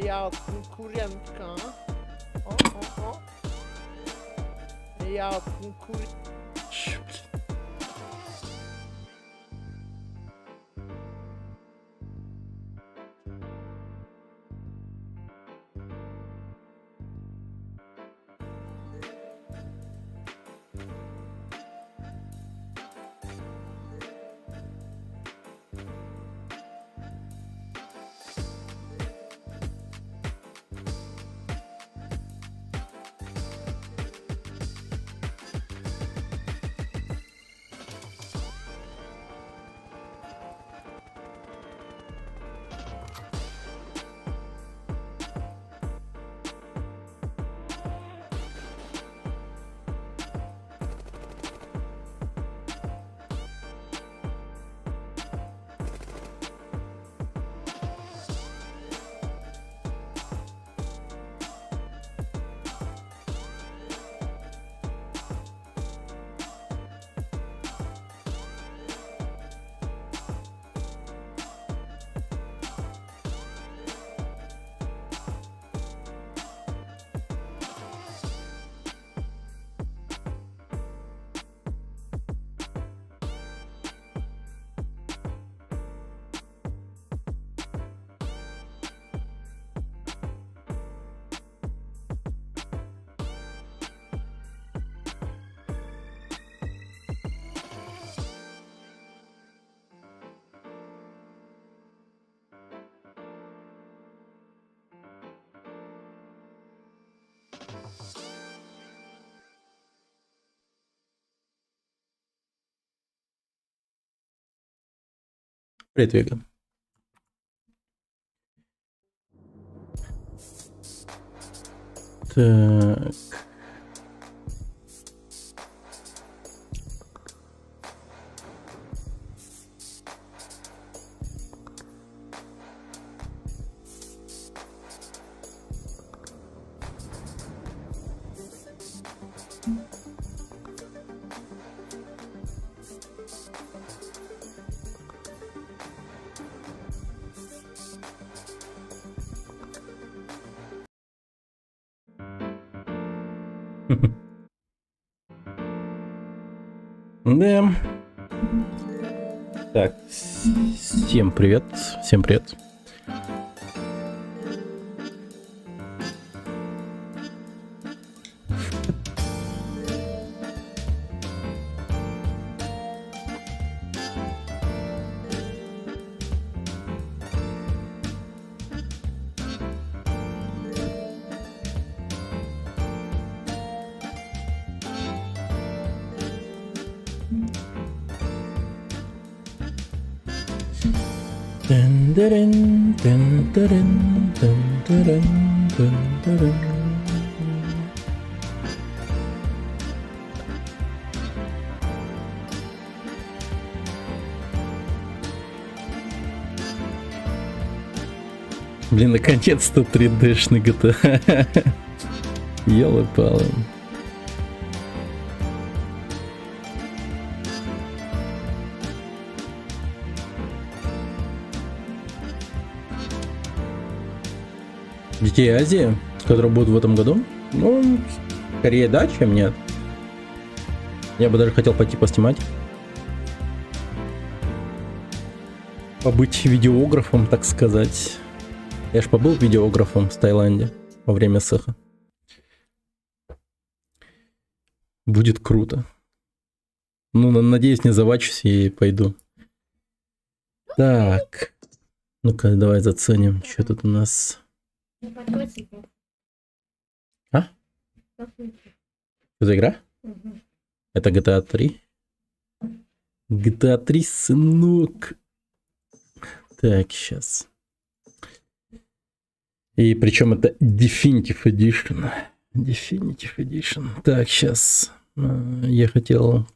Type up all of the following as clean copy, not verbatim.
Ja, konkurentka. O. Ja, konkurentka. Привет, Вега. Так. Да. Так, всем привет, всем привет. Блин, наконец-то 3D-шный GTA. Ёлы-палы. Детей Азии, которые будут в этом году, ну, скорее да, чем нет. Я бы даже хотел пойти поснимать. побыть видеографом, так сказать. Я ж побыл видеографом в Таиланде во время сеха. Будет круто. Ну, надеюсь, не завачусь и пойду. Так. Ну-ка, давай заценим, что тут у нас. А? Что за игра? Это GTA 3? GTA 3, сынок. Так, сейчас. И причем это Definitive Edition. Definitive Edition. Так, сейчас. Я хотел...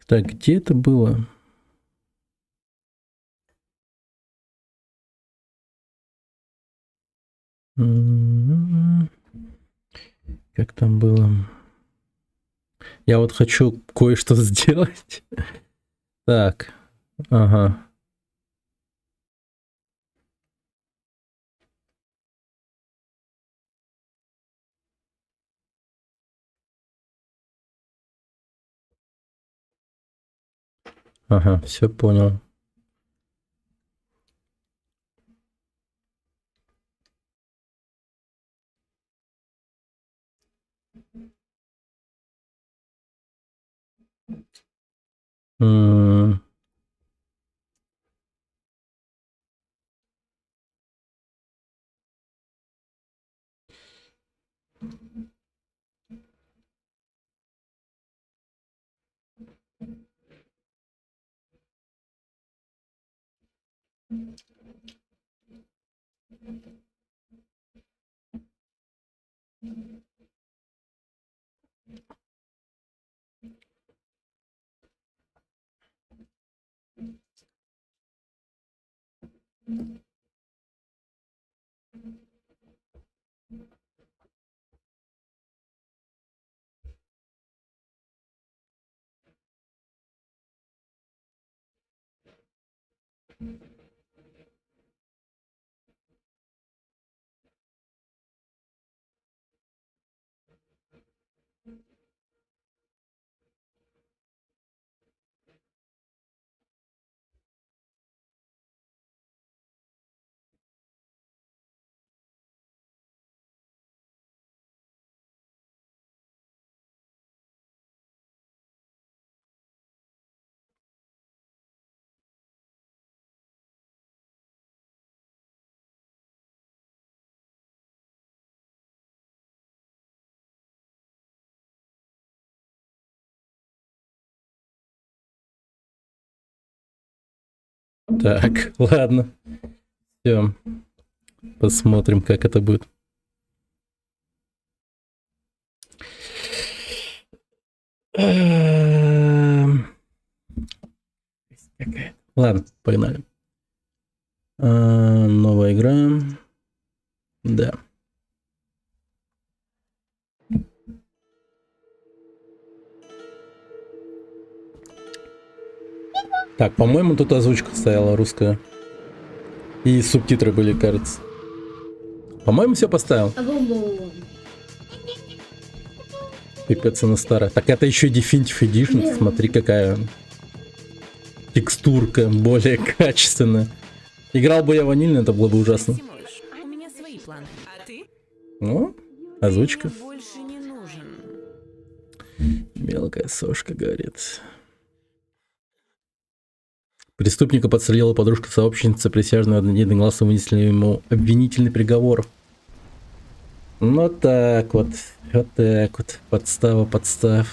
Так, где это было? Как там было? Я вот хочу кое-что сделать. Так, ага. Ага, все понял. Так, ладно. Все. Посмотрим, как это будет. Ладно, погнали. Новая игра. Да. Так, по-моему, тут озвучка стояла русская. И субтитры были, кажется. По-моему, все поставил. Пипец, она старая. Так это еще Definitive Edition. Смотри, какая текстурка более качественная. Играл бы я ванильно, это было бы ужасно. У меня свои планы. А ты? Ну, озвучка. Мне больше не нужен. Мелкая сошка, говорит. Преступника подстрелила подружка-сообщница, присяжную единогласно вынесли ему обвинительный приговор. Ну так вот. Вот так вот. Подстава, подстав.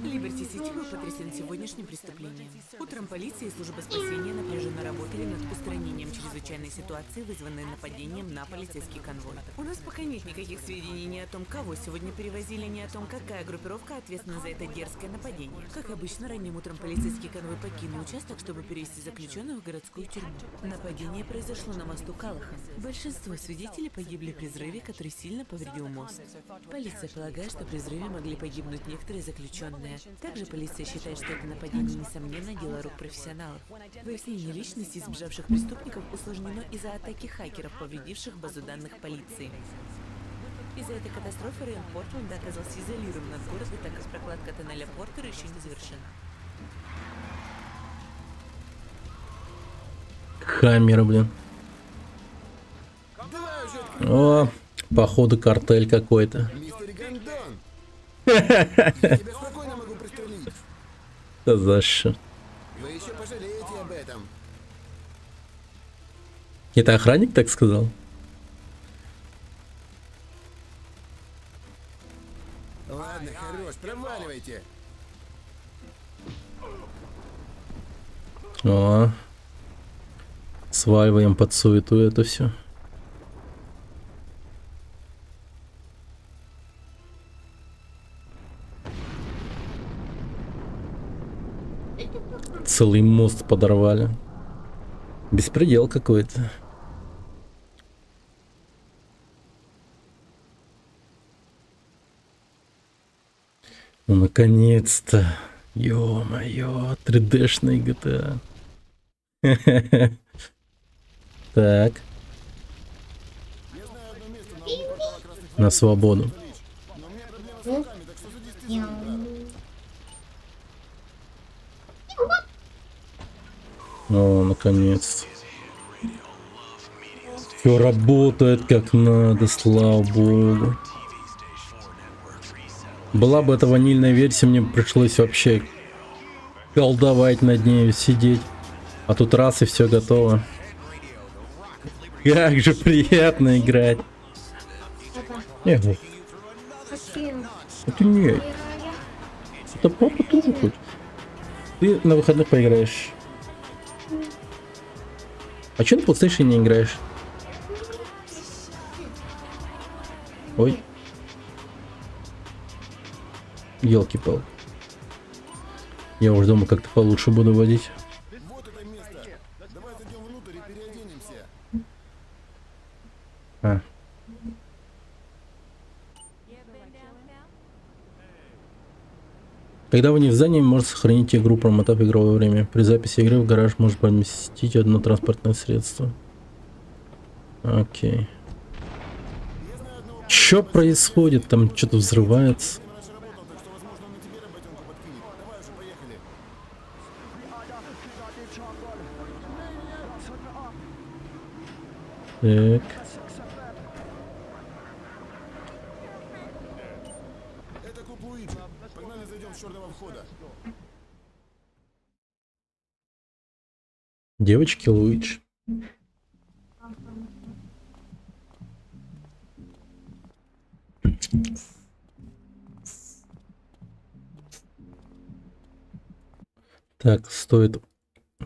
Liberty City был потрясен сегодняшним преступлением. Утром полиция и служба спасения напряженно работали над устранением чрезвычайной ситуации, вызванной нападением на полицейский конвой. У нас пока нет никаких сведений ни о том, кого сегодня перевозили, ни о том, какая группировка ответственна за это дерзкое нападение. Как обычно, ранним утром полицейский конвой покинул участок, чтобы перевести заключенных в городскую тюрьму. Нападение произошло на мосту Калахан. Большинство свидетелей погибли при взрыве, который сильно повредил мост. Полиция полагает, что при взрыве могли погибнуть некоторые заключенные. Также полиция считает, что это нападение, несомненно, дело рук профессионалов. Выяснение личности сбежавших преступников усложнено из-за атаки хакеров, повредивших базу данных полиции. Из-за этой катастрофы район Портленда оказался изолирован от города, так как прокладка тоннеля Портера еще не завершена. Хаммер, блин. О, походу картель какой-то. Мистер Гандон! Я тебя спокойно могу пристрелить. Что за что? Вы еще пожалеете об этом. Это охранник так сказал? Ладно, хорош, проваливайте. О, сваливаем под суету это все. Целый мост подорвали. Беспредел какой-то. Ну, наконец-то. Ё-моё, 3D-шный GTA. Так. На свободу. О, наконец-то. Все работает как надо, слава богу. Была бы эта ванильная версия, мне пришлось вообще колдовать над ней, сидеть. А тут раз и все готово. Как же приятно играть. Это нет. Это папа тоже хочет. Ты на выходных поиграешь. А че на PlayStation не играешь? Ой. Ёлки-палки. Я уже дома как-то получше буду водить. Вот это место. Давай зайдем внутрь и переоденемся. А. Когда вы не в здании, можете сохранить игру, промотав игровое время. При записи игры в гараж может поместить одно транспортное средство. Окей. Чё происходит? Там что-то взрывается. Так. Это клуб Луиджи. Погнали, зайдем с черного входа. Девочки Луидж. Так, стоит...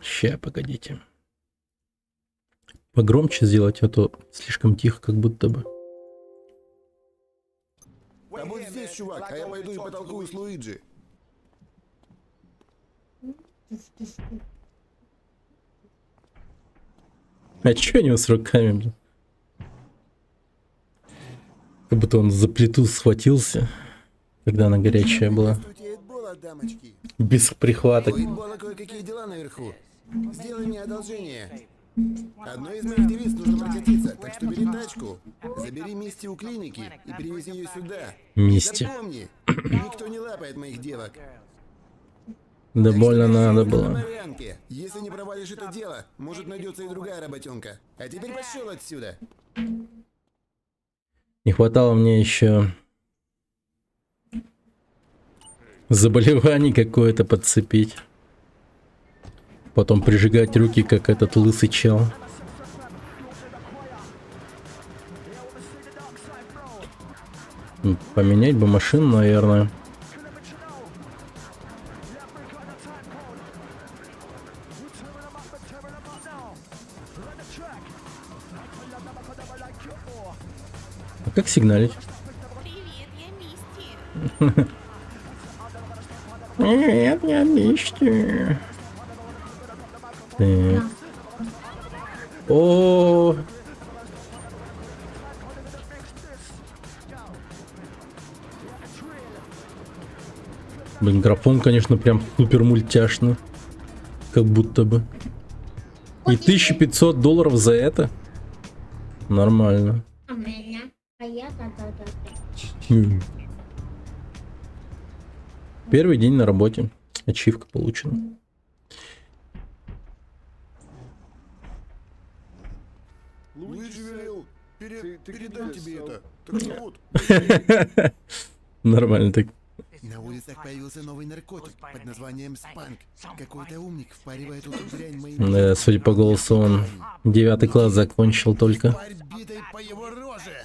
Ща, погодите. Погромче сделать, а то слишком тихо, как будто бы. А вот здесь, чувак, а я пойду и потолкую с Луиджи. А чё у него с руками, блин? Как будто он за плиту схватился, когда она горячая была. Здравствуйте, Эдбола, дамочки. Без прихваток. У Эдбола кое-какие дела наверху. Сделай мне одолжение. Одной из моих девиц нужно прокатиться, так что бери тачку, забери Мисти у клиники и перевези ее сюда. Мисти. Запомни, никто не лапает моих девок. Да Так больно что надо держи было. на варианте. Если не провалишь это дело, может найдется и другая работенка. А теперь пошел отсюда. Не хватало мне еще заболевание какое-то подцепить. Потом прижигать руки, как этот лысый чел. Поменять бы машину, наверное. А как сигналить? Привет, я Мисти. Так. О. Блин, графон, конечно, прям супер мультяшный. Как будто бы. И $1500 за это? Нормально. Первый день на работе. Ачивка получена. Луиджи велел передать тебе это. Так что вот. Нормально так. На улицах появился новый наркотик под названием спанк. Какой-то умник впаривает эту дрянь моим... Да, судя по голосу, он 9 класс закончил только. Тварь битой по его роже.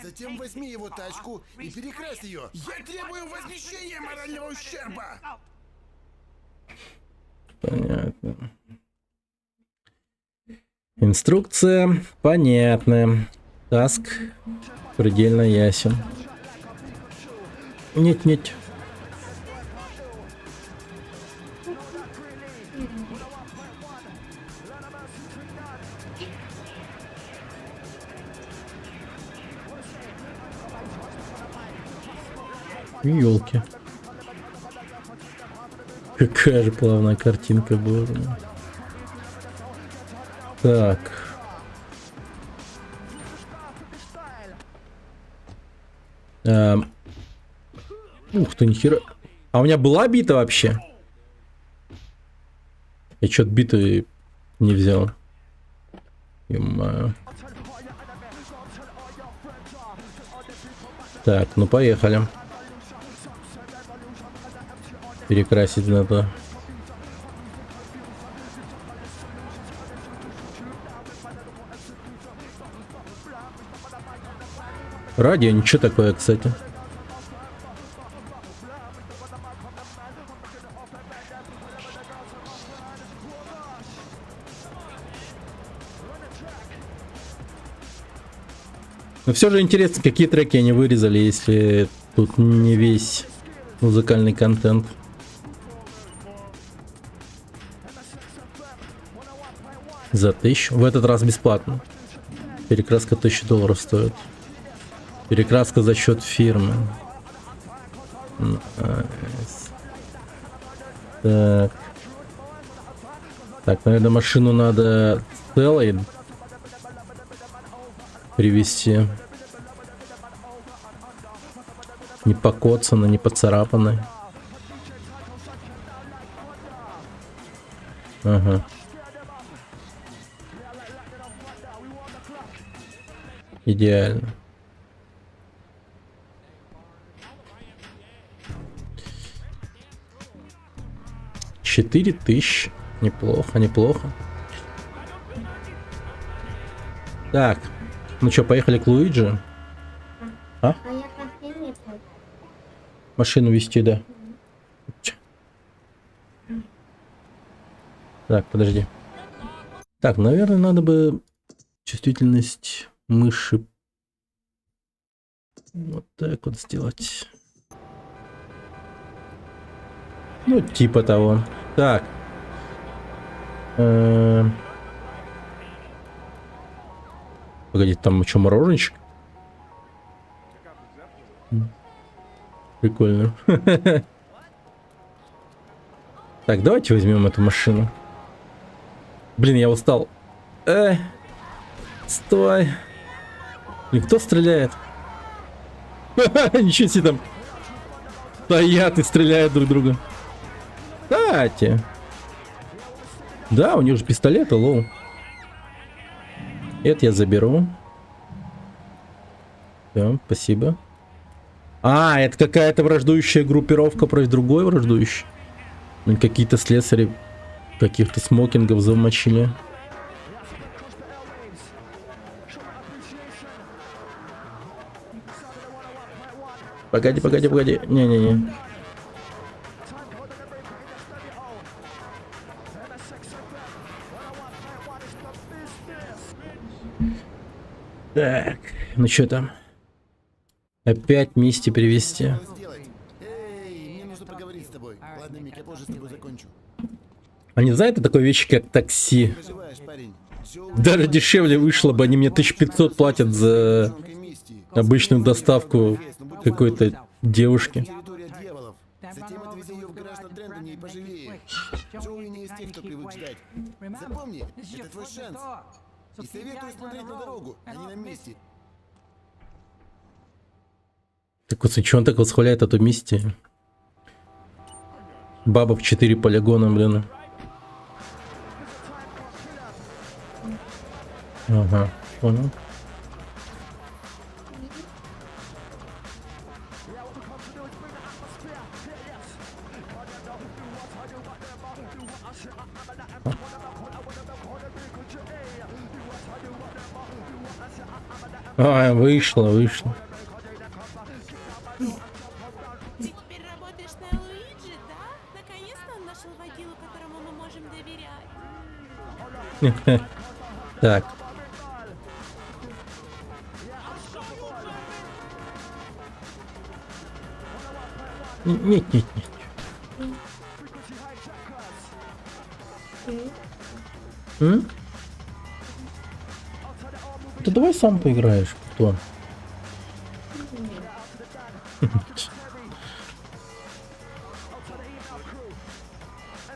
Затем возьми его тачку и перекрась ее. Я требую возмещения морального ущерба. Понятно. Инструкция понятная. Таск предельно ясен. Нет. Ёлки. Какая же плавная картинка была. Так. Ух ты, нихера. А у меня была бита вообще? Я что-то биту не взял. Ё-моё. Так, ну поехали. Перекрасить надо. Радио, ничего такое, кстати. Но все же интересно, какие треки они вырезали, если тут не весь музыкальный контент. За 1000. В этот раз бесплатно. Перекраска $1000 стоит. Перекраска за счет фирмы. Так. Так, наверное, машину надо целой привезти. Не покоцанной, не поцарапанной. Ага. Идеально. $4000. Неплохо, неплохо. Так. Ну что, поехали к Луиджи? А? Машину везти, да. Так, подожди. Так, наверное, надо бы чувствительность мыши вот так вот сделать. Ну, типа того. Так. Погоди, там что, мороженщик? Прикольно. Так, давайте возьмем эту машину. Блин, я устал. Стой. Блин, кто стреляет? Ничего себе там. Стоят и стреляют друг друга. Кстати. Да, у них же пистолеты, лоу. Это я заберу. Да, спасибо. А, это какая-то враждующая группировка против другой враждующей. Какие-то слесари каких-то смокингов замочили. Погоди, погоди, погоди. Не-не-не. Так, ну что там? Опять Мисти привезти. Эй, мне нужно поговорить с тобой. Ладно, Мик, я позже с тобой закончу. Они знают о такой вещи, как такси. Переживаешь, парень. Даже дешевле вышло бы, они мне 1500 платят за обычную доставку какой-то девушки. Территория дьяволов. Затем отвези ее в Парни, поживее. Джоуи не из тех, кто привык ждать. Запомни, это твой шанс. И советую смотреть на дорогу, а не на месте. Так вот, что он так восхваляет эту миссию? Баба в 4 полигона, блин. Ага, понял. А, вышло. Ты теперь работаешь на Луиджи, да? Наконец-то он нашел водилу, которому мы можем доверять. Так. Нет. М? Да давай сам поиграешь, кто?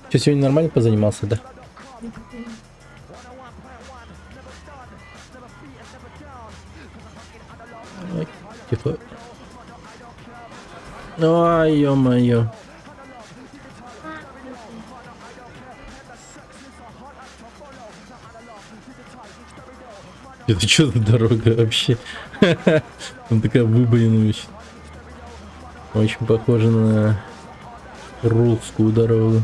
Что, сегодня нормально позанимался, да? Ой, тихо. Ой, ё-моё. Это что за дорога вообще? Она такая выбоина. Очень похожа на русскую дорогу.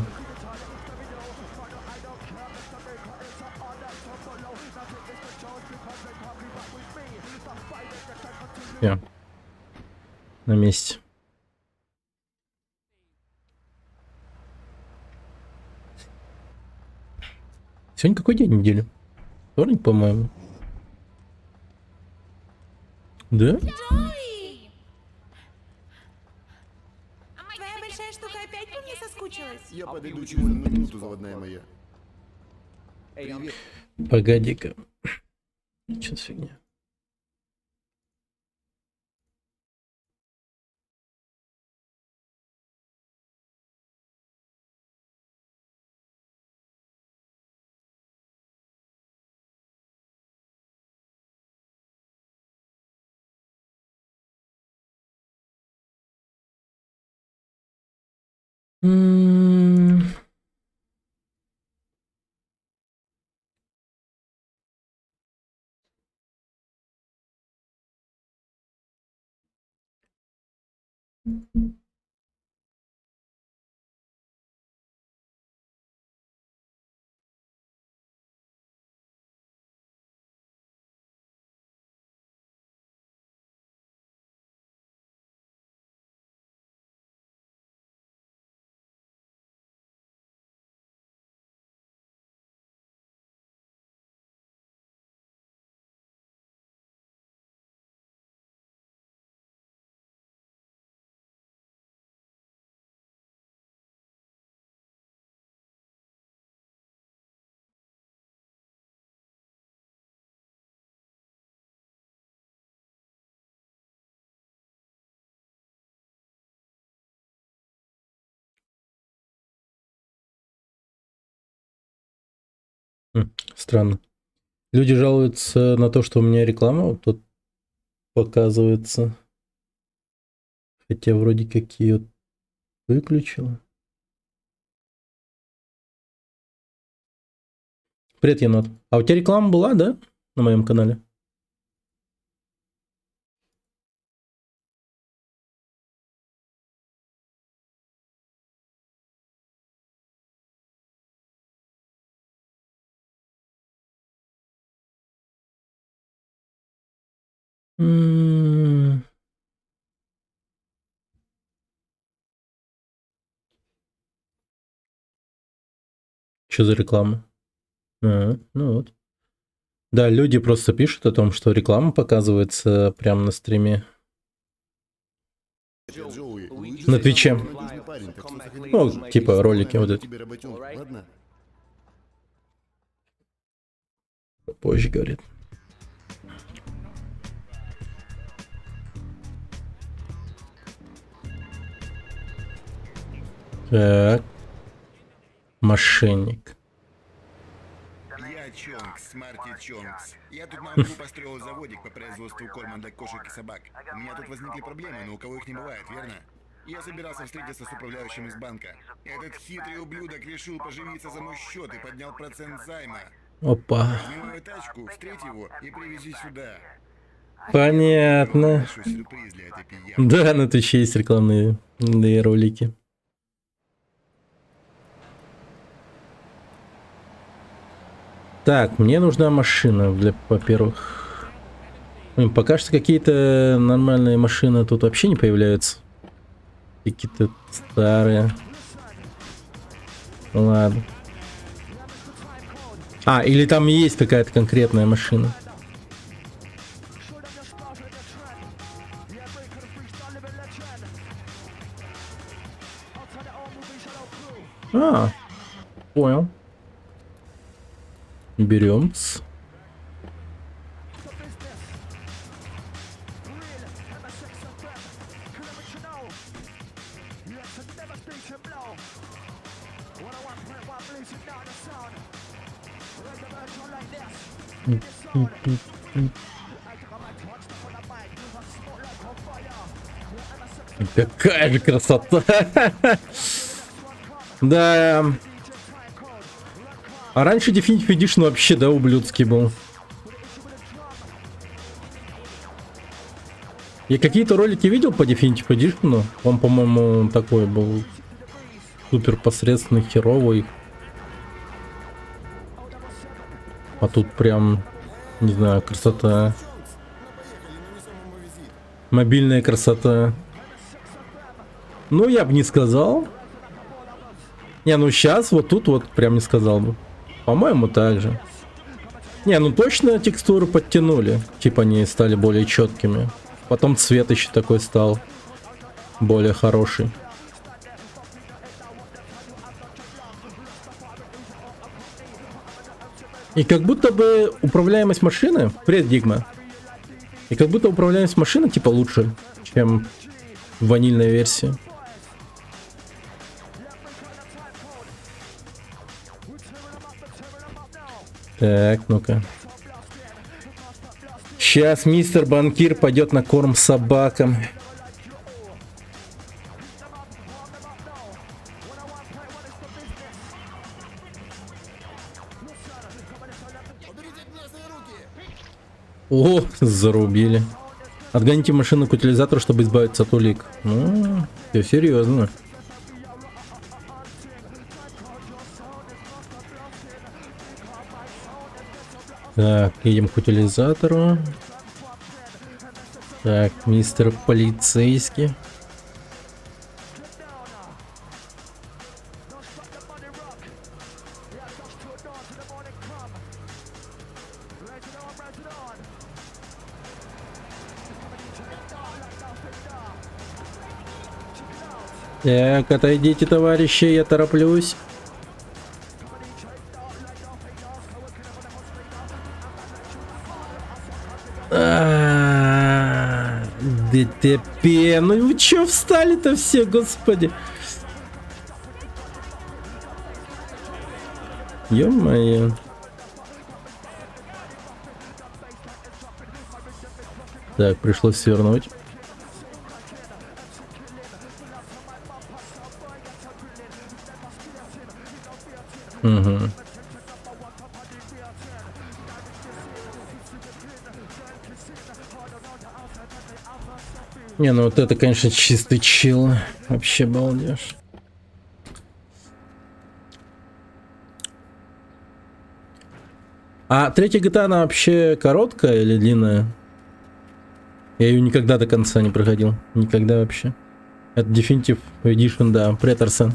Всё. На месте. Сегодня какой день недели? Вторник, по-моему. Да? Джои! Твоя большая штука опять по мне соскучилась? Я подойду через 1 минуту, заводная моя. Привет. Погоди-ка. Что за фигня? Странно. Люди жалуются на то, что у меня реклама вот тут показывается. Хотя вроде как ее выключила. Привет, енот. А у тебя реклама была, да? На моем канале? Что за реклама? Ну вот. Да, люди просто пишут о том, что реклама показывается прямо на стриме. Джоуи, На Твиче. надежный парень, так что сохрани. Ну, типа ролики вот эти. Тебе работенку, ладно? Позже говорит. Так. Мошенник. Я Чонкс, Марти Чонкс. Я тут на углу построил заводик по производству корма для кошек и собак. У меня тут возникли проблемы, но у кого их не бывает, верно? Я собирался встретиться с управляющим из банка. Этот хитрый ублюдок решил поживиться за мой счет и поднял процент займа. Опа. Возьми мою тачку, встреть его и привези сюда. Понятно. Большой сюрприз для этой пиявки. Да, на Твиче есть рекламные ролики. Так, мне нужна машина для, во-первых. Пока что какие-то нормальные машины тут вообще не появляются. Какие-то старые. Ладно. А, или там есть какая-то конкретная машина. А, понял. Берем. Какая же красота! Да. А раньше Definitive Edition вообще, да, ублюдский был. Я какие-то ролики видел по Definitive Edition. Он, по-моему, такой был супер посредственный, херовый. А тут прям, не знаю, красота. Мобильная красота. Ну, я бы не сказал. Не, ну сейчас вот тут вот прям не сказал бы. По-моему, так же. Не, ну точно текстуры подтянули. Типа они стали более четкими. Потом цвет еще такой стал более хороший. И как будто бы управляемость машины... Привет, Дигма. И как будто управляемость машины типа лучше, чем в ванильной версии. Так, ну-ка. Сейчас мистер банкир пойдет на корм собакам. О, зарубили. Отгоните машину к утилизатору, чтобы избавиться от улик. Ну, все серьезно. Так, едем к утилизатору. Так, мистер полицейский. Так, отойдите, товарищи, я тороплюсь. ДТП, ну вы чё встали-то все, господи? Ё-моё. Так, пришлось свернуть. Угу. Не, ну вот это, конечно, чистый чил. Вообще балдеж. А третья GTA, она вообще короткая или длинная? Я ее никогда до конца не проходил. Никогда вообще. Это Definitive Edition, да, Преторсон.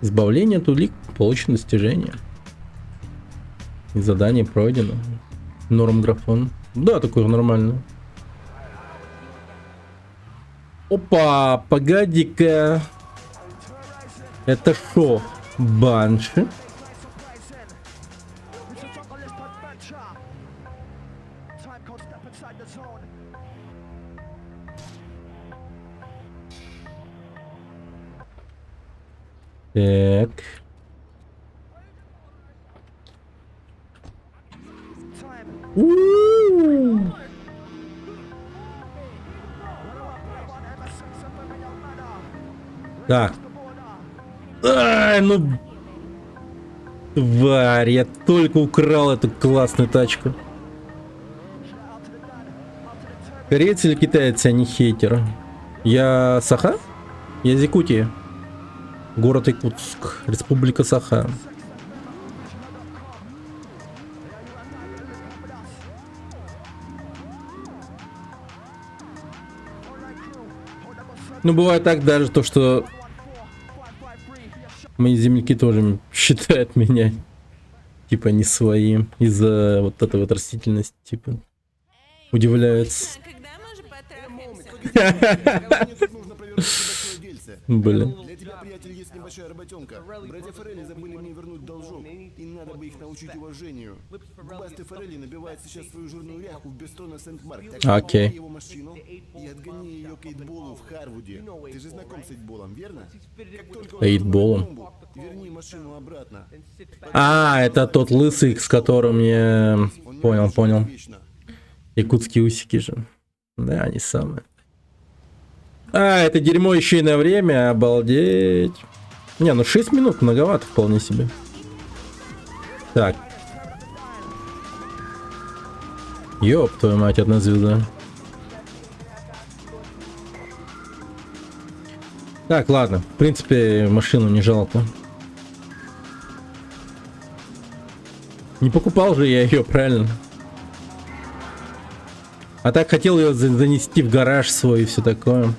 Избавление от улик, получено достижение. И задание пройдено. Норм графон. Да, такой нормальный. Опа, погоди-ка. Это шо? Банши? Так. У-у-у. Так. Ай, ну... Тварь, я только украл эту классную тачку. Корейцы или китайцы, а не хейтер? Я Саха? Я из Якутии. Город Якутск. Республика Саха. Ну, бывает так даже то, что мои земляки тоже считают меня типа не своим из-за вот этой вот растительности, типа удивляются. Когда мы уже потрахаемся? Мне тут нужно провернуть небольшое дельце. Блин. Для тебя, приятель, есть небольшая работенка. Братья Форелли забыли мне вернуть должок, и надо бы их научить уважению. Губастый Форелли набивает сейчас свою жирную ряху в бистро на Сент-Марк. Так что Окей. помоги его машину и отгони ее к Эйтболу в Харвуде. Ты же знаком с Эйтболом, верно? Как только он Эйтболом? откроет бомбу, верни машину обратно. А, это тот лысый, с которым я... Он не Понял, может понял. жить вечно. Якутские усики же. Да, они самые. А, это дерьмо еще и на время, обалдеть. Не, ну 6 минут многовато вполне себе. Так. Ёб твою мать, одна звезда. Так, ладно. В принципе, машину не жалко. Не покупал же я ее, правильно? А так хотел ее занести в гараж свой и все такое.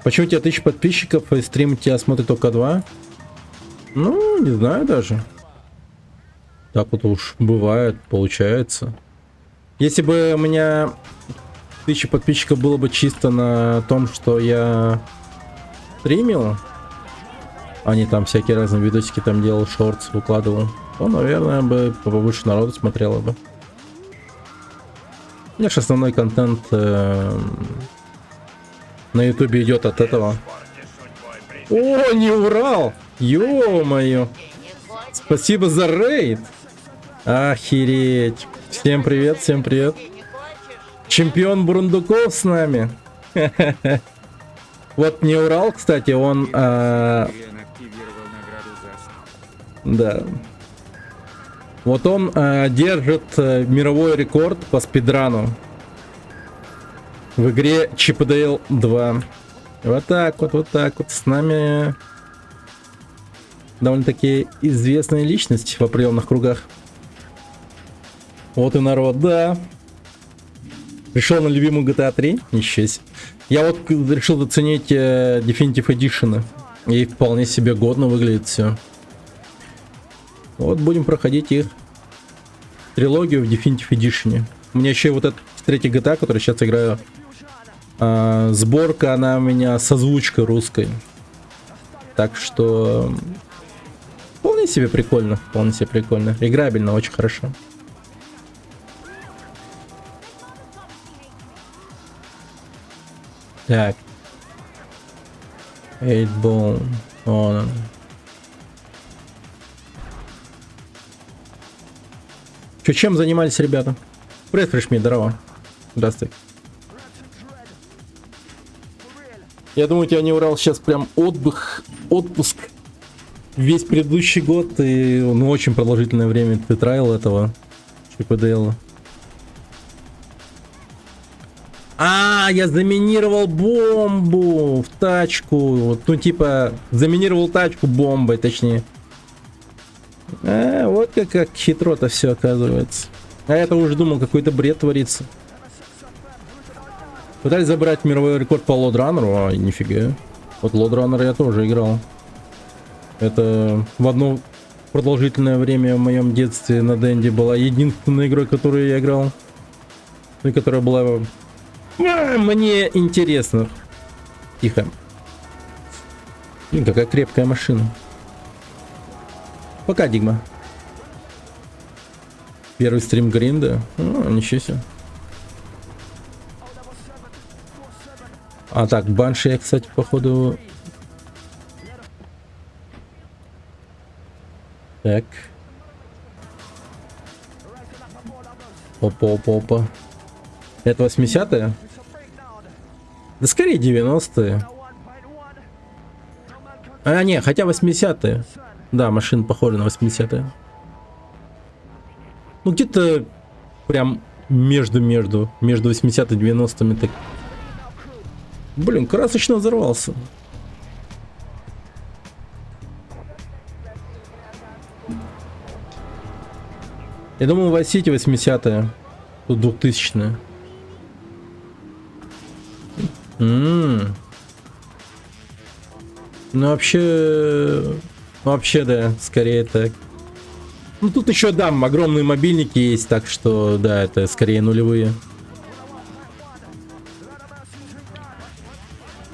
Почему у тебя 1000 подписчиков, и стрим тебя смотрит только 2? Ну, не знаю даже. Так вот уж бывает, получается. Если бы у меня 1000 подписчиков было бы чисто на том, что я стримил, а не там всякие разные видосики там делал, шортс выкладывал, то, наверное, бы побольше народу смотрело бы. У меня же основной контент на ютубе идет от этого. О, не урал! Ё-моё! Спасибо за рейд! Охереть! Всем привет, всем привет! Чемпион Бурундуков с нами! Вот не урал, кстати, он... Да. Вот он держит мировой рекорд по спидрану в игре Chip 'n Dale 2. Вот так вот с нами довольно-таки известная личность в определенных кругах. Вот и народ, да. Пришел на любимую GTA 3, ничего себе. Я вот решил оценить Definitive Edition. И вполне себе годно выглядит все. Вот будем проходить их трилогию в Definitive Edition. У меня еще и вот этот третий GTA, который сейчас играю. Сборка, она у меня с озвучкой русской. Так что вполне себе прикольно. Вполне себе прикольно. Играбельно, очень хорошо. Так. 8-ball. Вон он. Чем занимались ребята? Привет, Фрешми, здорово. Здравствуй. Я думаю, у тебя не урал сейчас прям отпуск. Весь предыдущий год и ну, очень продолжительное время ты траил этого Chip 'n Dale. Я заминировал бомбу в тачку. Ну, типа, заминировал тачку бомбой, точнее. Вот как хитро-то все оказывается. А я-то уже думал, какой-то бред творится. Пытались забрать мировой рекорд по лоудраннеру, нифига. Вот лоудраннер я тоже играл. Это в одно продолжительное время в моем детстве на Денде была единственной игрой, которую я играл. И которая была мне интересна. Тихо. Блин, какая крепкая машина. Пока, Дигма. Первый стрим гринда. Ничего себе. А так, Банши я, кстати, походу Так. Опа. Это 80-е? Да скорее 90-е. А, не, хотя 80-е. Да, машина похожа на 80-е. Ну, где-то прям между 80 и 90-ми. Так... Блин, красочно взорвался. Я думал, Vice City 80-е. Тут 2000-е. Ну, вообще, да, скорее так. Ну, тут еще, да, огромные мобильники есть, так что, да, это скорее нулевые.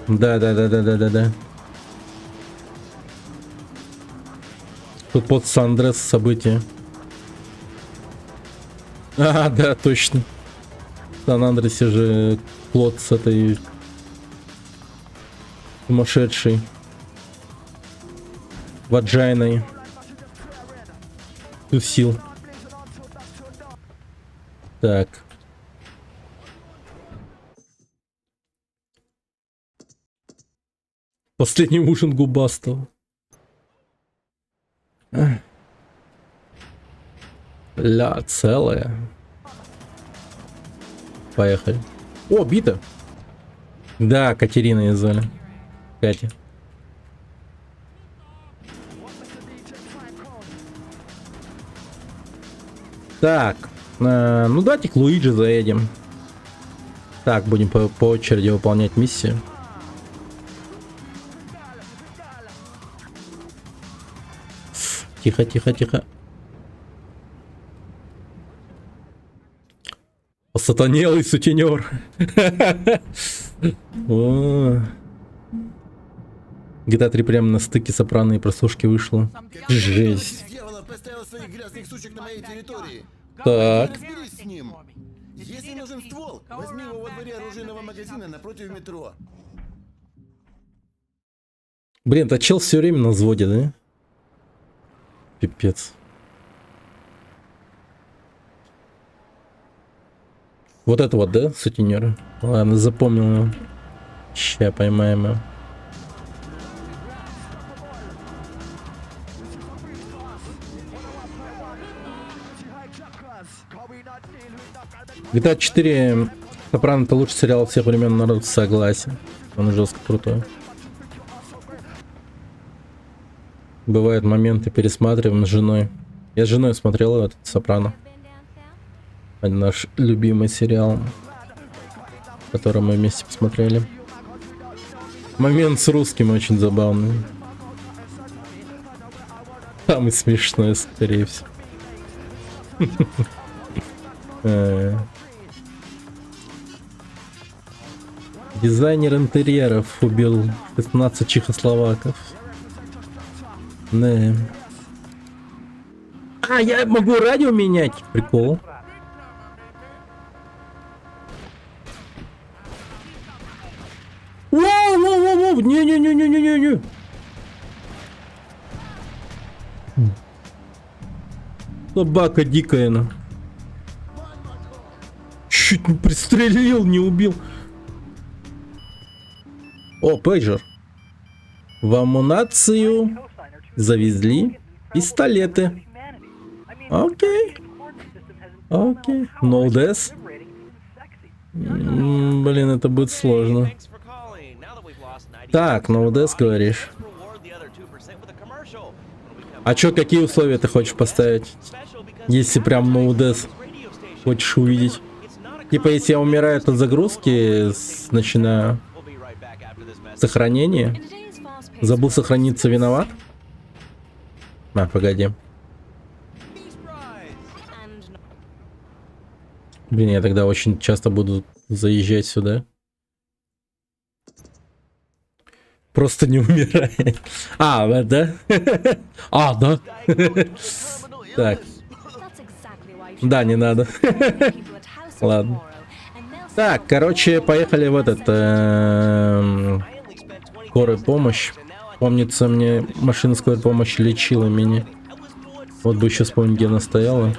Да. Тут под Сан-Андреас события. А, да, точно. В Сан-Андреасе же плот с этой сумасшедшей ваджайной тусил. Так. Последний ужин губастого. Ля, целая. Поехали. О, бита. Да, Катерина ее звали. Катя. Так. Ну давайте к Луиджи заедем. Так, будем по очереди выполнять миссию. Тихо. Осатанелый сутенер. GTA 3 прямо на стыке Сопрано и прослушки вышло. Жесть. Поставил своих грязных сучек на моей территории. Так. Разберись с ним. Если нужен ствол, возьми его во дворе оружейного магазина напротив метро. Блин, этот чел все время на взводе, да? Пипец. Вот это вот, да, сутенер? Ладно, запомнил его. Ща поймаем его. GTA 4 Сопрано — это лучший сериал всех времен, народ согласен. Он жестко крутой. Бывают моменты, пересматриваем с женой. Я с женой смотрел этот Сопрано. Наш любимый сериал, который мы вместе посмотрели. Момент с русским очень забавный. Самый смешной, скорее всего. Дизайнер интерьеров убил 15 чехословаков. Да. А, я могу радио менять. Прикол. Воу, не. Собака дикая, ну. Чуть не пристрелил, не убил. О, пейджер. В амунацию завезли пистолеты. Окей. No death. Блин, это будет сложно. Так, no death, говоришь. А чё, какие условия ты хочешь поставить? Если прям no death хочешь увидеть? Типа, если я умираю от загрузки, начинаю сохранение. Забыл сохраниться, виноват? А, погоди. Блин, я тогда очень часто буду заезжать сюда. Просто не умирай. А, да? А, да? Так. Да, не надо. Ладно. Так, короче, поехали в этот... скорую помощь. Помнится, мне машина скорой помощи лечила меня. Вот бы еще вспомнить, где она стояла.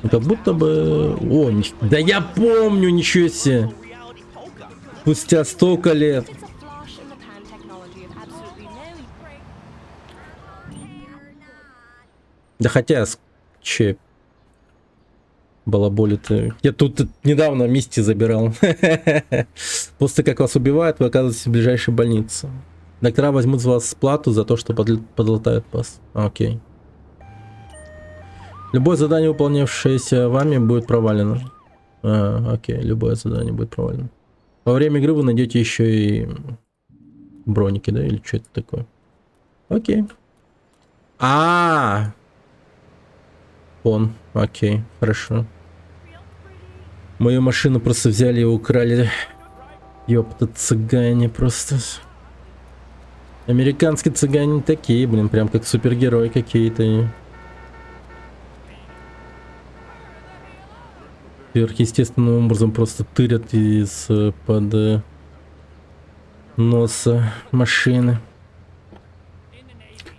Ну, как будто бы... О, да я помню, ничего себе. Спустя столько лет. Да хотя, че балаболи-то. Я тут недавно Мисти забирал. После как вас убивают, вы оказываетесь в ближайшей больнице. Доктора возьмут с вас плату за то, что подлатают вас. Окей. Любое задание, выполнявшееся вами, будет провалено. Окей, любое задание будет провалено. Во время игры вы найдете еще и броники, да? Или что это такое? Окей. Он. Окей, хорошо. Мою машину просто взяли и украли. Ёпта, цыгане просто. Американские цыгане такие, блин, прям как супергерои какие-то. Сверхъестественным образом просто тырят из-под носа машины.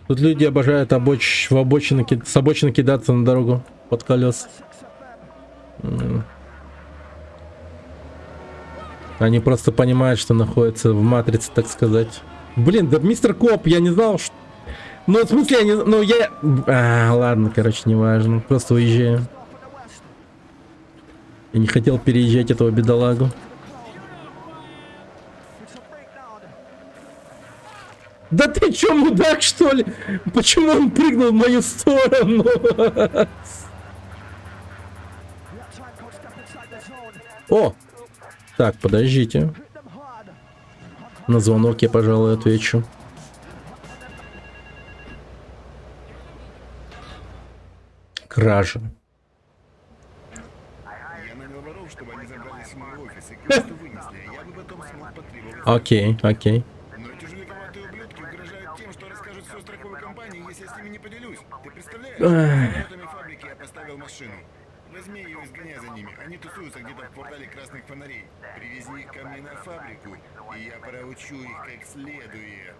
Тут люди обожают с обочины кидаться на дорогу под колес. Они просто понимают, что находятся в матрице, так сказать. Блин, да мистер Коп, я не знал, что... Ну, в смысле, я не... Ну, я... ладно, короче, неважно. Просто уезжаю. Я не хотел переезжать этого бедолагу. Да ты чё, мудак, что ли? Почему он прыгнул в мою сторону? О! Так, подождите. На звонок я, пожалуй, отвечу. Кража. Я нанял воров, чтобы они забрались в мой офис и кое-что вынесли, а я бы потом смог потребовать. Окей, окей. Но эти жуликоватые ублюдки угрожают тем, что расскажут всю страховую компанию, если я с ними не поделюсь. Ты представляешь? За воротами фабрики я поставил машину. Возьми ее и сгоняй за ними. Они тусуются где-то в квартале красных фонарей. Привези их ко мне на фабрику, и я проучу их как следует.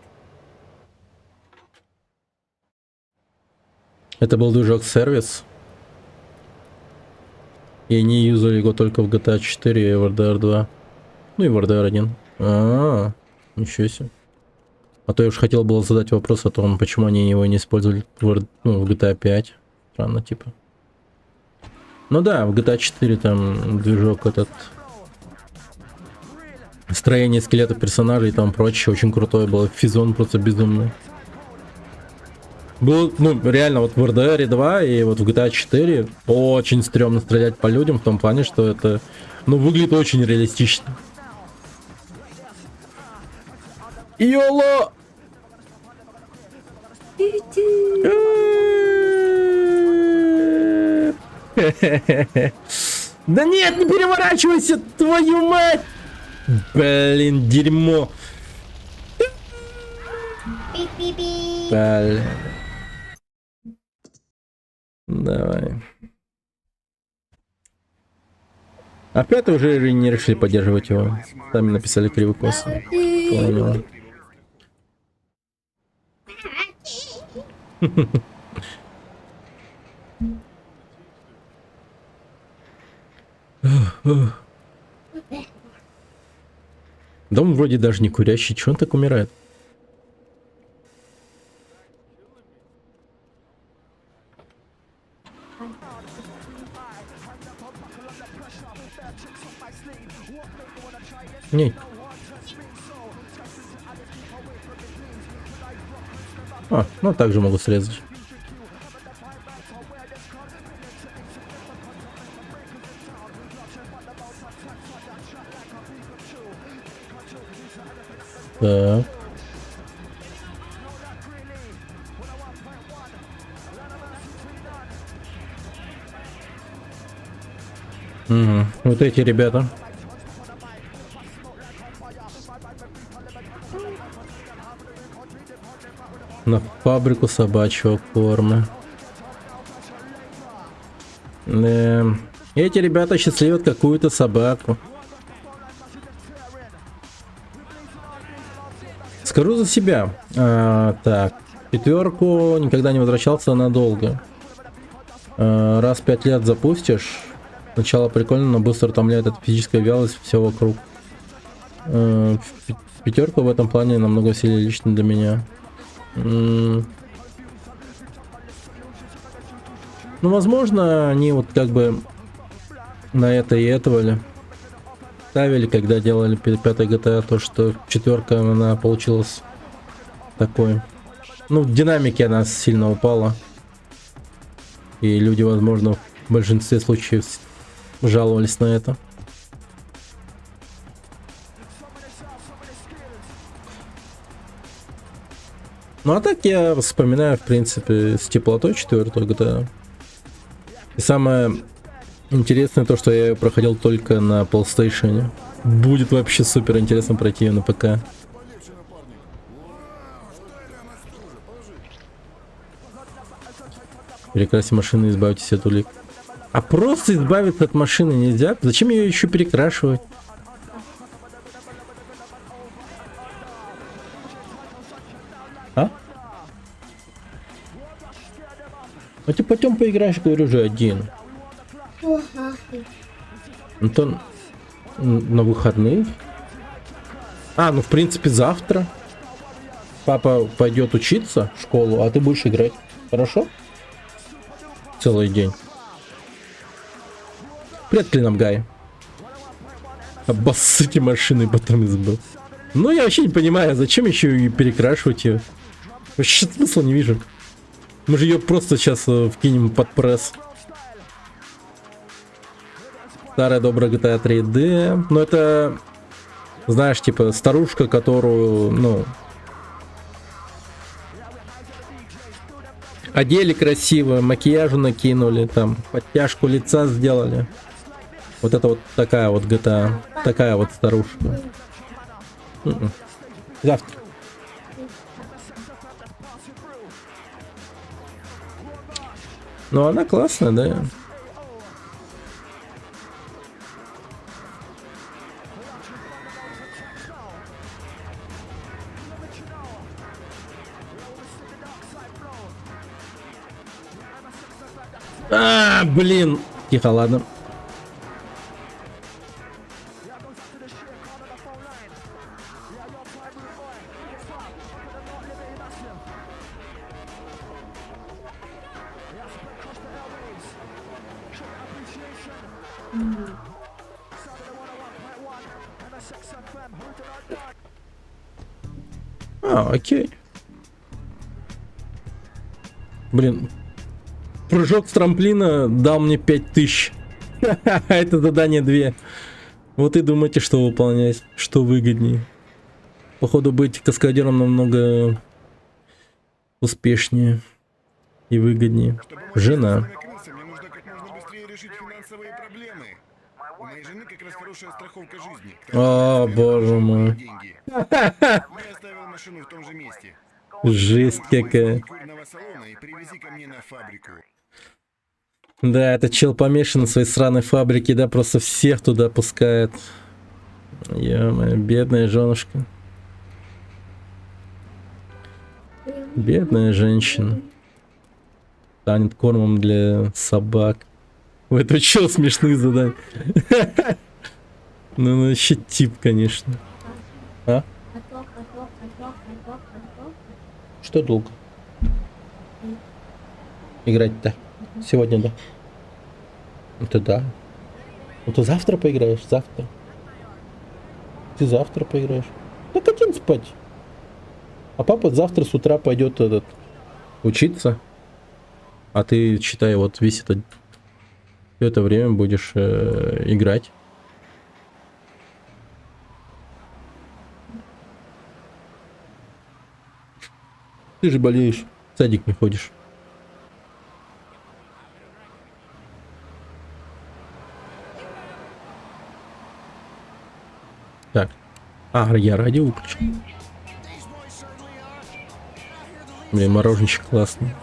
Это был движок-сервис. И они юзали его только в GTA 4 и в RDR 2. Ну и в RDR 1. Ничего себе. А то я уж хотел было задать вопрос о том, почему они его не использовали в GTA 5. Странно, типа. Ну да, в GTA 4 там движок этот... Строение скелета персонажей и там прочее очень крутое было. Физон просто безумный. Было, ну, реально, вот в RDR 2 и вот в GTA 4 очень стрёмно стрелять по людям, в том плане, что это, ну, выглядит очень реалистично. Йоло! Да нет, не переворачивайся, твою мать! Блин, дерьмо. Блин. Давай. Опять уже не решили поддерживать его. Сами написали кривой кос. Понял. Да он вроде даже не курящий. Чего он так умирает? Нет. Ну также могу срезать. Так. Угу. Вот эти ребята. На фабрику собачьего корма. Эти ребята счастливят какую-то собаку. Скажу за себя. Так. Четверку никогда не возвращался надолго. Раз в 5 лет запустишь. Сначала прикольно, но быстро утомляет эта физическая вялость, все вокруг. Пятерка в этом плане намного сильнее лично для меня. Ну, возможно, они вот как бы на это и этого ставили, когда делали перед 5-й GTA, то, что четверка, она получилась такой. Ну, в динамике она сильно упала. И люди, возможно, в большинстве случаев жаловались на это. Ну а так я вспоминаю, в принципе, с теплотой 4-ю GTA. И самое интересное то, что я ее проходил только на PlayStation. Будет вообще супер интересно пройти ее на ПК. Перекрасьте машину и избавьтесь от улик. А просто избавиться от машины нельзя? Зачем ее еще перекрашивать? А? А ты потом поиграешь, говорю же, один. Ну то на выходных. А, ну в принципе завтра. Папа пойдет учиться в школу, а ты будешь играть. Хорошо? Целый день. Привет, Клином Гай. Обоссыте машины потом избыл. Ну я вообще не понимаю, зачем еще и перекрашивать ее. Вообще смысла не вижу. Мы же ее просто сейчас вкинем под пресс. Старая добрая GTA 3D. Ну это, знаешь, типа старушка, которую, ну, одели красиво, макияжу накинули, там, подтяжку лица сделали. Вот это вот такая вот GTA. Такая вот старушка. Завтра. Ну она классная, да. А, блин. Тихо, ладно. А, окей. Блин. Прыжок с трамплина дал мне 5000. Это задание 2. Вот и думайте, что выполнять, что выгоднее. Походу быть каскадером намного успешнее и выгоднее. Жена. Мне нужно как можно быстрее решить финансовые проблемы. У моей жены как раз хорошая страховка жизни. О, боже мой. Деньги. Я оставил машину в том же месте. Жесть какая. Курного салона и привези ко мне на фабрику. Да, этот чел помешан на своей сраной фабрике, да, просто всех туда пускает. Ё-моё, бедная женушка. Бедная женщина. Станет кормом для собак. У этого чела смешные задания. Ну, вообще тип, конечно. А? Что долго? Играть-то? Сегодня, да. Это да. Ну ты завтра поиграешь, завтра. Ты завтра поиграешь. Так один спать. А папа завтра с утра пойдет учиться. А ты, считай, вот весь это время будешь играть. Ты же болеешь, в садик не ходишь. Так. А, я радио выключил. Блин, мороженщик классный.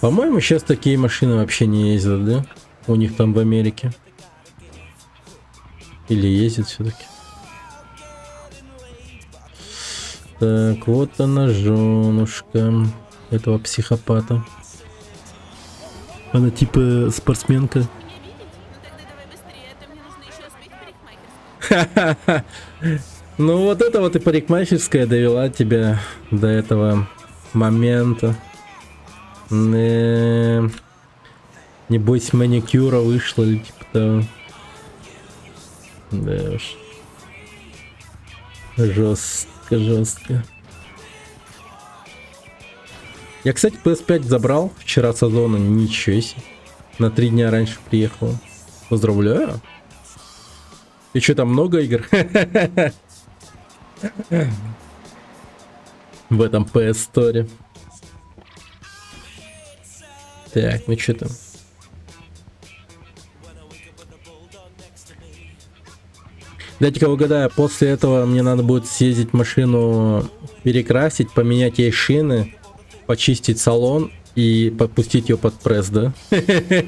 По-моему, сейчас такие машины вообще не ездят, да? У них там в Америке. Или ездят все-таки. Так, вот она, женушка этого психопата. Она типа спортсменка. Меня видеть? Ну тогда давай быстрее, а то мне нужно еще успеть в парикмахерскую. Ну вот это вот и парикмахерская довела тебя до этого момента. Небось маникюра вышла или типа того. Да уж. Жестко, жестко. Я, кстати, PS5 забрал вчера с Озона, ничего себе. На 3 дня раньше приехал. Поздравляю. И что, там много игр? В этом PS Store. Так, ну что там? Дайте-ка угадаю, после этого мне надо будет съездить машину, перекрасить, поменять ей шины, почистить салон и подпустить ее под пресс, да? Привет.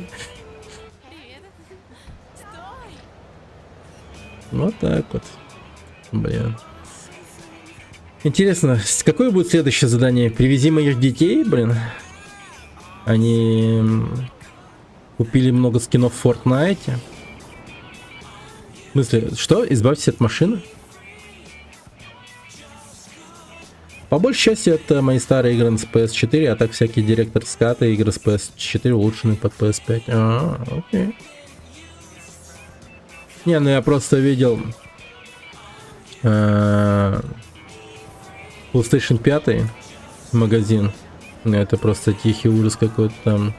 Стой! Вот так вот. Блин. Интересно, какое будет следующее задание? Привези моих детей, блин. Они купили много скинов в Fortnite. В смысле, что? Избавьтесь от машины? По большей части это мои старые игры с PS4, а так всякие директор скаты, игры с PS4 улучшенные под PS5. Окей. Не, ну я просто видел PlayStation 5 магазин. Это просто тихий ужас какой-то там.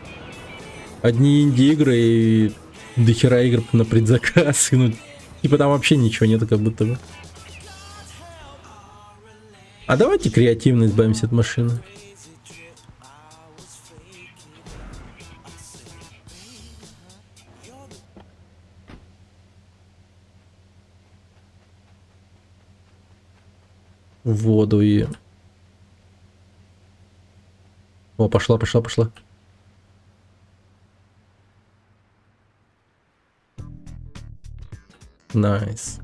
Одни инди-игры и дохера игр на предзаказ. Ну, типа там вообще ничего нету, как будто бы. А давайте креативно избавимся от машины. В воду и... О, пошла, пошла, пошла. Найс.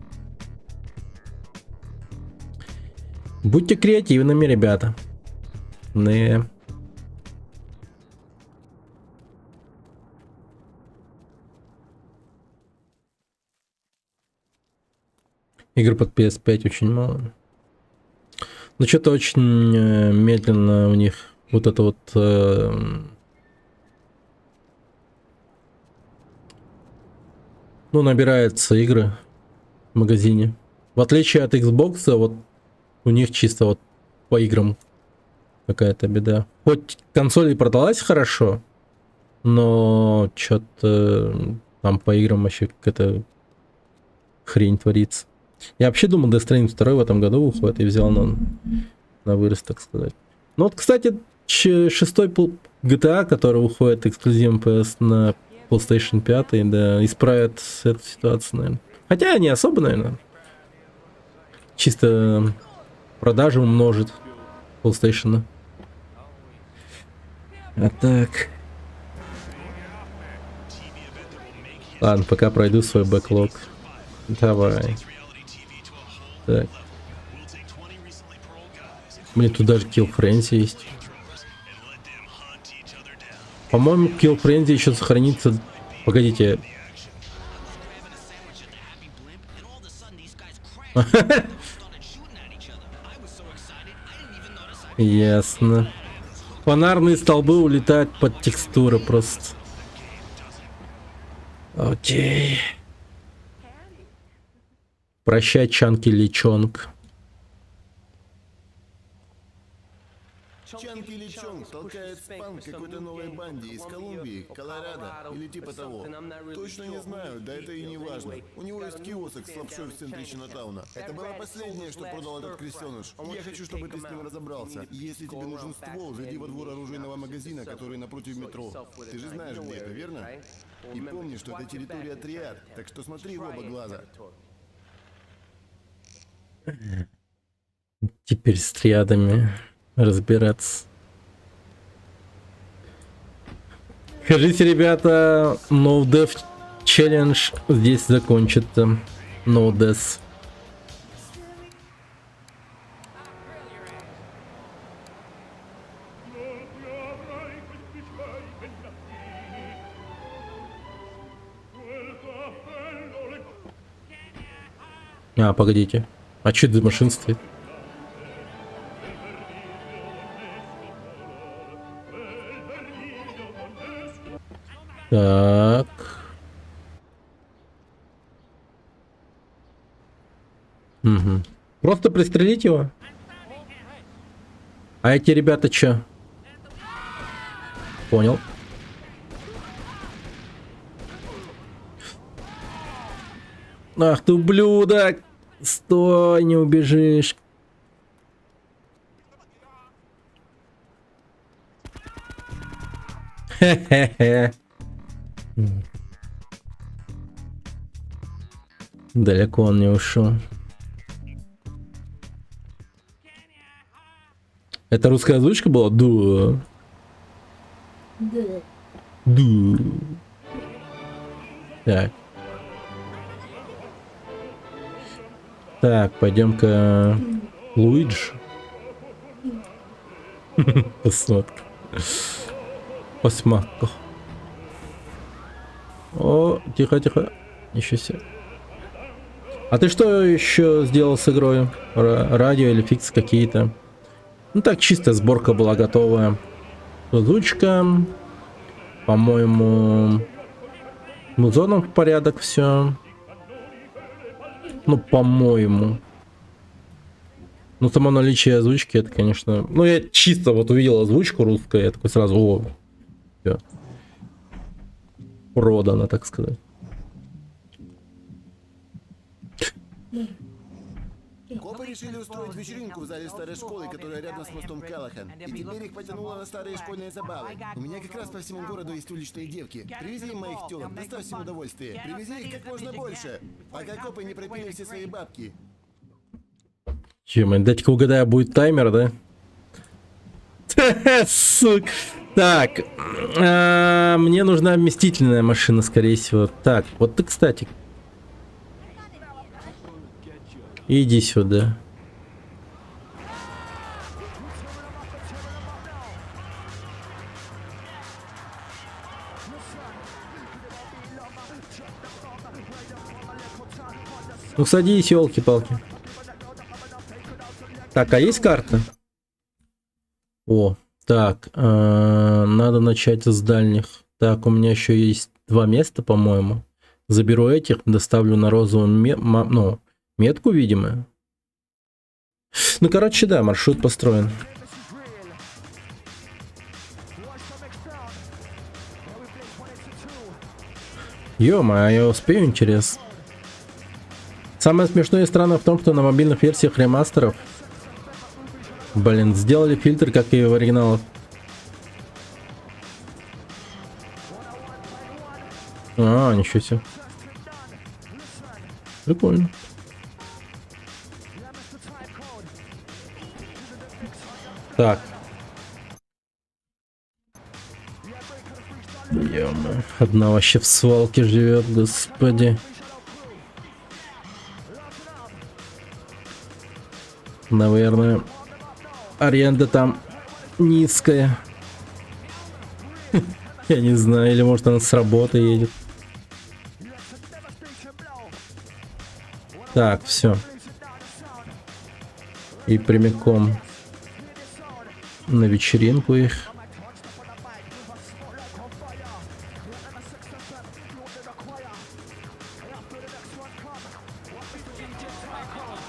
Будьте креативными, ребята. Не. Игр под PS5 очень мало. Но что-то очень медленно у них вот это вот... ну, набираются игры в магазине. В отличие от Xbox, вот у них чисто вот по играм какая-то беда. Хоть консоль и продалась хорошо, но что-то там по играм вообще какая-то хрень творится. Я вообще думал, Death Stranding 2 в этом году выходит и взял на вырост, так сказать. Ну вот, кстати, шестой GTA, который выходит эксклюзивом PS на PlayStation 5, да, исправят эту ситуацию, наверное. Хотя не особо, наверное. Чисто продажи умножит PlayStation. А так... Ладно, пока пройду свой бэклог. Давай. Так. Блин, тут даже Kill Frenzy есть. По-моему, Kill Frenzy еще сохранится... Погодите. Ясно. Фонарные столбы улетают под текстуры просто. Окей. Прощай, Чанки Личонг. Чанки или Чонг толкает спам какой-то новой банде из Колумбии, Колорадо или типа того. Точно не знаю, да это и не важно. У него есть киосок с лапшой в центре Чинатауна. Это было последнее, что продал этот крестеныш. Я хочу, чтобы ты с ним разобрался. Если тебе нужен ствол, зайди во двор оружейного магазина, который напротив метро. Ты же знаешь, где это, верно? И помни, что это территория Триад, так что смотри в оба глаза. Теперь с триадами разбираться. Скажите, ребята, No Death Challenge здесь закончится. No Death. А, погодите. А что это за машина стоит? Так. Угу. Просто пристрелить его? А эти ребята чё? Понял. Ах ты ублюдок! Стой, не убежишь. Хе-хе-хе. Далеко он не ушел. Это русская озвучка была? Да. Да. Так. Так, пойдем-ка Луидж. Посмотка. Посматка. О, тихо, тихо. Еще себе. А ты что еще сделал с игрой? Радио или фикс какие-то? Ну так, чисто сборка была готовая. Озвучка. По-моему, музоном в порядок все. Ну, по-моему. Ну, само наличие озвучки, это, конечно... Ну, я чисто вот увидел озвучку русскую, я такой сразу, о, все. Продано, так сказать. Копы решили устроить вечеринку в зале старой школы, которая рядом с мостом Калахан. И теперь их потянуло на старые школьные забавы. У меня как раз по всему городу есть уличные девки. Привези им моих тёлок, доставь им удовольствие. Привези их как можно больше, пока копы не пропили все свои бабки. Чем, дайте-ка угадаю, будет таймер, да? Сука. Так, мне нужна вместительная машина, скорее всего. Так, вот ты, кстати. Иди сюда. Ну садись, елки-палки. Так, а есть карта? О, так, надо начать с дальних. Так, у меня еще есть 2 места, по-моему. Заберу этих, доставлю на розовую метку, видимо. Ну, короче, да, маршрут построен. Ё-моё, я успею, интересно. Самое смешное и странное в том, что на мобильных версиях ремастеров, блин, сделали фильтр, как и в оригиналах. А, ничего себе. Прикольно. Так. Ё-моё, одна вообще в свалке живет, господи. Наверное, аренда там низкая. Я не знаю, или может она с работы едет. Так, все. И прямиком на вечеринку их.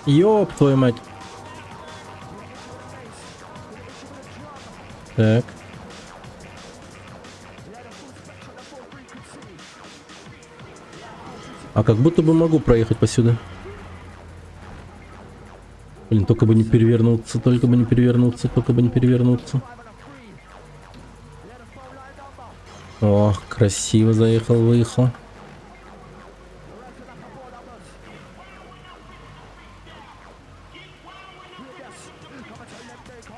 Ёб твою мать. Так. А как будто бы могу проехать посюда. Блин, только бы не перевернуться, только бы не перевернуться, только бы не перевернуться. О, красиво заехал, выехал.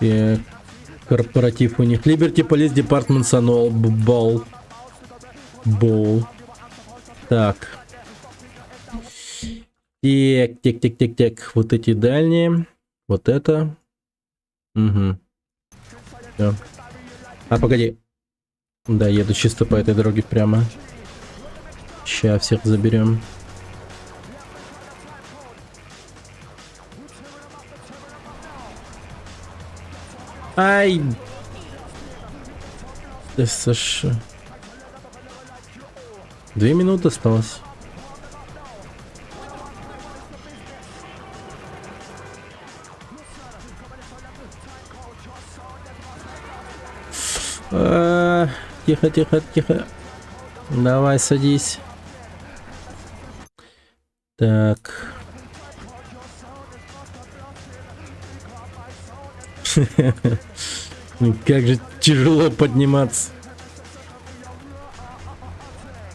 Так. Корпоратив у них. Liberty Police Department Sanol Bowl. Так. Так. Вот эти дальние. Вот это. Угу. Все. А, погоди. Да, еду чисто по этой дороге прямо. Сейчас всех заберем. Ай! СШ. 2 минуты осталось. Тихо, тихо, тихо. Давай, садись. Так. Как же тяжело подниматься.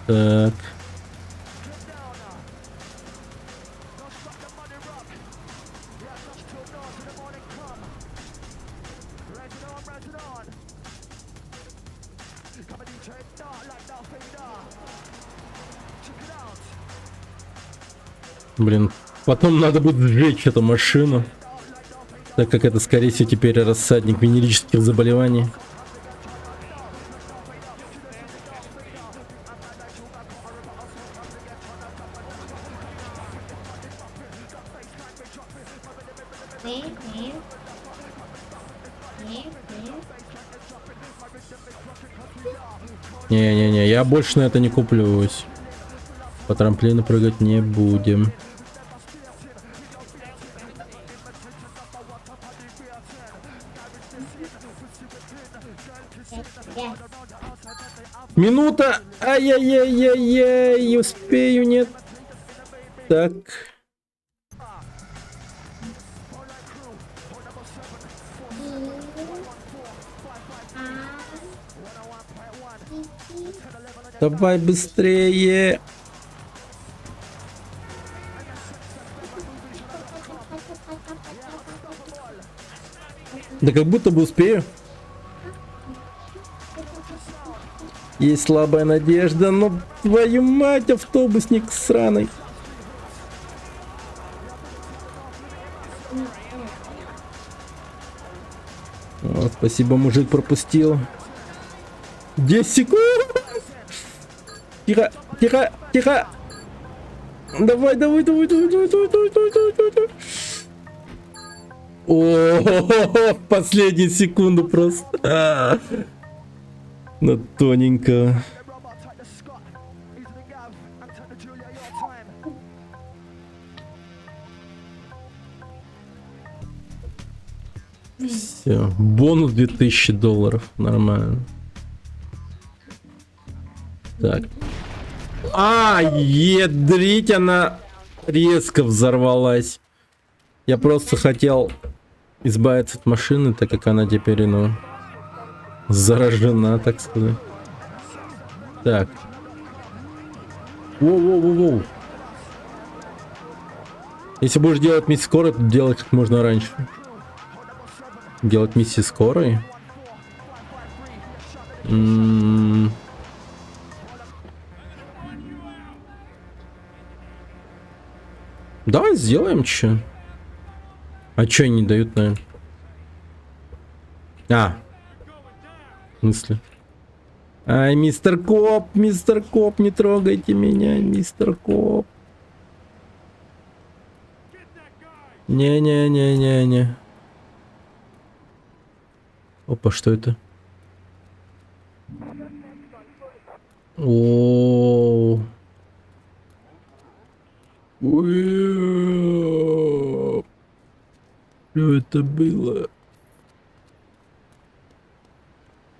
Так. Блин, потом надо будет сжечь эту машину, так как это, скорее всего, теперь рассадник венерических заболеваний. Не-не-не, я больше на это не куплюсь. По трамплину прыгать не будем. Минута! Ай-яй-яй-яй-яй! Успею, нет? Так. Давай быстрее! Да как будто бы успею. Есть слабая надежда, но твою мать, автобусник сраный. О, спасибо, мужик пропустил. 10 секунд. Тихо, тихо, тихо. Давай, давай, давай, давай, давай, давай, давай, давай, давай, давай. О, в последнюю секунду просто. Ну, тоненько. Все, бонус $2000, нормально. Так. Ядрить, она резко взорвалась. Я просто хотел избавиться от машины, так как она теперь, ну, заражена, так сказать. Так. Воу-воу-воу-воу. Если будешь делать миссию скорой, то делай как можно раньше. Делать миссии скорой? Давай сделаем чё. А чё они не дают, наверное? В смысле? Ай, мистер Коп, не трогайте меня, мистер Коп. Не-не-не-не-не. Опа, что это? О. Что это было?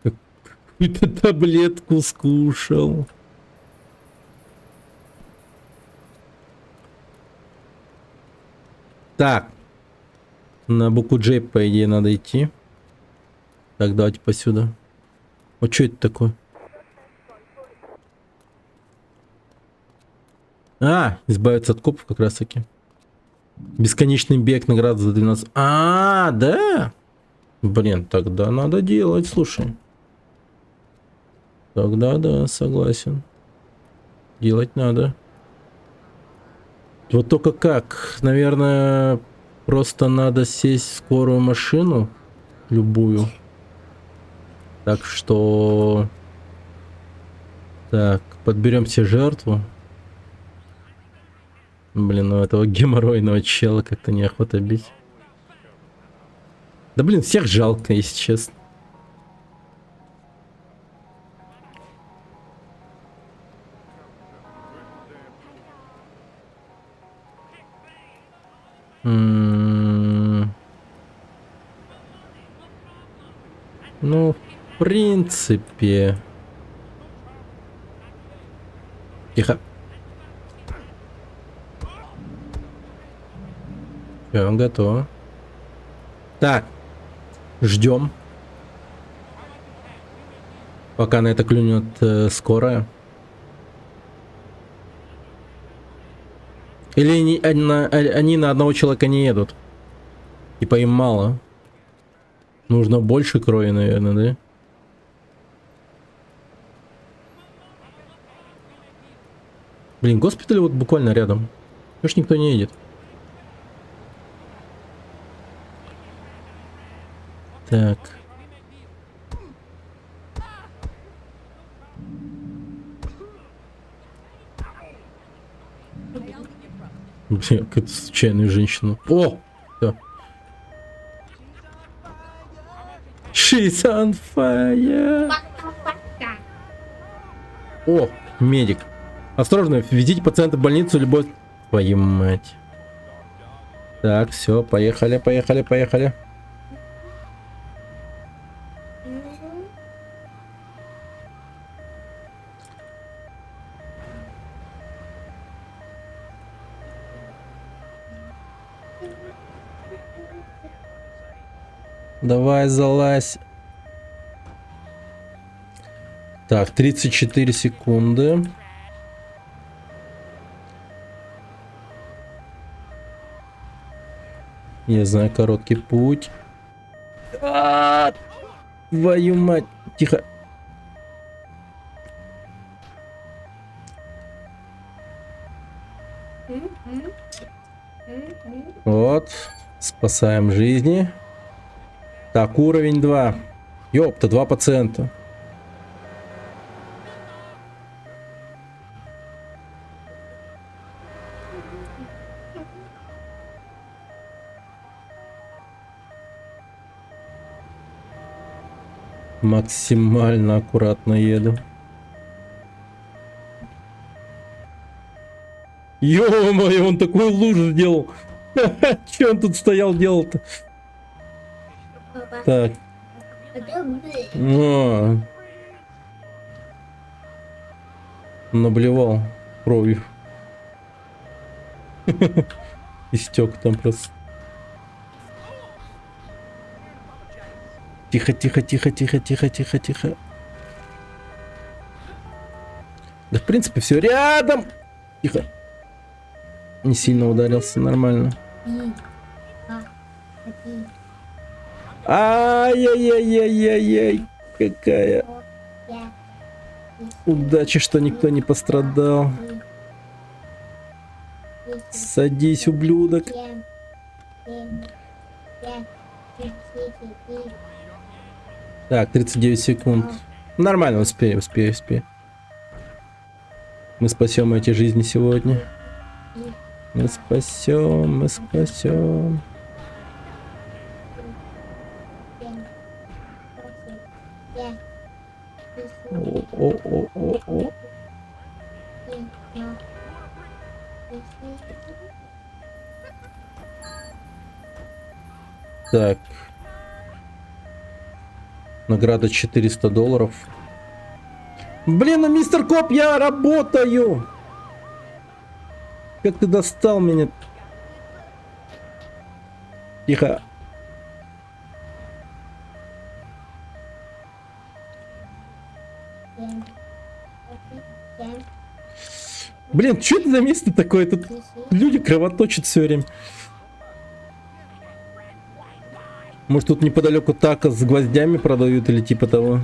Какую-то таблетку скушал. Так. На букву J, по идее, надо идти. Так, давайте посюда. Вот что это такое? Избавиться от копов как раз таки. Бесконечный бег, награда за 12. Да? Блин, тогда надо делать, слушай. Тогда да, согласен. Делать надо. Вот только как? Наверное, просто надо сесть в скорую машину. Любую. Так что... Так, подберем себе жертву. Блин, ну этого геморройного чела как-то неохота бить. Да блин, всех жалко, если честно. Ну, в принципе... Тихо. Все, готово. Так. Ждем. Пока на это клюнет скорая. Или они на одного человека не едут? Типа им мало. Нужно больше крови, наверное, да? Блин, госпиталь вот буквально рядом. Чё ж никто не едет? Так. Блин, какая-то случайная женщина. О! Всё. She's on fire! О, медик. Осторожно, введите пациента в больницу, любой... Твою мать. Так, все, поехали, поехали, поехали. Давай, залазь. Так, 34 секунды. Я знаю короткий путь. Твою мать. Тихо. Вот. Спасаем жизни. Так, уровень 2. Ёпта, 2 пациента. Максимально аккуратно еду. Ё-моё, он такую лужу сделал. Че он тут стоял, делал-то? Так. О. Наблевал кровью. Истек там просто. Тихо, тихо, тихо, тихо, тихо, тихо, тихо. Да, в принципе, все рядом. Тихо. Не сильно ударился, нормально. Ай-яй-яй-яй-яй-яй. Какая удача, что никто не пострадал. Садись, ублюдок. Так, 39 секунд. Нормально, успею, успею, успею. Мы спасем эти жизни сегодня. Мы спасем, мы спасем. О-о-о-о-о. Так. Награда $400. Блин, ну мистер Коп, я работаю! Как ты достал меня? Тихо. Блин, что это за место такое? Тут люди кровоточат все время. Может, тут неподалеку тако с гвоздями продают или типа того?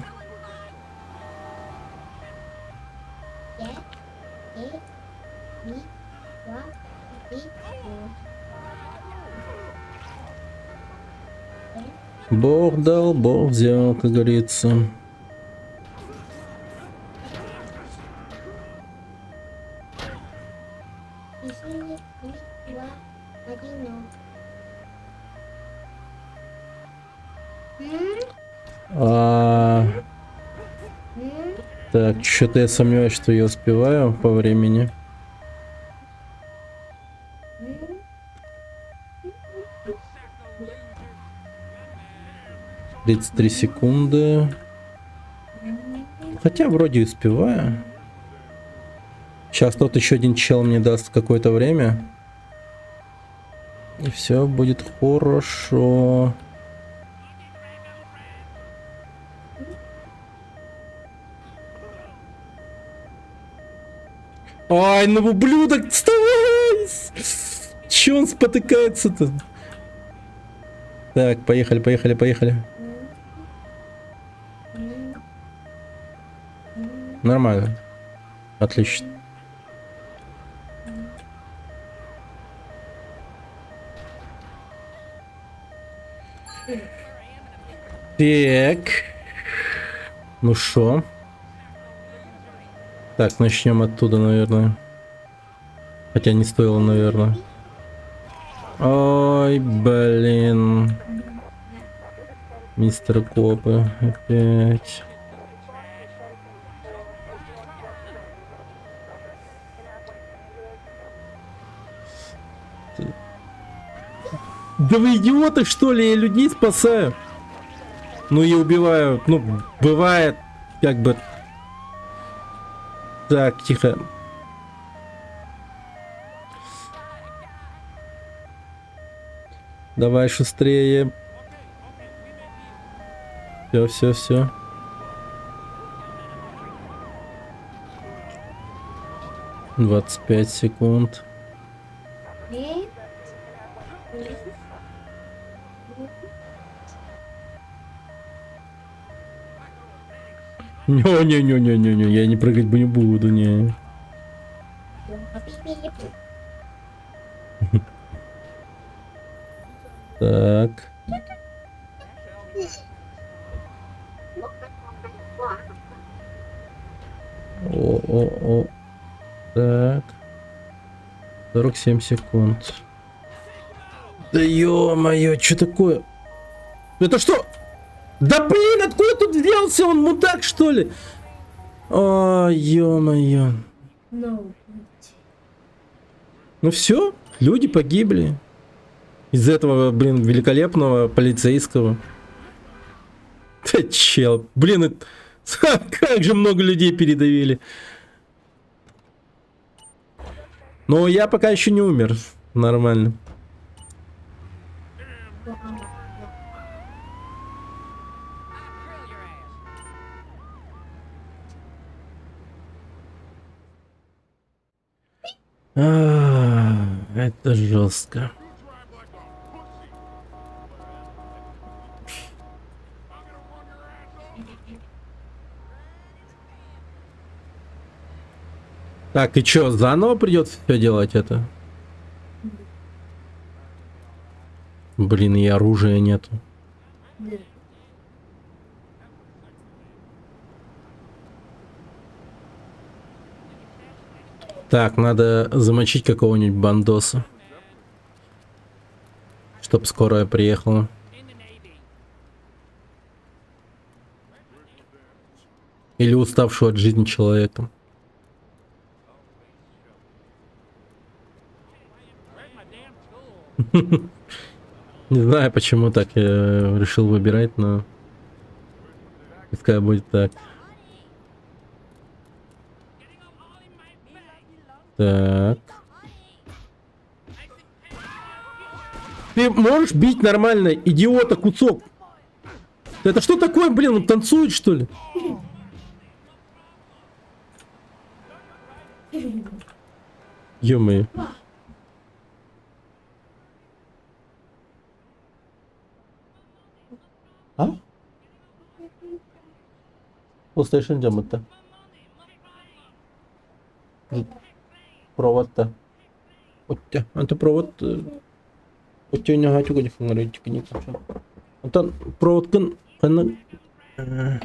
Бог дал, Бог взял, как говорится. Так, что-то я сомневаюсь, что я успеваю по времени. — 33 секунды. Хотя вроде успеваю. Сейчас тут еще один чел мне даст какое-то время. И все будет хорошо. Ай, ну ублюдок, вставай! Че он спотыкается-то? Так, поехали, поехали, поехали. Нормально. Отлично. Так. Ну шо? Так, начнем оттуда, наверное. Хотя не стоило, наверное. Ой, блин. Мистер Копы опять. Да вы идиоты, что ли? Я людей спасаю. Ну и убиваю. Ну, бывает, как бы. Так, тихо. Давай шустрее. Все, все, все. — 25 секунд. Не-не-не-не-не, я не прыгать бы не буду, не. Так. О. Так. 47 секунд. Да ё-моё, что такое? Это что? Да блин, откуда тут взялся он, мудак, что ли? О, ё-моё. Ну все, люди погибли. Из этого, блин, великолепного полицейского. Да чел, блин, это... как же много людей передавили. Но я пока еще не умер. Нормально. Это жестко. Так, и чё, заново придется все делать это? Блин, и оружия нету. Так, надо замочить какого-нибудь бандоса. Чтоб скорая приехала. Или уставшего от жизни человека. Не знаю, почему так я решил выбирать, но пускай будет так. Так. Ты можешь бить нормально, идиота, кусок? Это что такое, блин, он танцует, что ли? Ё-моё. А? PlayStation jamıttı. Провод-то. Оття. Анта провод. Оття не гатю годи фунгари тільки не хочу. Анта провод кана. На.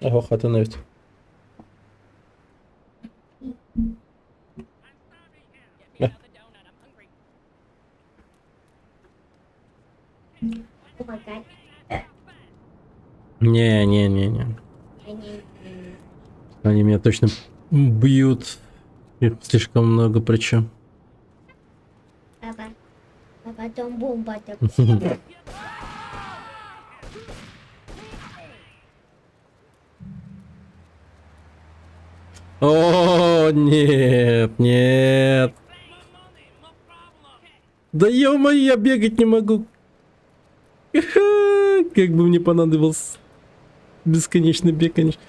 Його хата навіть. Не. Они меня точно бьют. Их слишком много причем. Папа. А потом бомба. О, нет. Да ё-моё, я бегать не могу. Как бы мне понадобился бесконечный бег, конечно.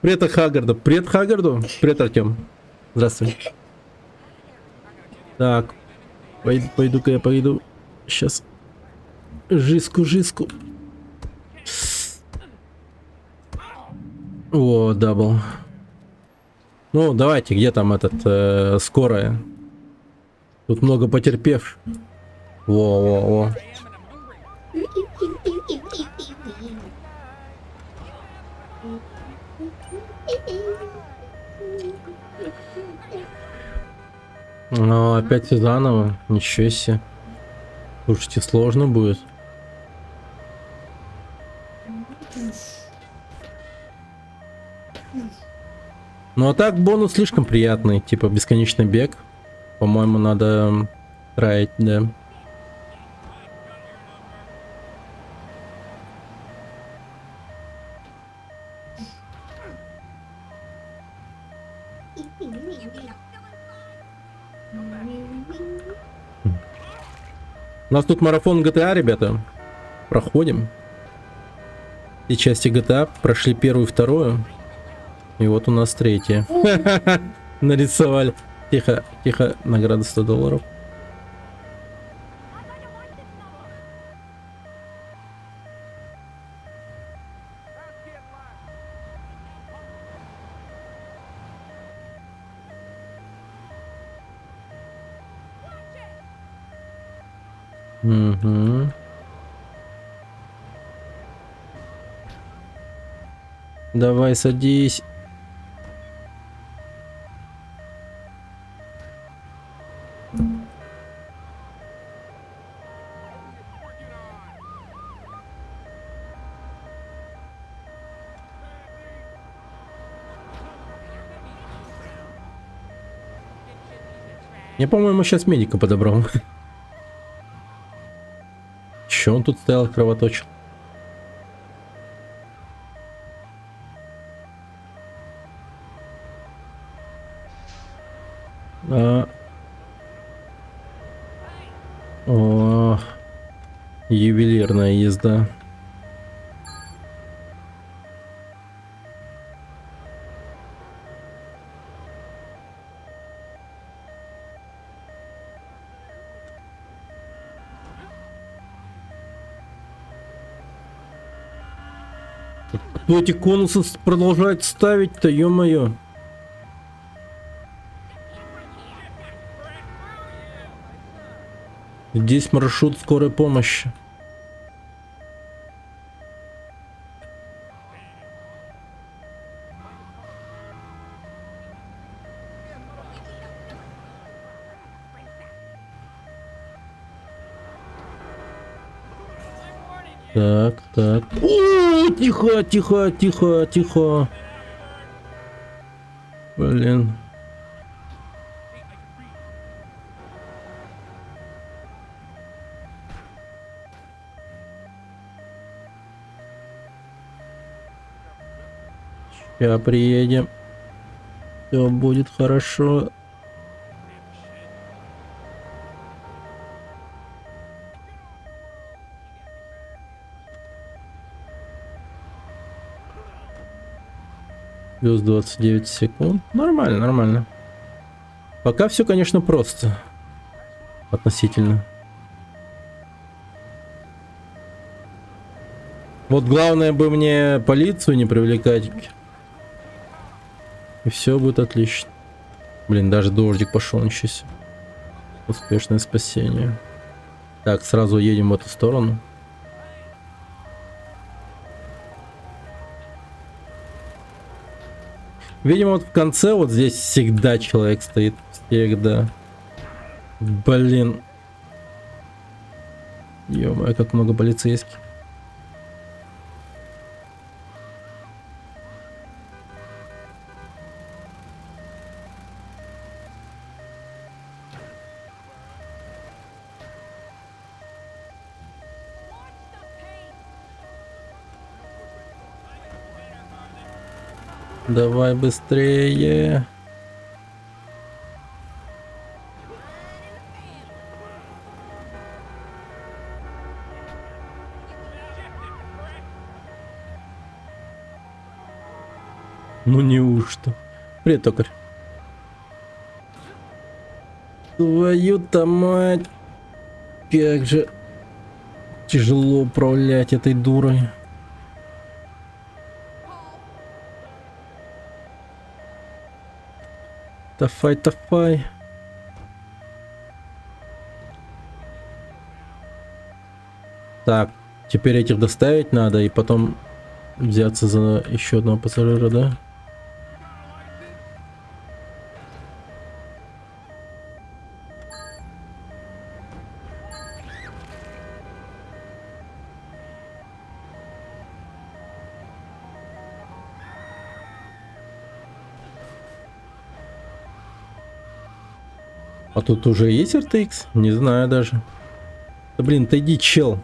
Привет, Хагарду. Привет, Хагарду. Привет, Артем. Здравствуй. Так. Пойду-ка я пойду. Сейчас. Жиску. О, дабл. Ну, давайте, где там этот скорая? Тут много потерпев. Во. Ну, опять все заново. Ничего себе. Слушайте, сложно будет. Ну а так бонус слишком приятный. Типа бесконечный бег. По-моему, надо траить, да. У нас тут марафон GTA, ребята. Проходим. И части GTA прошли первую и вторую. И вот у нас третья. Нарисовали. Тихо. Награда $100. Угу. Давай, садись. Я, по-моему, сейчас медика подобрал. Че он тут стоял, кровоточил? О, ювелирная езда. Кто эти конусы продолжает ставить-то, ё-моё? Здесь маршрут скорой помощи. Так. О, тихо. Блин. Сейчас приедем. Все будет хорошо. Плюс 29 секунд. Нормально. Пока все, конечно, просто. Относительно. Вот главное бы мне полицию не привлекать. И все будет отлично. Блин, даже дождик пошел, ничего себе. Успешное спасение. Так, сразу едем в эту сторону. Видимо, вот в конце вот здесь всегда человек стоит. Всегда. Блин. Ё-моё, как много полицейских. Давай быстрее. Ну неужто? Привет, токарь. Твою-то мать. Как же тяжело управлять этой дурой. Тафай, тафай. Так, теперь этих доставить надо и потом взяться за еще одного пассажира, да? А тут уже есть RTX? Не знаю даже. Да блин, ты иди, чел.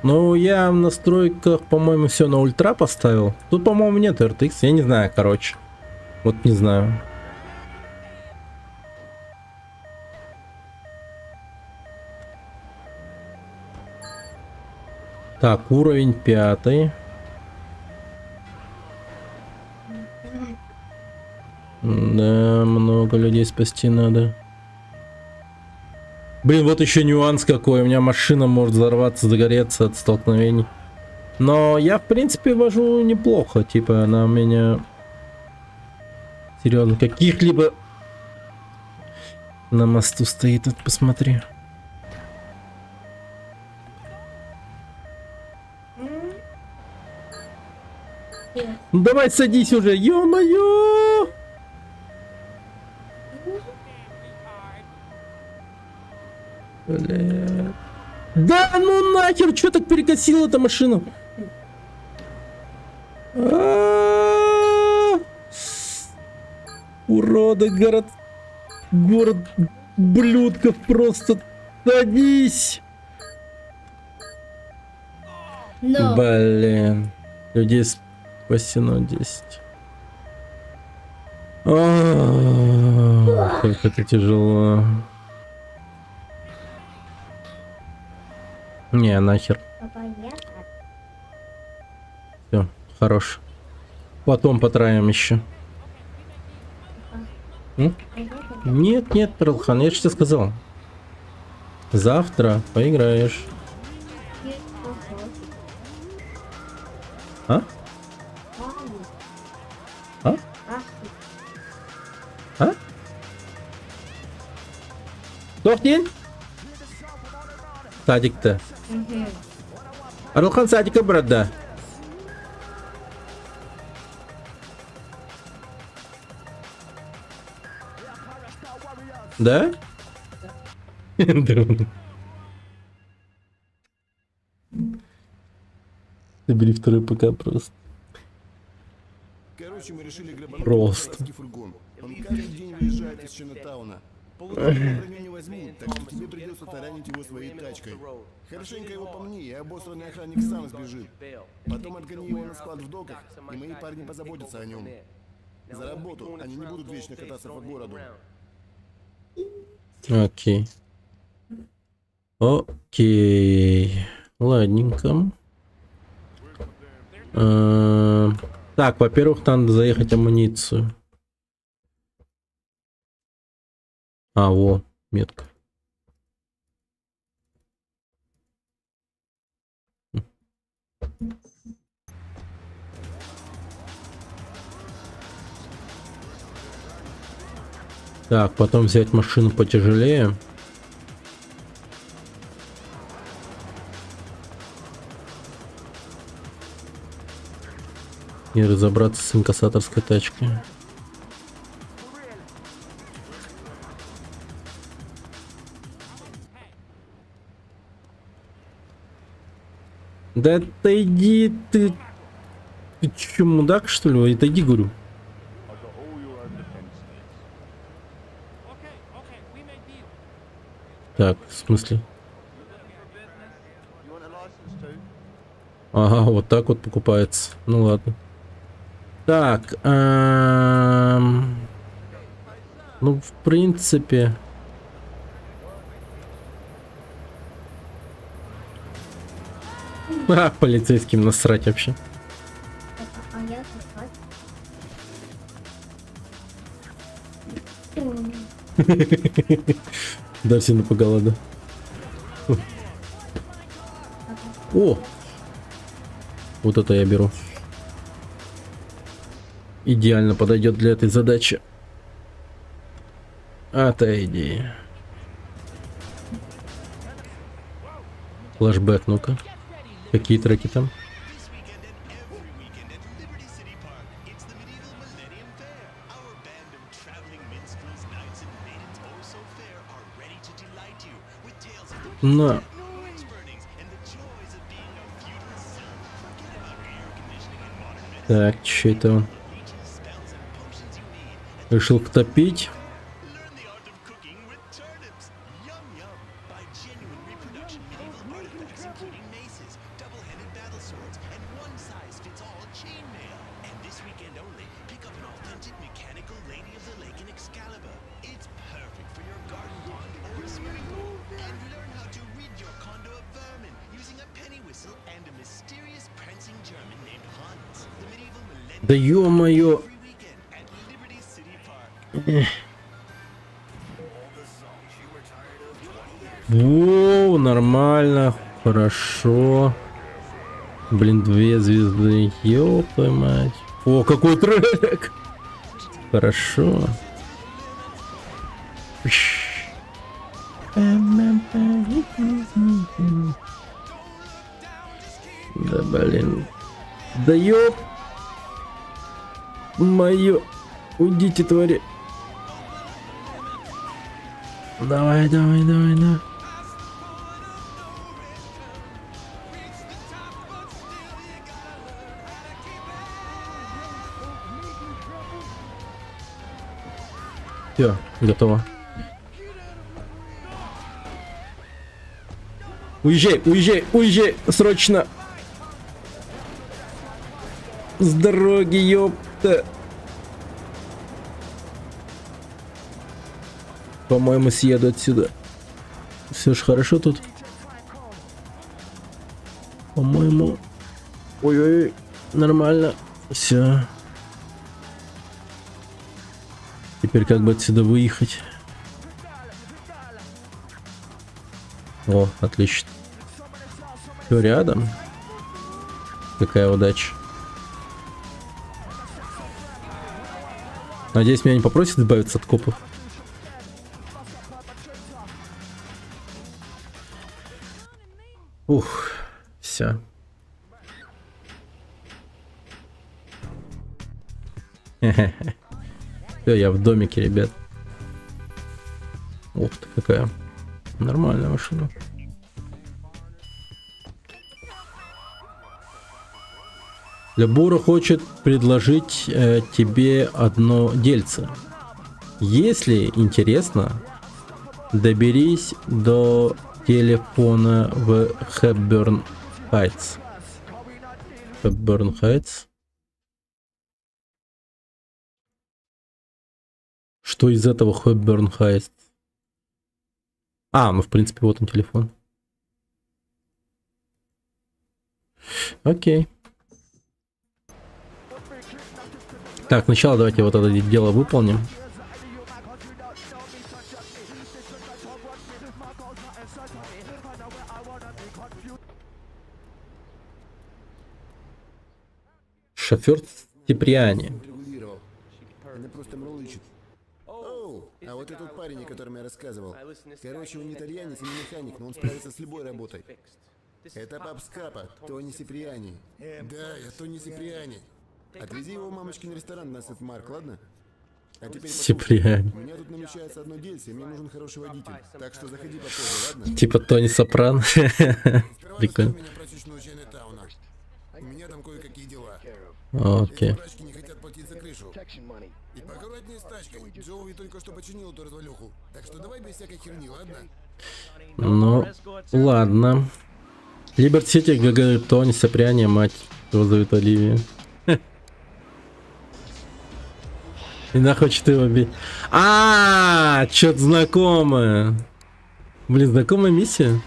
Ну, я в настройках, по-моему, все на ультра поставил. Тут, по-моему, нет RTX. Я не знаю, короче. Вот не знаю. Так, уровень 5. Да, много людей спасти надо. Блин, вот еще нюанс какой. У меня машина может взорваться, загореться от столкновений. Но я, в принципе, вожу неплохо. Типа, она у меня... Серьезно, каких-либо... На мосту стоит, вот посмотри. Ну, давай садись уже, ё-моё! Бля. Да ну нахер, что так перекосила эта машина? Уроды, город блюдков просто. Садись. Но. Блин, людей спасено 10. Как это тяжело. Не, нахер. Папа, я так. Все, хорош. Потом потраем еще. Нет, нет, Перлхан, я же тебе сказал. Завтра поиграешь. А? А? А? Сдохни! Садик-то. Аралхан садика, брат, да. Да? Забери второй ПК просто. Короче, мы решили грабануть Просто. городский фургон. Он каждый день выезжает из Чайнатауна. Полуторную броню не возьмут, так что тебе придется таранить его своей тачкой. Хорошенько его помни, и обосранный охранник сам сбежит. Потом отгони его на склад в доках, и мои парни позаботятся о нем. За работу, они не будут вечно кататься по городу. Окей. Окей. Ладненько. Так, во-первых, надо заехать амуницию. А, во, метка. Так, потом взять машину потяжелее. И разобраться с инкассаторской тачкой. Да отойди ты. Ты чё, мудак, что ли? Отойди, говорю. Так, в смысле? Ага, вот так вот покупается. Ну ладно. Так. Ну, в принципе... Полицейским насрать вообще. А я спать. Да, все напугало, да. О! Вот это я беру. Идеально подойдет для этой задачи. Отойди. Флэшбэк, ну-ка. Какие треки там? На. Так, что это он? Решил втопить. Да ё-моё. Воу, нормально, хорошо. Блин, 2 звезды, ёб твою мать. О, какой трек. Хорошо. Да блин. Да ёб. Моё. Уйдите, твари. Давай, давай, давай, да. Все, готово. Уезжай, уезжай, уезжай, срочно. С дороги, ёпта. По-моему, съеду отсюда. Все ж хорошо тут. По-моему. Ой-ой-ой. Нормально. Все. Теперь как бы отсюда выехать? О, отлично. Все рядом. Какая удача. Надеюсь, меня не попросят избавиться от копов. Ух, все. Все, я в домике, ребят. Ух ты, какая нормальная машина. Лебура хочет предложить тебе одно дельце. Если интересно, доберись до телефона в Хэбберн Хайтс. Хэбберн Хайтс. Что из этого Хэбберн Хайтс? А, ну в принципе вот он телефон. Окей. Так, сначала давайте вот это дело выполним. Шофер Степриани. Она просто мурлычет. Оу, а вот этот парень, о котором я рассказывал. Короче, он не итальянец и не механик, но он справится с любой работой. Это пап Скапа, Тони Сиприани. Да, я Тони Сиприани. Отвези его мамочкин ресторан на Сент-Марк, ладно? А теперь Сиприани. у меня тут намечается одно дельце, и мне нужен хороший водитель. Так что заходи попозже, ладно? Типа Тони Сопрано. Прикольно. Меня прачечную Чайнатауна. У меня там кое-какие дела. Окей. Прачки не хотят платить за крышу. И поаккуратнее с тачкой. Джоуи только что починил эту развалюху. Так что давай без всякой херни, ладно? Ну, ладно. Либерти Сити, ГГ, Тони, Сопряния, мать. Его зовут Оливия. И нахуй ты его бей. Чё-то знакомое. Блин, знакомая миссия.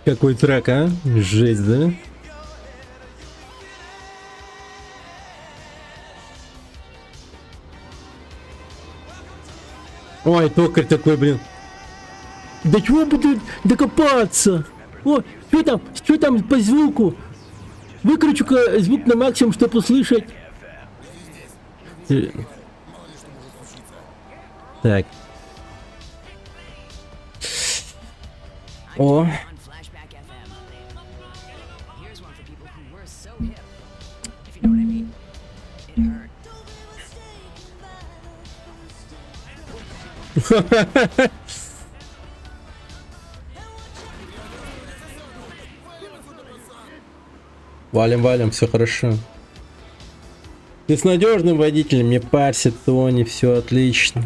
Какой трек, а? Жесть, да? Ой, токарь такой, блин. Да чего буду докопаться? О, что там по звуку? Выкручу-ка звук на максимум, чтобы услышать. Так. О. Валим, все хорошо. Ты с надежным водителем, не парься, Тони, все отлично.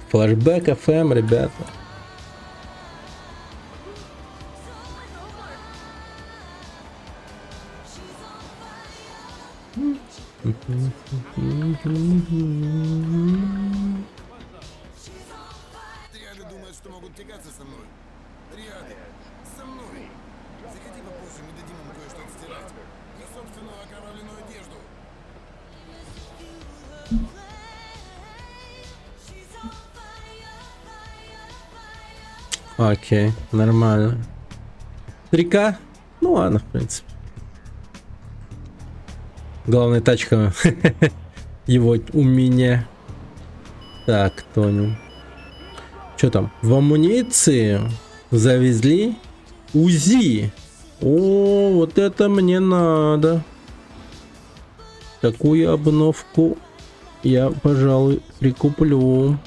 Флэшбэк FM, ребята. Триады думают, что могут тягаться со мной. Триады. Со мной. Заходи попозже, мы дадим им кое-что отстирать. Их собственную окровавленную одежду. Окей, нормально. 3К? Ну ладно, в принципе. Главная тачка его у меня. Так, Тони. Что там? В амуниции завезли УЗИ. О, вот это мне надо. Такую обновку я, пожалуй, прикуплю.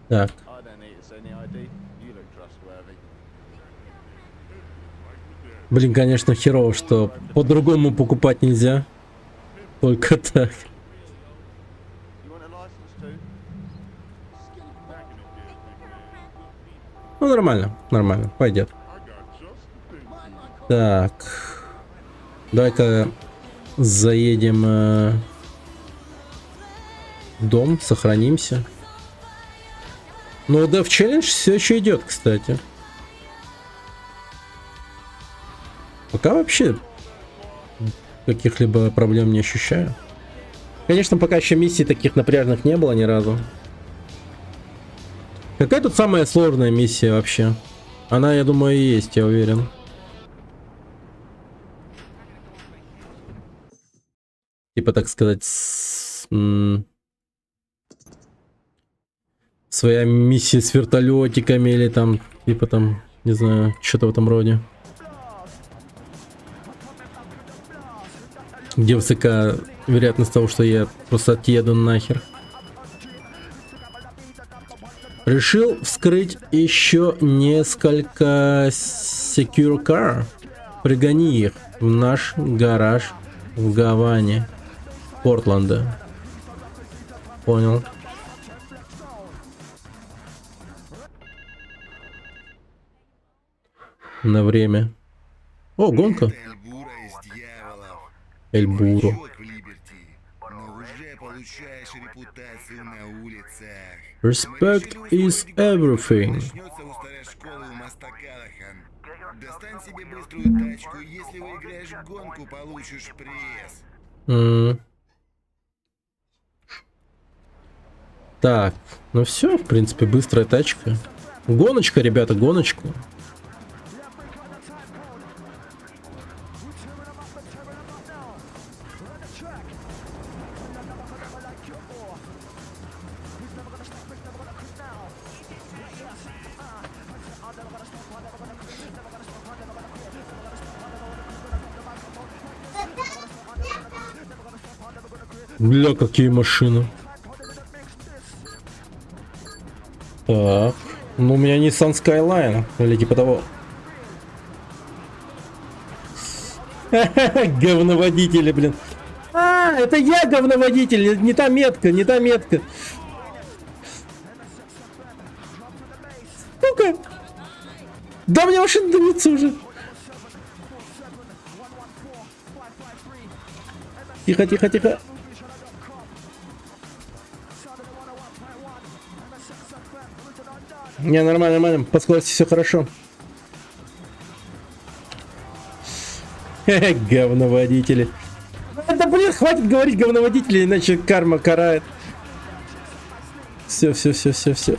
Так. Блин, конечно, херово, что по-другому покупать нельзя. Только так. Ну, нормально, нормально, пойдет. Так. Давай-ка заедем в дом, сохранимся. Ну, да, в челлендж все еще идет, кстати. Пока вообще каких-либо проблем не ощущаю. Конечно, пока еще миссий таких напряжных не было ни разу. Какая тут самая сложная миссия вообще? Она, я думаю, и есть, я уверен. Типа, так сказать, своя миссия с вертолетиками или там, типа там, не знаю, что-то в этом роде. Где высока вероятность того, что я просто отъеду нахер. Решил вскрыть еще несколько Secure Car. Пригони их в наш гараж в Гаване, Портленда. Понял. На время. О, гонка. Эльбуро. Respect is everything. Достань себе быструю тачку, если выиграешь гонку, получишь пресс. Так, ну все, в принципе, быстрая тачка. Гоночка, ребята, гоночка. Бля, какие машины. Так, Ну, у меня Nissan Skyline, или типа того. Говноводители, блин. А, это я говноводитель, не та метка, не та метка. Ну-ка. Да мне машина дымится уже. Тихо, тихо, тихо. Не, нормально, нормально. По скорости все хорошо. Говноводители. Да блин, хватит говорить говноводители, иначе карма карает. Все, все, все, все, все.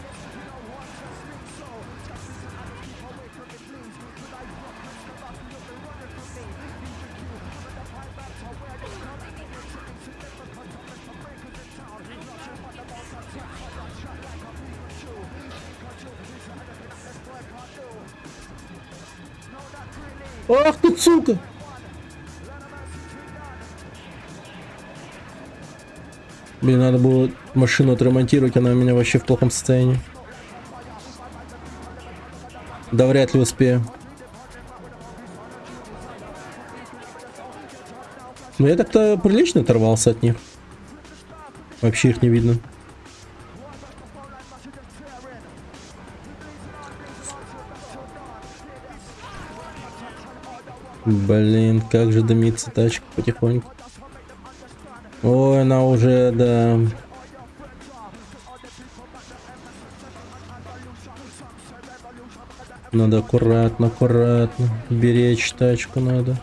Ах ты, сука! Блин, надо было машину отремонтировать, она у меня вообще в плохом состоянии. Да вряд ли успею. Но я так-то прилично оторвался от них. Вообще их не видно. Блин, как же дымится тачка потихоньку. Ой, она уже, да. Надо аккуратно, аккуратно. Беречь тачку надо.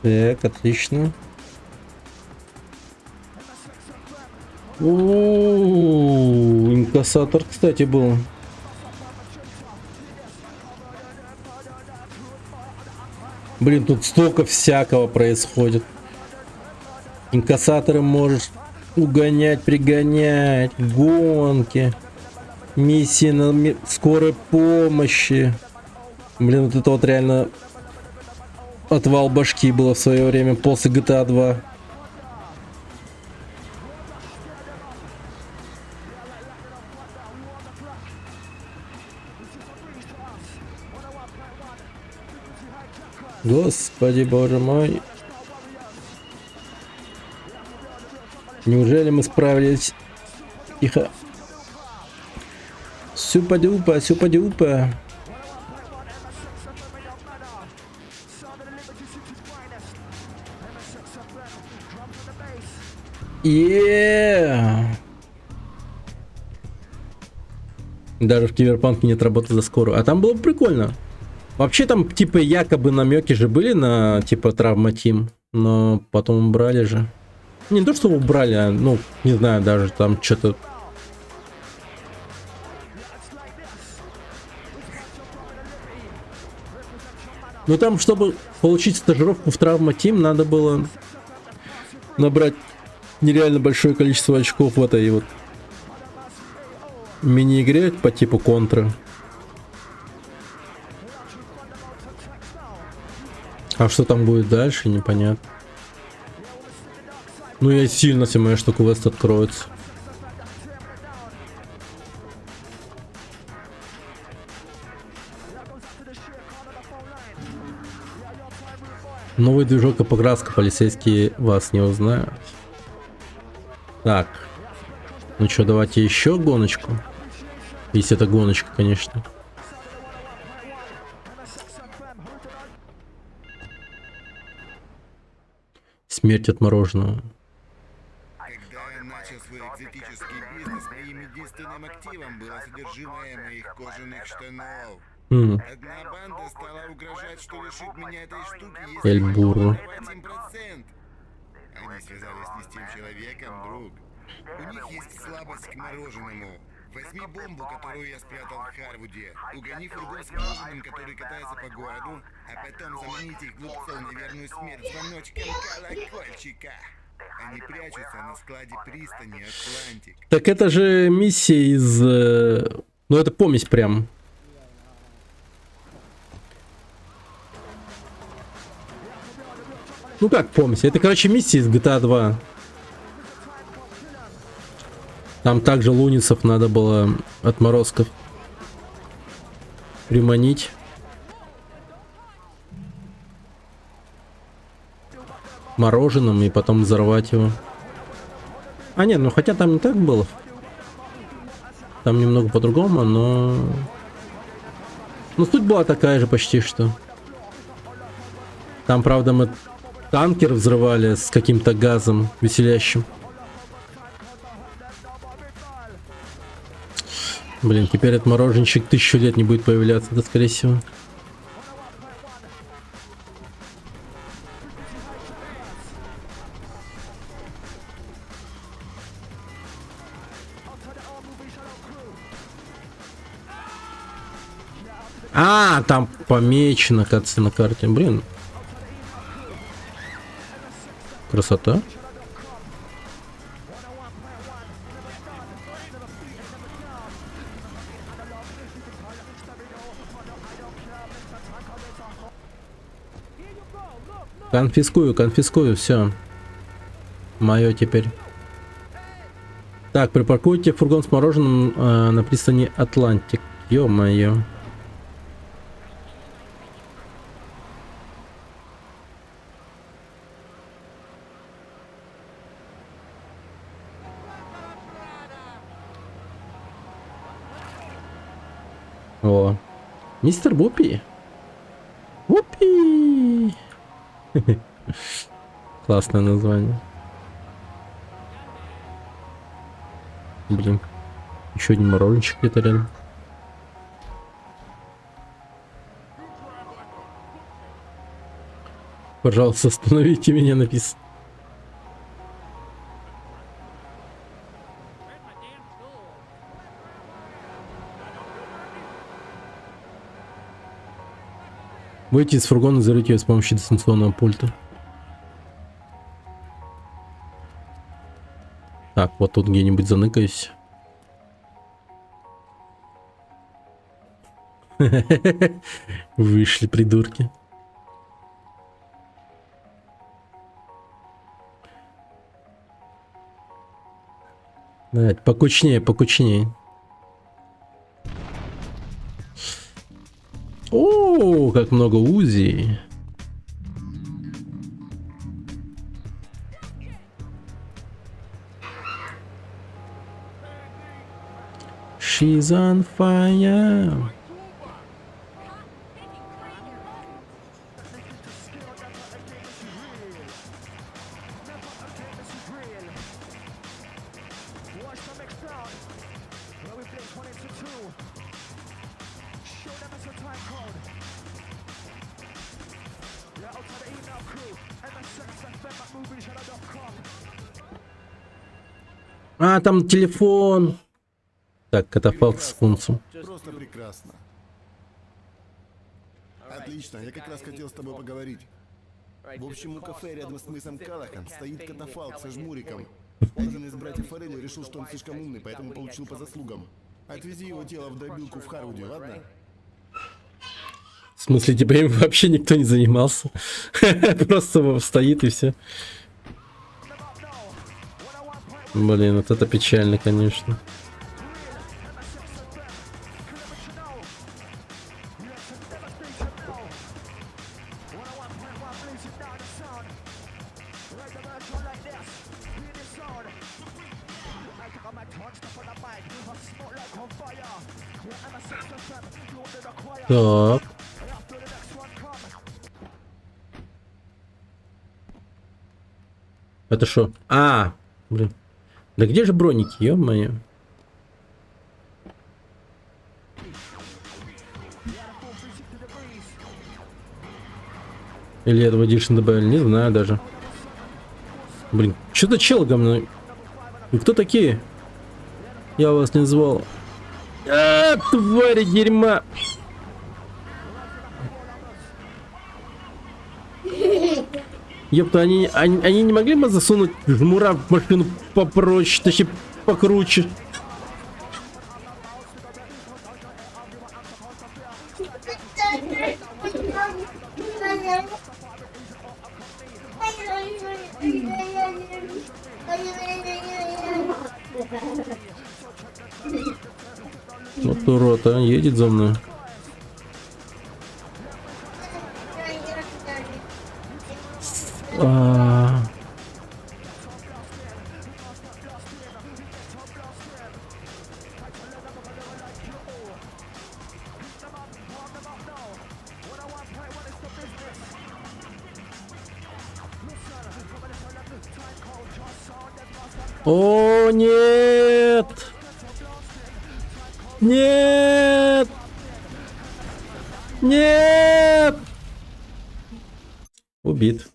Так, отлично. О, инкассатор, кстати, был. Блин, тут столько всякого происходит. Инкассаторы можешь угонять, пригонять, гонки, миссии на скорой помощи. Блин, вот это вот реально отвал башки было в свое время после GTA 2. Господи, боже мой. Неужели мы справились? Тихо. Супа-дупа, супа-дупа. Даже в Киберпанке нет работы за скорую. А там было прикольно. Вообще там типа якобы намеки же были на типа травматим, но потом убрали же. Не то, что убрали, а, ну, не знаю, даже там что-то. Ну там, чтобы получить стажировку в травматим, надо было набрать нереально большое количество очков в этой вот мини-игре по типу контра. А что там будет дальше, непонятно. Ну я сильно сомневаюсь, что квест откроется. Новый движок и покраска, полицейские вас не узнают. Так. Ну что, давайте еще гоночку. Если это гоночка, конечно. Смерть от мороженого. Когда я начал свой экзотический бизнес, моим единственным активом было содержимое моих кожаных штанов. Одна банда стала угрожать, что лишит меня этой штуки, если я не буду Эльбуру. давать им процент. Они связались не с тем человеком, друг. У них есть слабость к мороженому. Возьми бомбу, которую я спрятал в Харвуде. Угони фургон с мороженым, который катается по городу, а потом заманите их глупцов на верную смерть звоночком колокольчика. Они прячутся на складе пристани Атлантик. Так это же миссия из... Ну это помесь прям. Ну как помесь? Это, короче, миссия из GTA 2. Там также лунисов надо было отморозков приманить. Мороженым и потом взорвать его. А нет, ну хотя там не так было. Там немного по-другому, но... Ну суть была такая же почти что. Там, правда, мы танкер взрывали с каким-то газом веселящим. Блин, теперь этот мороженщик 1000 лет не будет появляться, да, скорее всего. А, там помечено, кажется, на карте. Блин. Красота. Конфискую, все. Мое теперь. Так, припаркуйте фургон с мороженым на пристани Атлантик. Ё-моё. О, мистер Вупи. Вупи. Классное название. Блин. Еще один мороженчик где-то рядом. Пожалуйста, остановите меня, написано. Выйти из фургона и зарыть ее с помощью дистанционного пульта. Так, вот тут где-нибудь заныкаюсь. Вышли, придурки. Давайте, покучнее, покучнее. О, как много УЗИ. She's on fire. А, там телефон. Так, катафалк с функцией. Просто прекрасно. Отлично, я как раз хотел с тобой поговорить. В общем, у кафе рядом с мысом Калахан стоит катафалк со жмуриком. Один из братьев Форелли решил, что он слишком умный, поэтому получил по заслугам. Отвези его тело в дробилку в Харвуде, ладно? В смысле, типа им вообще никто не занимался? Просто стоит и все. Блин, вот это печально, конечно. Так. Это что? А, блин. Да где же броники, ё-моё? Или этого эдишн добавили, не знаю даже. Блин, что-то чел говно. Вы кто такие? Я вас не звал. Твари дерьма. Ёпта, они не могли бы засунуть жмура в машину попроще, точнее покруче? Вот урод, а, едет за мной. О, нет! Нет! Нет! Убит.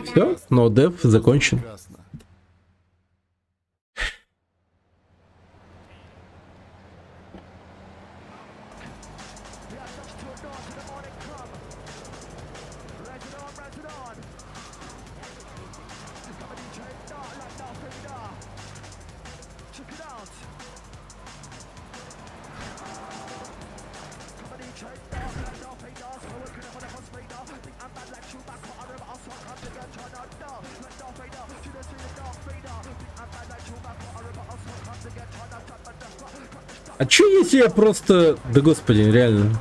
Все, но дев закончен. Прекрасно. А чё если я просто... Да господи, реально.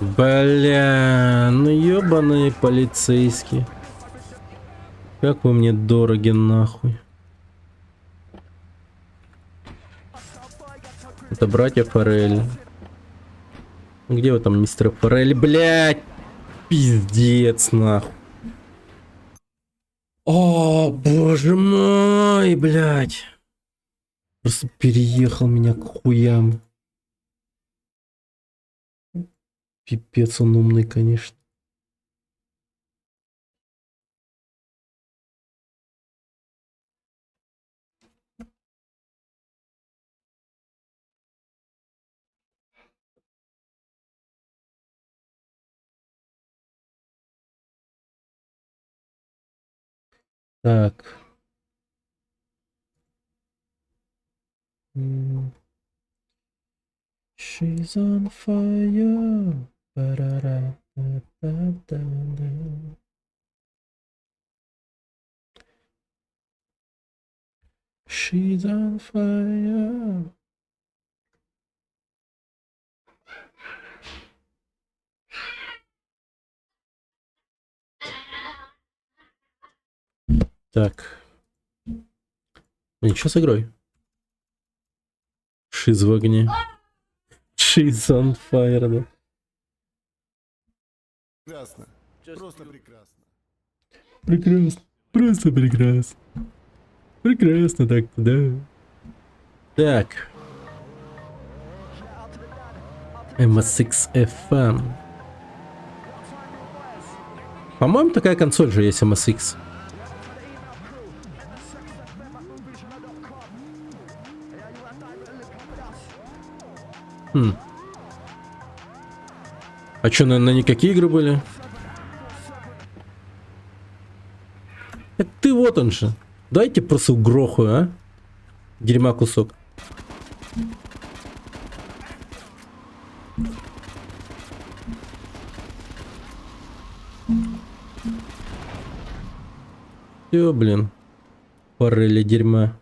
Бля, ну ёбаные полицейские. Как вы мне дороги нахуй. Это братья Форель. Где вы там, мистер Форель? Блять! Пиздец, нахуй. О, боже мой, блять. Просто переехал меня к хуям. Пипец, он умный, конечно. Так. She's on fire. Ba-da-da-da-da-da-da. She's on fire. Так. Ничего с игрой. Шиз в огне. She's on fire, да. Прекрасно. Просто прекрасно. Прекрасно. Просто прекрасно. Прекрасно так, да. Так. MSX FM. По-моему, такая консоль же есть, MSX. А чё, на никакие игры были? Так ты вот он же. Дайте просто угрохую, а? Дерьма кусок. Всё, блин. Парели дерьма.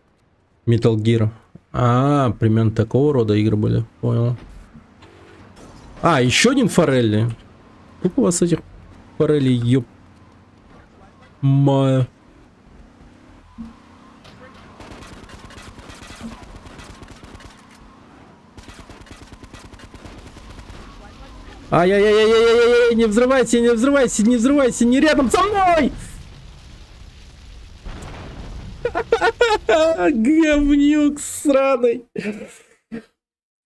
Metal Gear. А, примерно такого рода игры были. Понял. А, еще один Форелли. Сколько у вас этих Форелли, ёп. Мая. Ай-яй-яй-яй-яй-яй-яй, не взрывайся, не взрывайся, не взрывайся, не рядом со мной! Говнюк сраный.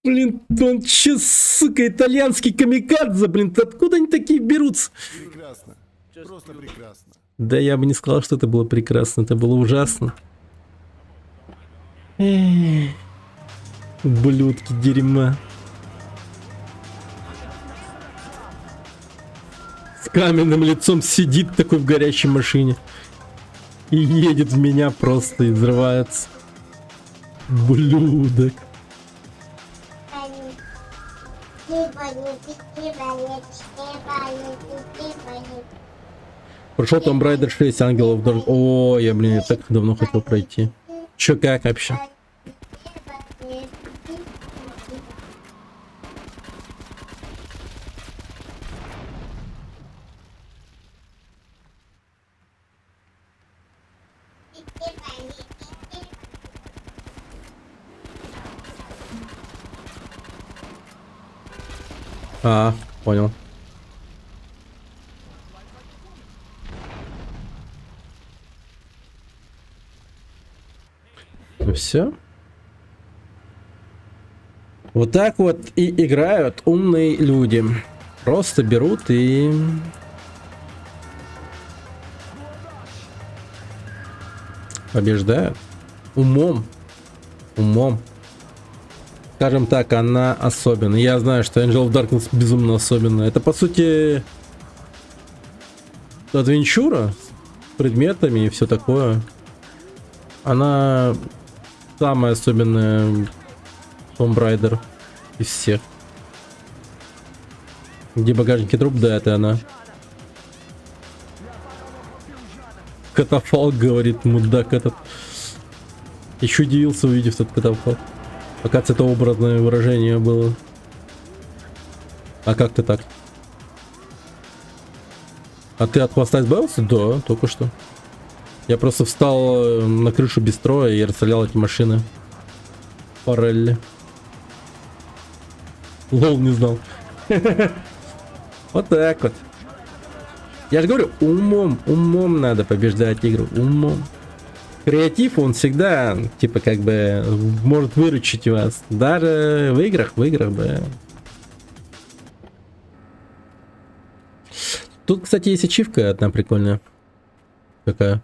Блин, он че, сука, итальянский камикадзе, блин, откуда они такие берутся? Прекрасно. Просто прекрасно. Да я бы не сказал, что это было прекрасно, это было ужасно. Эх, ублюдки дерьма. С каменным лицом сидит такой в горящей машине. И едет в меня просто и взрывается. Блюдок. Прошел Tomb Raider 6, Ангелов Дождь. О, я, блин, я так давно хотел пройти. Чё, как вообще? А, понял. Ну все. Вот так вот и играют умные люди. Просто берут и... побеждают. Умом. Умом. Скажем так, она особенная. Я знаю, что Angel of Darkness безумно особенная. Это, по сути, адвенчура с предметами и все такое. Она самая особенная Tomb Raider из всех. Где багажники труп, да, это она. Катафалк, говорит мудак этот. Еще удивился, увидев этот катафалк. Оказывается, это образное выражение было. А как ты так? А ты от хвоста избавился? Да, только что. Я просто встал на крышу без строя и расстрелял эти машины. Параллельно. Лол, не знал. Вот так вот. Я же говорю, умом надо побеждать игру. Умом. Креатив, он всегда, типа, как бы, может выручить вас. Даже в играх, да. Тут, кстати, есть ачивка одна прикольная. Какая?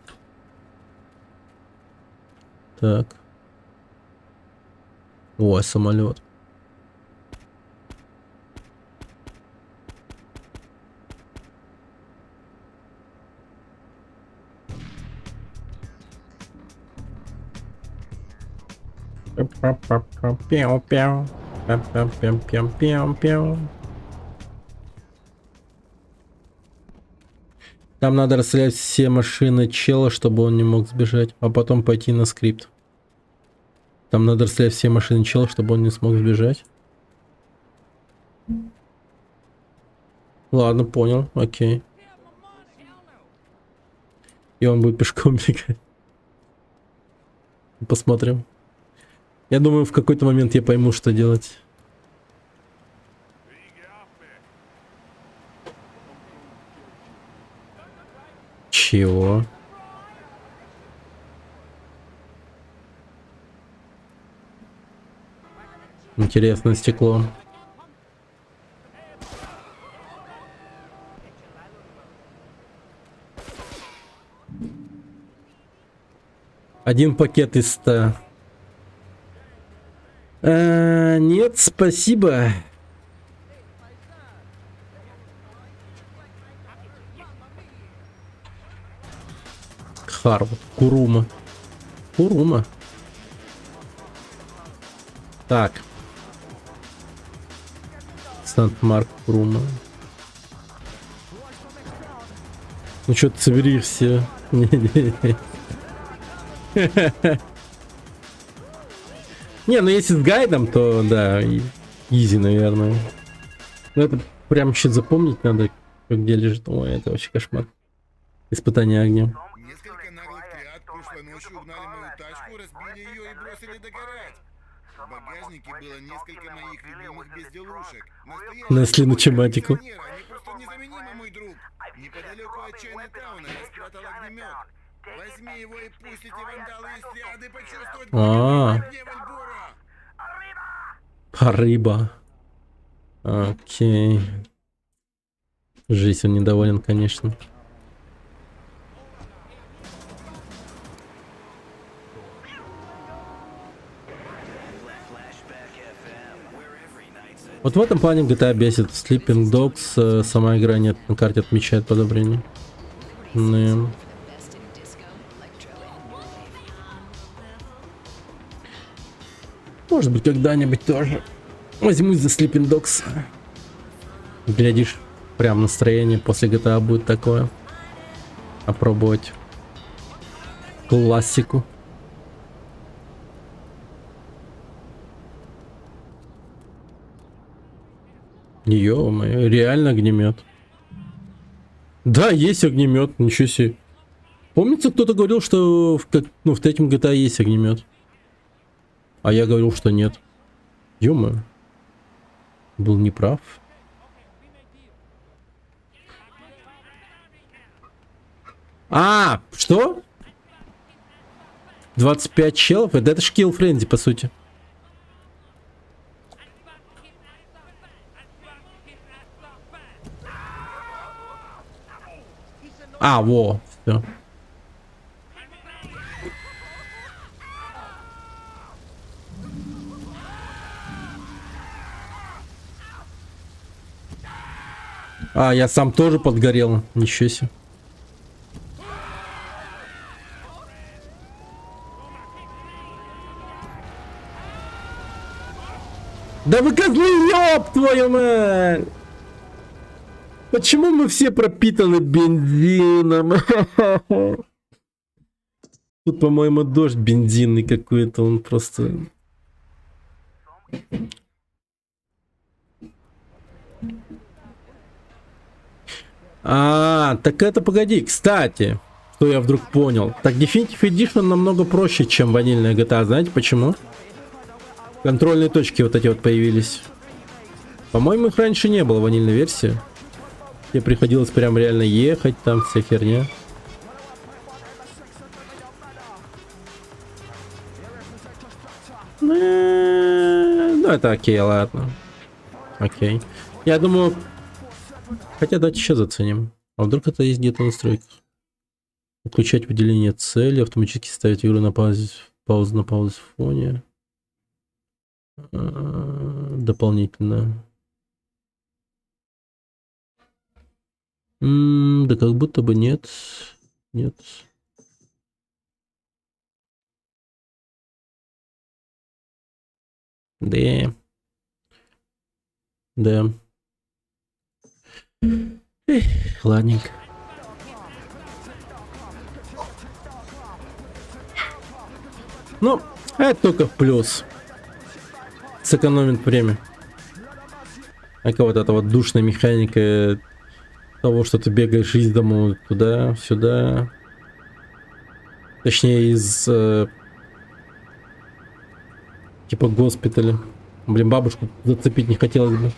Так. Ой, самолет. Там надо расстрелять все машины чела, чтобы он не мог сбежать, а потом пойти на скрипт. Там надо расстрелять все машины чела, чтобы он не смог сбежать. Ладно, понял, окей. И он будет пешком бегать. Посмотрим. Я думаю, в какой-то момент я пойму, что делать. Чего? Интересное стекло. Один пакет из 100. Нет, спасибо. Харвард, Курума. Курума. Так. Сант-Марк, Курума. Ну что, ты собери все. Не, ну если с гайдом, то да, изи, наверное. Но это прям еще запомнить надо, где лежит. Ой, это вообще кошмар. Испытание огнем. Несколько наглых триад прошлой ночью угнали мою тачку, разбили ее и бросили догорать. В багажнике было несколько моих любимых безделушек. Несли на чематику. Они просто незаменимы, мой друг. Неподалеку от Чайна-тауна я спрятал огнемет. Возьми его и пусть эти вандалы из триады почувствуют гнев Альбора. Рыба. Окей. Жизнь, он недоволен, конечно. Вот в этом плане GTA бесит. Sleeping Dogs, сама игра нет, на карте отмечает подобрение. Ну. Может быть, когда-нибудь тоже возьмусь за Sleeping Dogs. Глядишь, прям настроение после GTA будет такое. Опробовать классику. Ё-моё, реально огнемет. Да, есть огнемет, ничего себе. Помнится, кто-то говорил, что в третьем GTA есть огнемет. А я говорил, что нет. Ё-моё. Был неправ. А, что? 25 челов? Это ж Kill Frenzy, по сути. А, во, все. А, я сам тоже подгорел. Ничего себе. Да вы козлы, ёб твою мать! Почему мы все пропитаны бензином? Тут, по-моему, дождь бензинный какой-то, он просто... А, так это, погоди, кстати, что я вдруг понял. Так, Definitive Edition намного проще, чем ванильная GTA, знаете почему? Контрольные точки вот эти вот появились. По-моему, их раньше не было в ванильной версии. Мне приходилось прям реально ехать, там вся херня. Ну, это окей, ладно. Окей. Я думаю... Хотя давайте еще заценим. А вдруг это есть где-то в настройках? Включать выделение цели, автоматически ставить игру на паузу в фоне. Дополнительно. Да как будто бы нет. Нет. Да. Да. Эх, ладненько. Ну, это только в плюс. Сэкономит время. А вот эта вот душная механика того, что ты бегаешь из дома туда, сюда. Точнее, из типа госпиталя. Блин, бабушку зацепить не хотелось бы.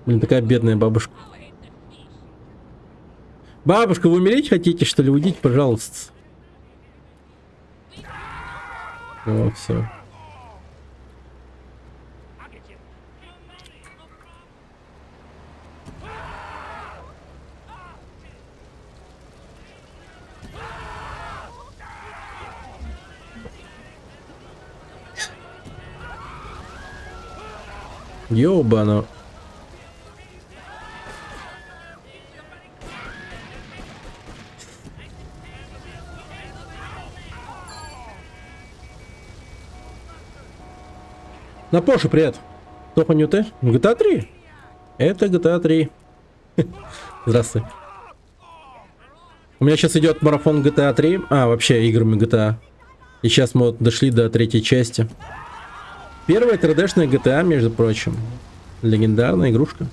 Блин, такая бедная бабушка. Бабушка, вы умереть хотите, что ли? Уйдите, пожалуйста. О, все. Ёбана. На Поше, привет. Кто поню ты? GTA 3? Это GTA 3. Здравствуй. У меня сейчас идет марафон GTA 3. А, вообще играми GTA. И сейчас мы вот дошли до третьей части. Первая 3D-шная GTA, между прочим. Легендарная игрушка.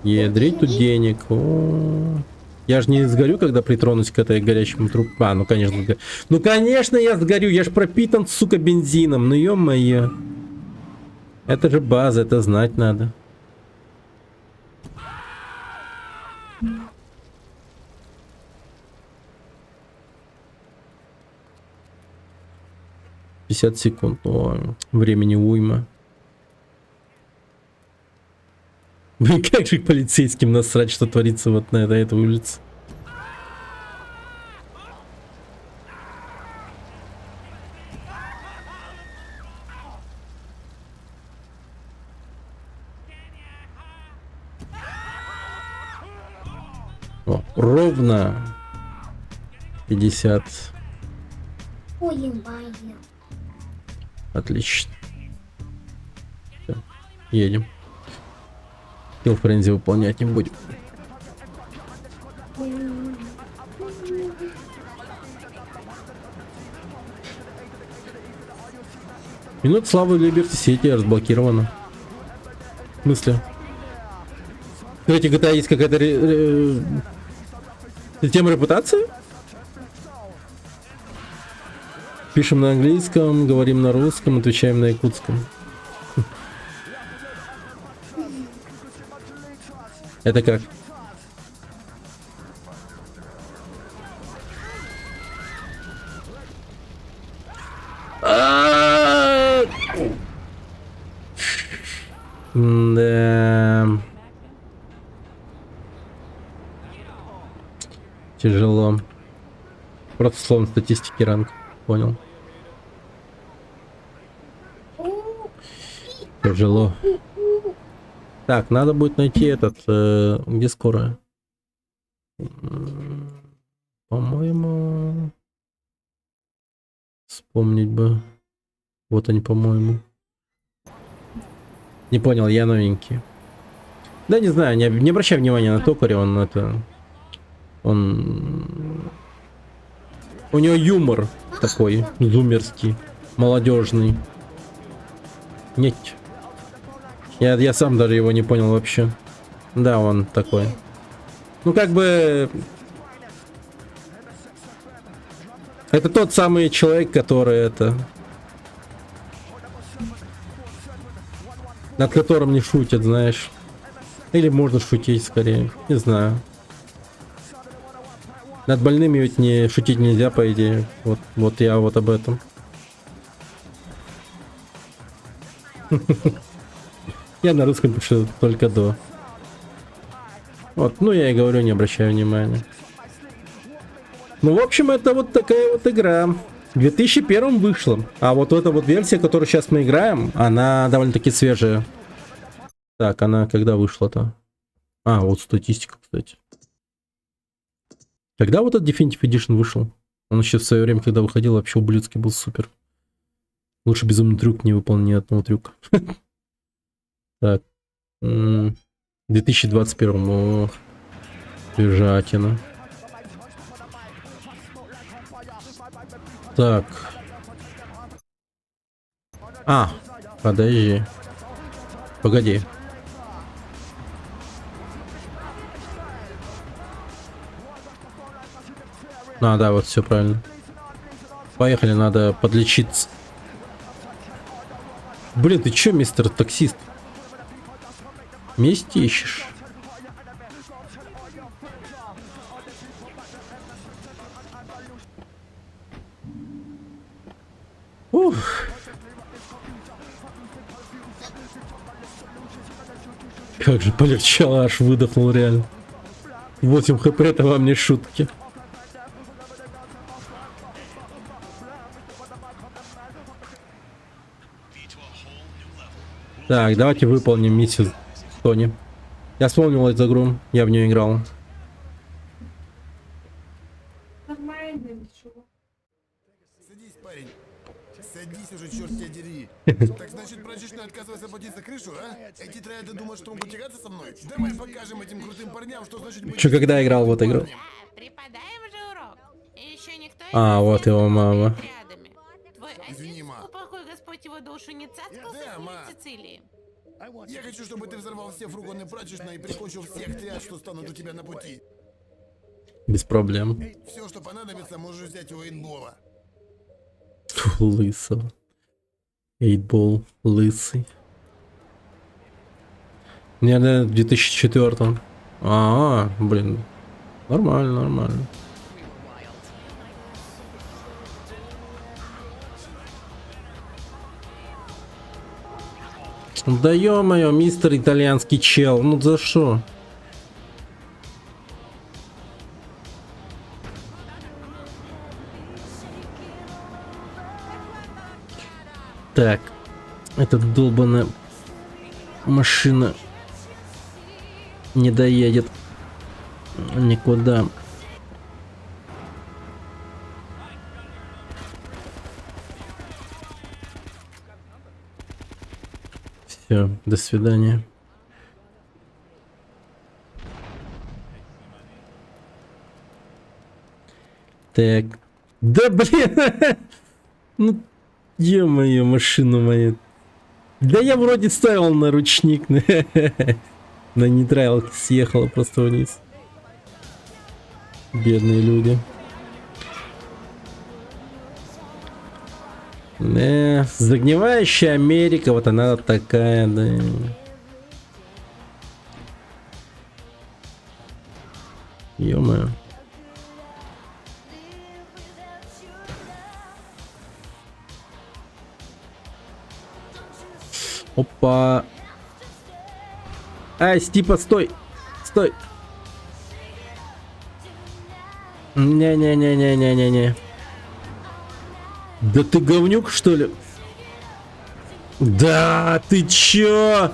Ядрить тут денег. О-о-о. Я же не сгорю, когда притронусь к этой горячему трубу. А, ну конечно. Ну конечно я сгорю. Я ж пропитан, сука, бензином. Ну ё-моё. Это же база, это знать надо. «50 секунд». О, времени уйма. Блин, как же полицейским насрать, что творится вот на этой улице. ровно 50. Ой-ебать. Отлично. Всё, едем. Kill Frenzy выполнять не будем. Минут славы Liberty City разблокирована. В смысле? В этих GTA есть какая-то система репутации? Пишем на английском, говорим на русском, отвечаем на якутском. Это как? Да. Тяжело. Просто словно статистики ранг. Понял. Тяжело. Так, надо будет найти этот... где скорая? По-моему... Вспомнить бы. Вот они, по-моему. Не понял, я новенький. Да не знаю, не обращай внимания на токаря, он это... Он... У него юмор такой, зумерский, молодежный. Нет. Я сам даже его не понял вообще. Да, он такой. Ну, как бы... Это тот самый человек, который это... Над которым не шутят, знаешь. Или можно шутить скорее. Не знаю. Над больными ведь не шутить нельзя, по идее. Вот я вот об этом. Я на русском пишу только до. Вот, ну я и говорю, не обращаю внимания. Ну, в общем, это вот такая вот игра. В 2001 вышла. А вот эта вот версия, которую сейчас мы играем, она довольно-таки свежая. Так, она когда вышла-то? А, вот статистика, кстати. Когда вот этот Definitive Edition вышел? Он еще в свое время, когда выходил, вообще ублюдский был супер. Лучше безумный трюк не выполнил ни одного трюка. Так. 2021. Ох. Свежатина. Так. А, подожди. Погоди. А, да, вот все правильно. Поехали, надо подлечиться. Блин, ты чё, мистер таксист? Месть ищешь? Ух. Как же полегчало, аж выдохнул реально. 8 хп, это вам не шутки. Так, давайте выполним миссию Тони. Я вспомнил эту игру, я в нее играл. Садись, парень. Садись уже, черт тебя дери. Так значит, прачечная отказывается заплатить за крышу, а? Эти трояды думают, что могут тягаться со мной? Давай покажем этим крутым парням, что значит быть... Чё, когда играл в эту игру? Преподаем же урок. И еще никто А, вот его мама. рядами. Твой Извини, отец, ма. упокой Господь его душу, не цацкался Да, в ма. Сицилии. Я хочу, чтобы ты взорвал все фургоны прачечной и прикончил всех триад, что станут у тебя на пути. Без проблем. Все, что понадобится, можешь взять у эйнбола. Лысого. Эйтбол, лысый. Наверное, в 2004. Блин. Нормально, нормально. Да ё-моё, мистер итальянский чел, ну за что? Так, эта долбаная машина не доедет. Никуда. Все, до свидания. Так. Да блин! Ну, ё-моё, машину мою. Да я вроде ставил на ручник. На нейтрал съехала просто вниз. Бедные люди. Загнивающая Америка, вот она такая, да. Ё-моё. Опа. Ай, Стипа, стой. Стой. Не-не-не-не-не-не-не. Да ты говнюк, что ли? Да, ты чё?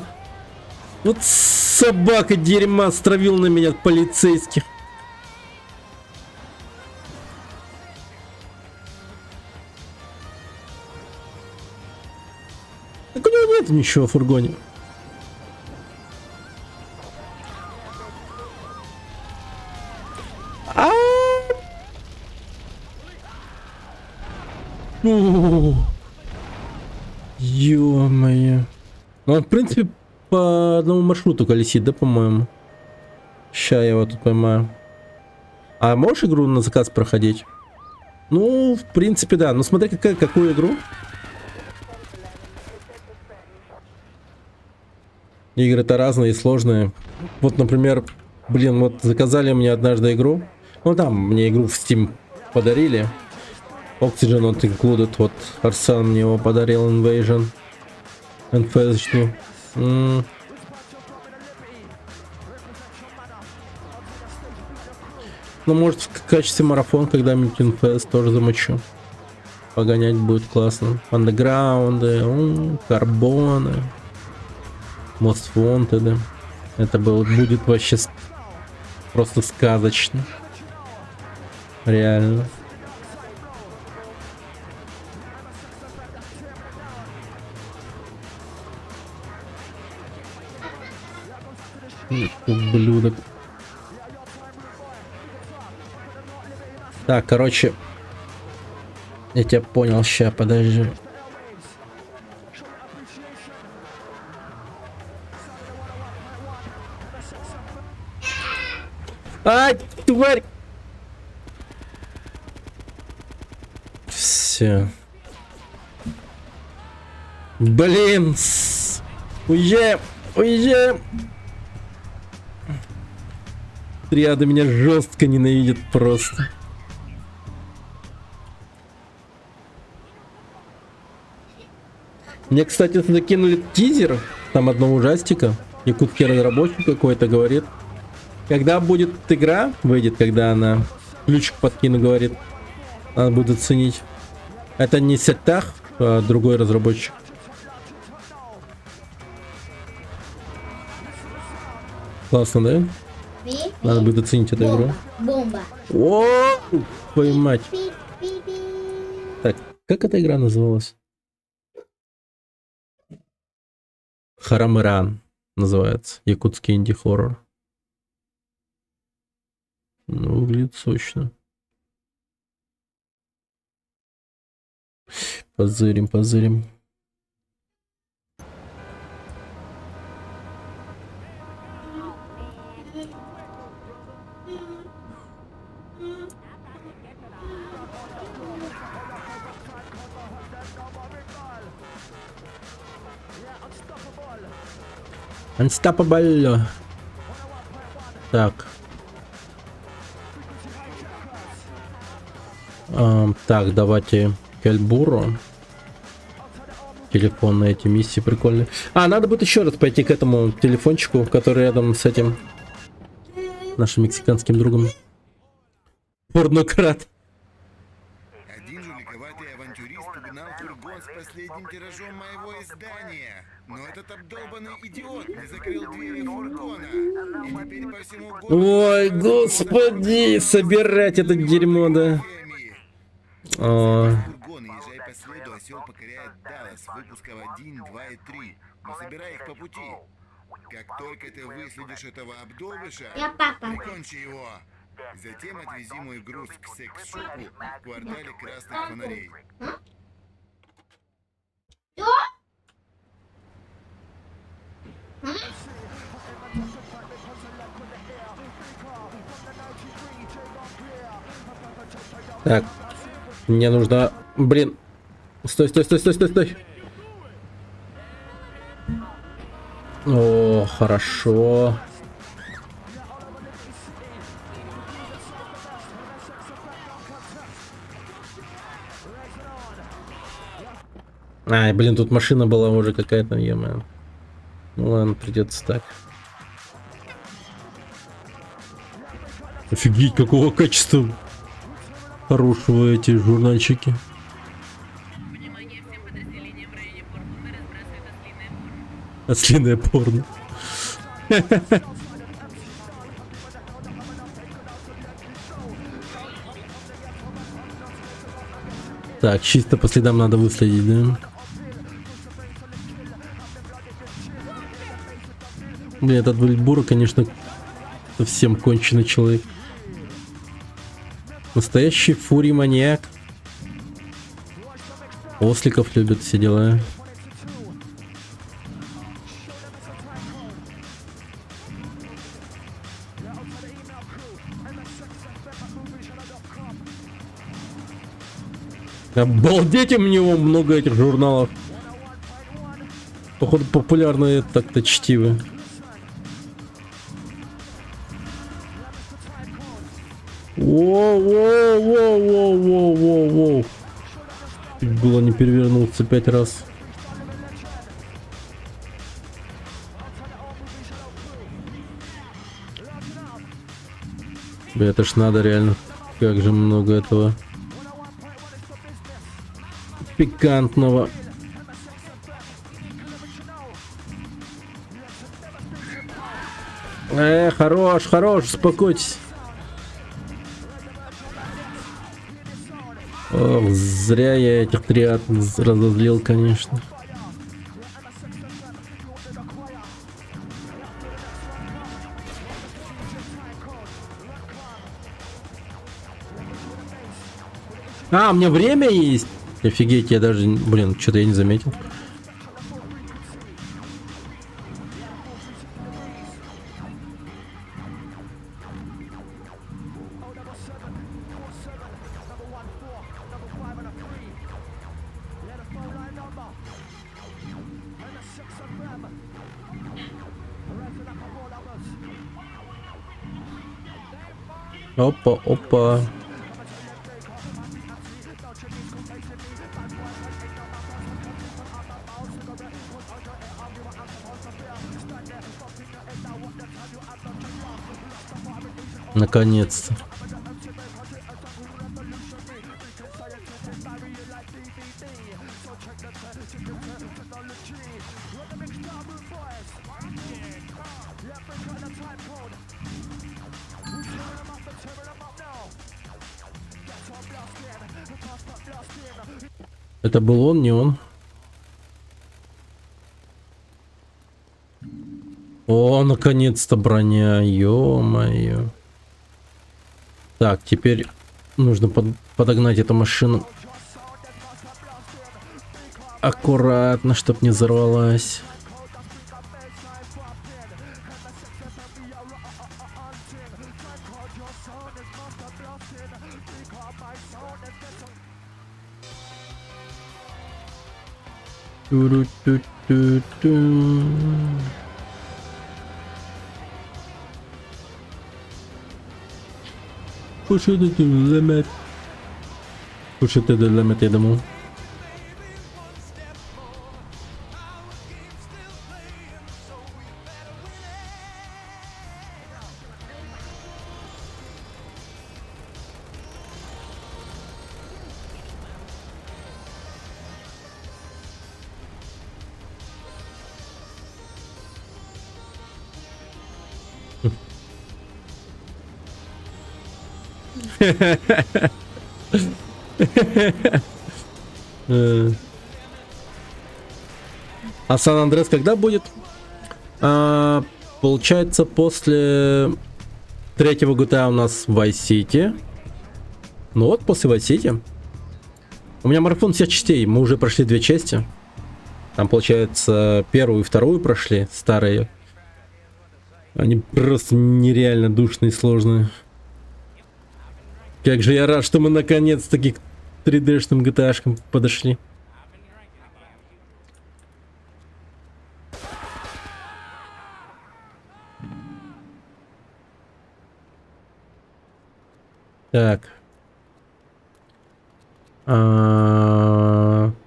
Вот собака дерьма стравил на меня полицейских. Так у него нет ничего в фургоне. Ё-моё. Ну, он, в принципе, по одному маршруту колесит, да, по-моему? Ща я его тут поймаю. А можешь игру на заказ проходить? Ну, в принципе, да. Ну, смотри, какую игру. Игры-то разные и сложные. Вот, например, блин, вот заказали мне однажды игру. Ну, там мне игру в Steam подарили. Oxygen not included. Вот Арсан мне его подарил. Invasion. NFS. Ну, может, в качестве марафон когда-нибудь NFS тоже замочу. Погонять будет классно. Андеграунды, карбоны. Most Wanted. Это будет вообще просто сказочно. Реально. Ублюдок. Так, короче. Я тебя понял, ща, подожди. Ай, тварь! Все. Блин! Уезжаем! Уезжаем! Триада меня жестко ненавидит просто. Мне, кстати, закинули тизер. Там одного ужастика. Якутский разработчик какой-то говорит. Когда будет игра, выйдет, когда она ключик подкину, говорит, надо будет оценить. Это не Сеттах, а другой разработчик. Классно, да? Надо будет оценить эту игру. Бомба. О, твою мать. Так, как эта игра называлась? Харамыран называется. Якутский инди-хоррор. Ну, выглядит сочно. Позырим, позырим. Unstoppable. Так. Так, давайте Кельбуру. Телефон на эти миссии прикольные. А, надо будет еще раз пойти к этому телефончику, который рядом с этим нашим мексиканским другом. Порнократ. Один жуликоватый авантюрист угнал фургон с последним тиражом моего издания. Но этот обдолбанный идиот не закрыл двери фургона. И теперь по всему городу... Ой, господи, собирать это дерьмо, да. О, Фургон, езжай по следу, осел покоряет Даллас, выпусков 1, 2 и 3. Но собирай их по пути. Как только ты выследишь этого обдолбыша, Я папа. прикончи его. Затем отвези мой груз к секс-шопу в квартале красных фонарей. так. Мне нужно... Блин. Стой, стой, стой, стой, стой, стой. О, хорошо. Ай, блин, тут машина была уже какая-то, е-мое. Ну ладно, придется так. Офигеть, какого качества хорошего эти журнальчики. Ослиное порно. Так, чисто по следам надо выследить, да? Блин, этот Вильбура, конечно, совсем конченый человек. Настоящий фурий-маньяк. Осликов любят, все дела. Обалдеть, у него много этих журналов. Походу популярные так-то чтивы. Воу-воу-воу-воу-воу-воу-воу. Чуть было не перевернулся 5 раз. Бля, это ж надо реально. Как же много этого пикантного. Хорош, хорош, успокойтесь. Ох, зря я этих триад разозлил, конечно. А, у меня время есть? Офигеть, я даже... Блин, что-то я не заметил. Опа, опа. Наконец-то. Это был он, не он? О, наконец-то броня, ё-моё. Так, теперь нужно подогнать эту машину аккуратно, чтоб не взорвалась. Ту-ру-ту-ту-ту. Push it to the limit. Push it to the limit, я думал. А Сан-Андреас когда будет? Получается, после третьего GTA у нас Vice City. Ну вот, после Vice City. У меня марафон всех частей. Мы уже прошли 2 части. Там, получается, первую и вторую прошли, старые. Они просто нереально душные и сложные. Как же я рад, что мы наконец-таки к 3D-шным GTA-шкам подошли. Так.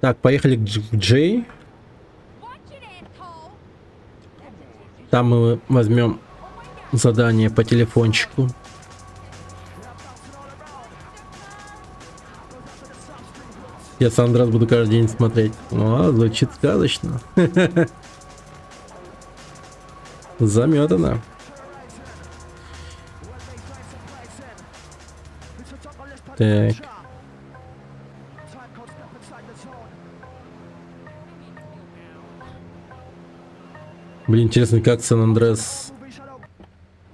Так, поехали к Джей. Там мы возьмем задание по телефончику. Я Сан-Андреас буду каждый день смотреть. О, звучит сказочно. Заметано. Так. Блин, интересно, как Сан-Андреас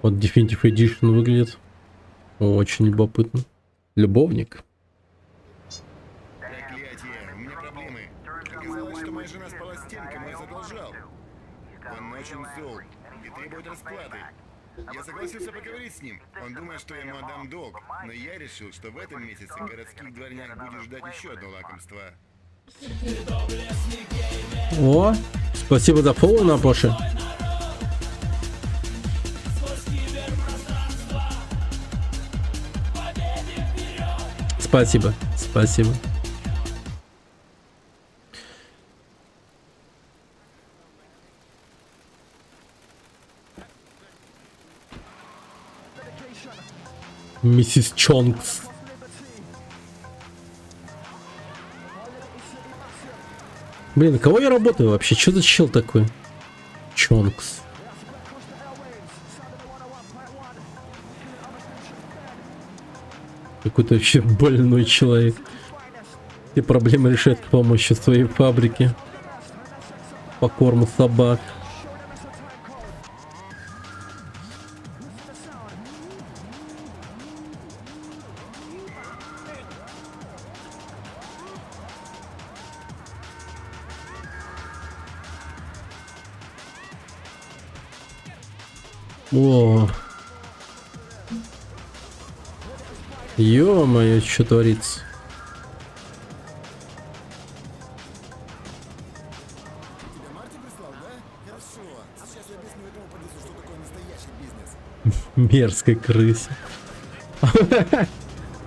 вот Definitive Edition выглядит. Очень любопытно. Любовник. Проклятие, у меня проблемы. Оказалось, что моя жена спала с тем, кому я задолжал. Он очень зол и требует расплаты. Я согласился поговорить с ним. Он думает, что я ему отдам долг. Но я решил, что в этом месяце городских дворняк будет ждать еще одно лакомство. О, спасибо за фоллоу на Поше. Спасибо, спасибо. Миссис Чонкс. Блин, на кого я работаю вообще? Что за чел такой? Чонкс. Какой-то вообще больной человек. Все проблемы решает с помощью своей фабрики по корму собак. О, ё-моё, что творится? Марти прислал, да? Хорошо. Сейчас я объясню этому подъезду, что такое настоящий бизнес. Мерзкая крыса.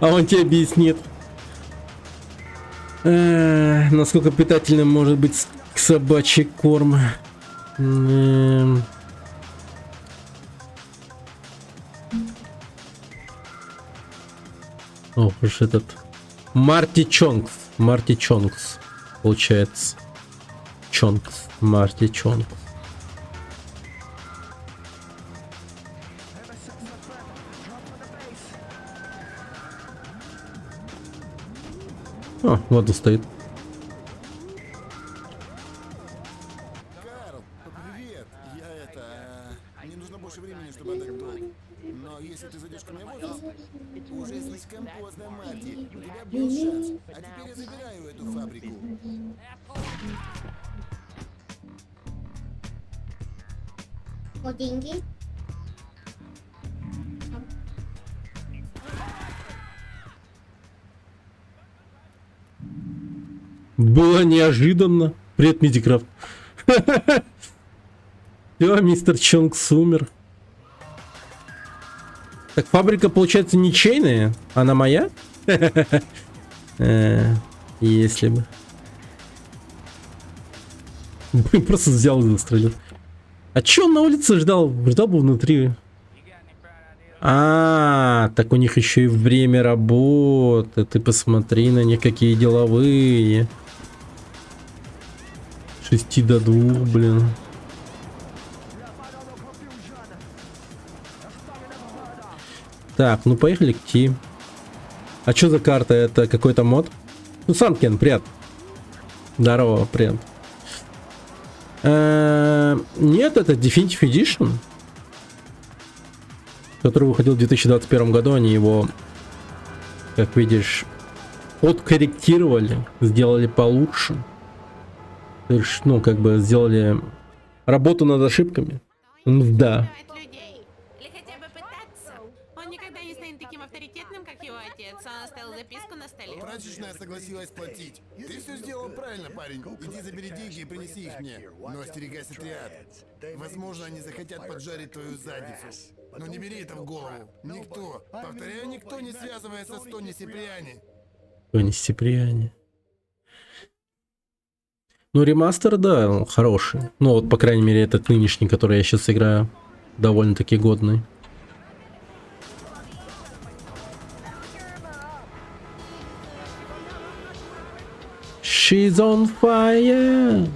А он тебе объяснит, насколько питательным может быть собачий корм. Ох уж этот Марти Чонкс. Марти Чонкс. Получается. Чонкс. Марти Чонкс. О, вот стоит. Карл, привет. Мне нужно больше времени, чтобы отдать долг. Но если ты зайдешь ко мне в офис, уже слишком поздно, Марти. У тебя был шанс. А теперь я забираю эту фабрику. О, деньги. Было неожиданно. Привет, Мидикрафт. Все, мистер Чонкс умер. Так фабрика, получается, ничейная? Она моя? Если бы. Просто взял и застрелил. А че он на улице ждал? Ждал бы внутри. Так у них еще и время работы. Ты посмотри на них, какие деловые. 6 до 2, блин. Так, ну поехали к Ти. А что за карта? Это какой-то мод? Ну, сам Кен, привет. Здорово, привет. Нет, это Definitive Edition, который выходил в 2021 году. Они его, как видишь, подкорректировали, сделали получше. То есть, ну, как бы сделали работу над ошибками. Да. Людей. Или хотя бы пытаться. Он никогда не станет таким авторитетным, как его отец. Он оставил записку на столе. Прачечная согласилась платить. Ты все сделал правильно, парень. Иди забери деньги и принеси их мне. Но остерегайся триад. Возможно, они захотят поджарить твою задницу. Но не бери это в голову. Никто, повторяю, никто не связывается с Тони Сиприани. Тони Сиприани. Ну, ремастер, да, он хороший. Ну, вот, по крайней мере, этот нынешний, который я сейчас играю, довольно-таки годный. She's on fire.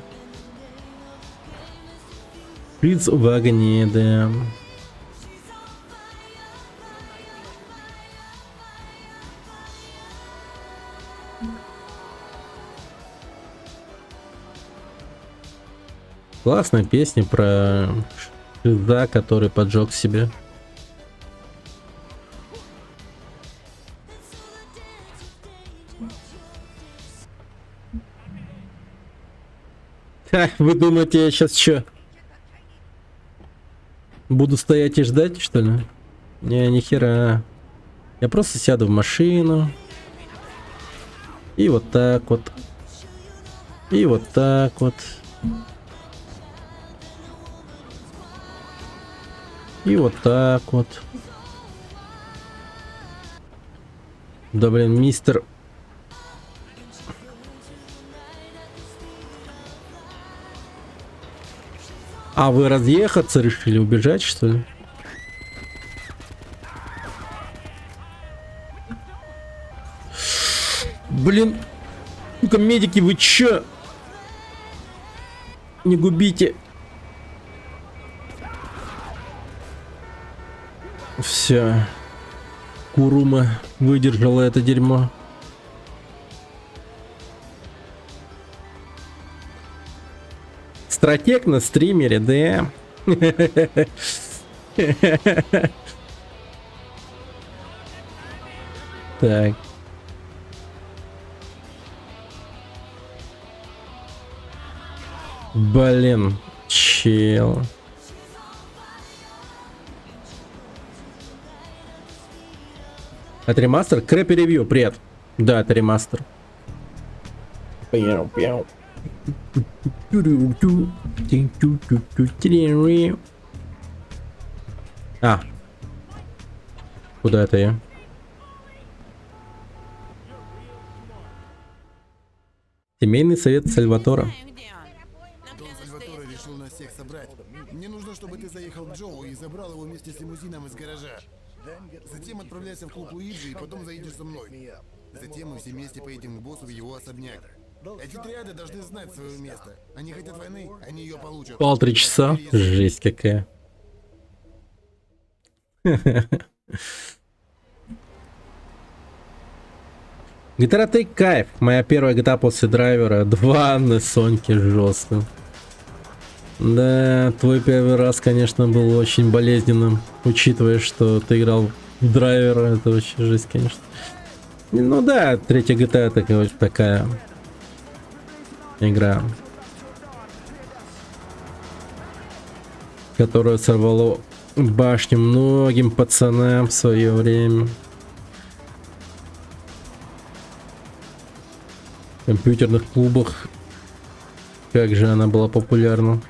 She's в огне, да. Классная песня про Шиза, который поджег себя. Ха, вы думаете, я сейчас что? Буду стоять и ждать, что ли? Не, ни хера. Я просто сяду в машину. И вот так вот. И вот так вот. И вот так вот. Да блин, мистер... А вы разъехаться решили, убежать, что ли? Блин. Ну-ка, медики, вы чё? Не губите. Все. Курума выдержала это дерьмо. Стратег на стримере, да? Так. Блин, чел. Это ремастер? Крэппи ревью, привет. Да, это ремастер. А. Куда это я? Семейный совет Сальватора. Знаю, где он. Дон Сальваторе решил нас всех собрать. Мне нужно, чтобы ты заехал к Джоу и забрал его вместе с лимузином из гаража. Затем отправляйся в клуб Луиджи и потом заедешь со мной. Затем мы все вместе поедем к боссу в его особняк. Эти триады должны знать свое место. Они хотят войны, они ее получат. 1,5 часа. Жесть какая. GTA 3 кайф. Моя первая GTA после драйвера. 2 на Соньке жестко. Да, твой первый раз, конечно, был очень болезненным, учитывая, что ты играл в драйвера. Это вообще жесть, конечно. Ну да, третья GTA такая игра, которая сорвала башню многим пацанам в свое время. В компьютерных клубах. Как же она была популярна.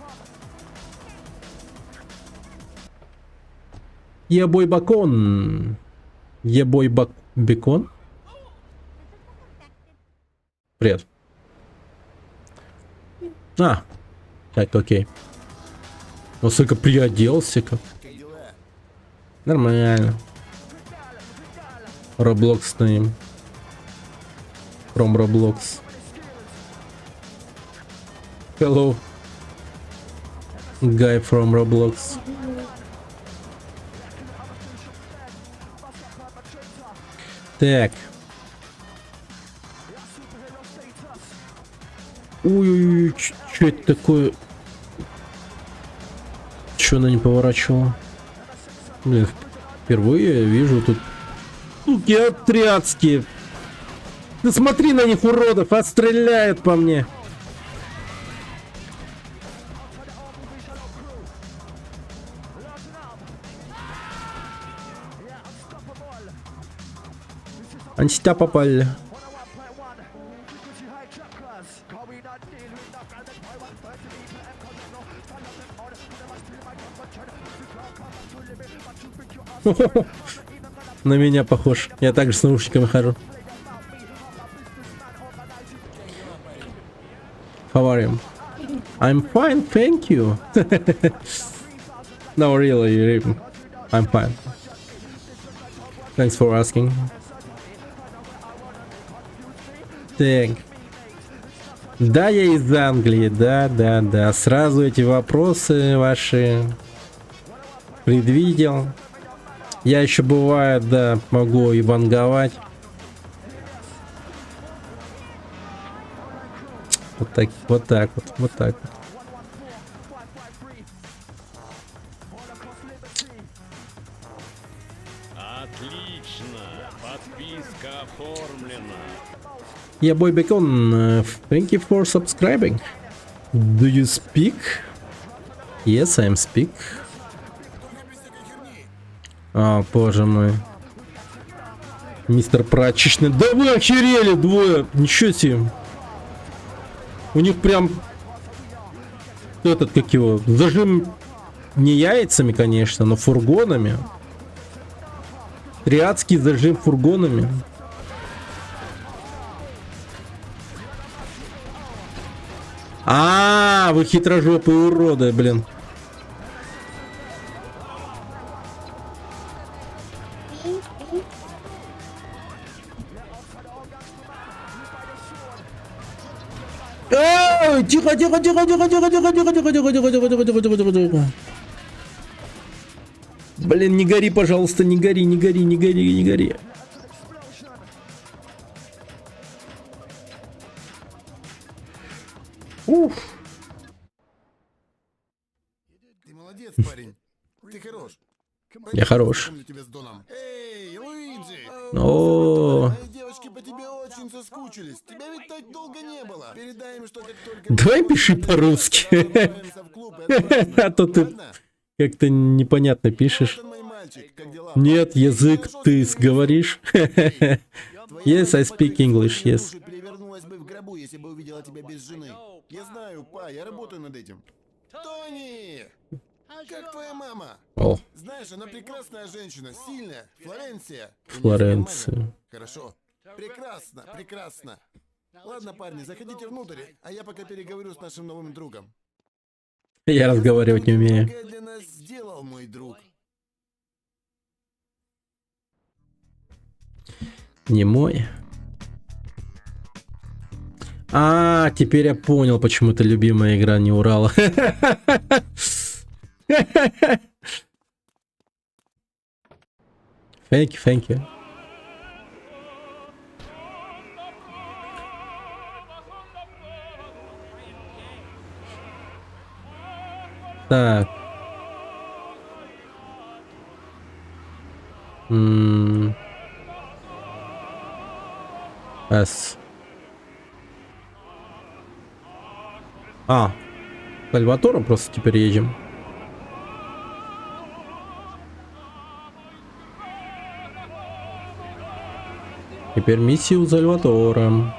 Ебой бакон. Ебой бекон. Привет. А, так, окей. Насколько приоделся как. Нормально. Roblox стоим. From Roblox. Hello. Guy from Roblox. Так. Ой-ой-ой, что это такое? Че она не поворачивала? Блин, впервые я вижу тут суки отрядские. Да смотри на них, уродов, отстреляют по мне. Они сюда попали. На меня похож. Я также с наушниками хожу. How are you? I'm fine, thank you. No, really, I'm fine. Thanks for asking. Так. Да, я из Англии, да. Сразу эти вопросы ваши предвидел. Я еще бывает, да, могу и ванговать. Вот так вот. Отлично, подписка оформлена. Я Бой Бекон. Thank you for subscribing. Do you speak? Yes, I am speak. А, боже мой. Мистер Прачечный. Да вы охерели двое. Ничего себе. У них прям этот, как его, зажим не яйцами, конечно, но фургонами. Триадский зажим фургонами. А, вы хитрожопые уроды, блин. Тихо. Блин, не гори, пожалуйста, не гори. Уф. Ты молодец, парень. Ты хорош. Я хорош. Познакомлю тебя с Доном. Эй, Луиджи! О, Мои девочки по тебе очень соскучились. Тебя ведь так долго не было. Передай им, что как только... давай пиши по-русски. отправимся в клуб и отпразднуем. А то ты Ладно? как-то непонятно пишешь. Вот он, мой мальчик. Как дела? Нет, язык ты говоришь. Yes, I speak English, yes. Душа перевернулась бы в гробу, если бы увидела тебя без жены. Я знаю, па, я работаю над этим. Тони! Как твоя мама? О, Знаешь, она прекрасная женщина, сильная. Флоренция. У нее Флоренция. нормально? Хорошо. Прекрасно. Ладно, парни, заходите внутрь, а я пока переговорю с нашим новым другом. я разговаривать не умею. Многое для нас сделал мой друг. Не мой. А, теперь я понял, почему это любимая игра не Урала. Thank you. Так. С. А. Сальватором просто теперь едем. Теперь миссию Сальватора.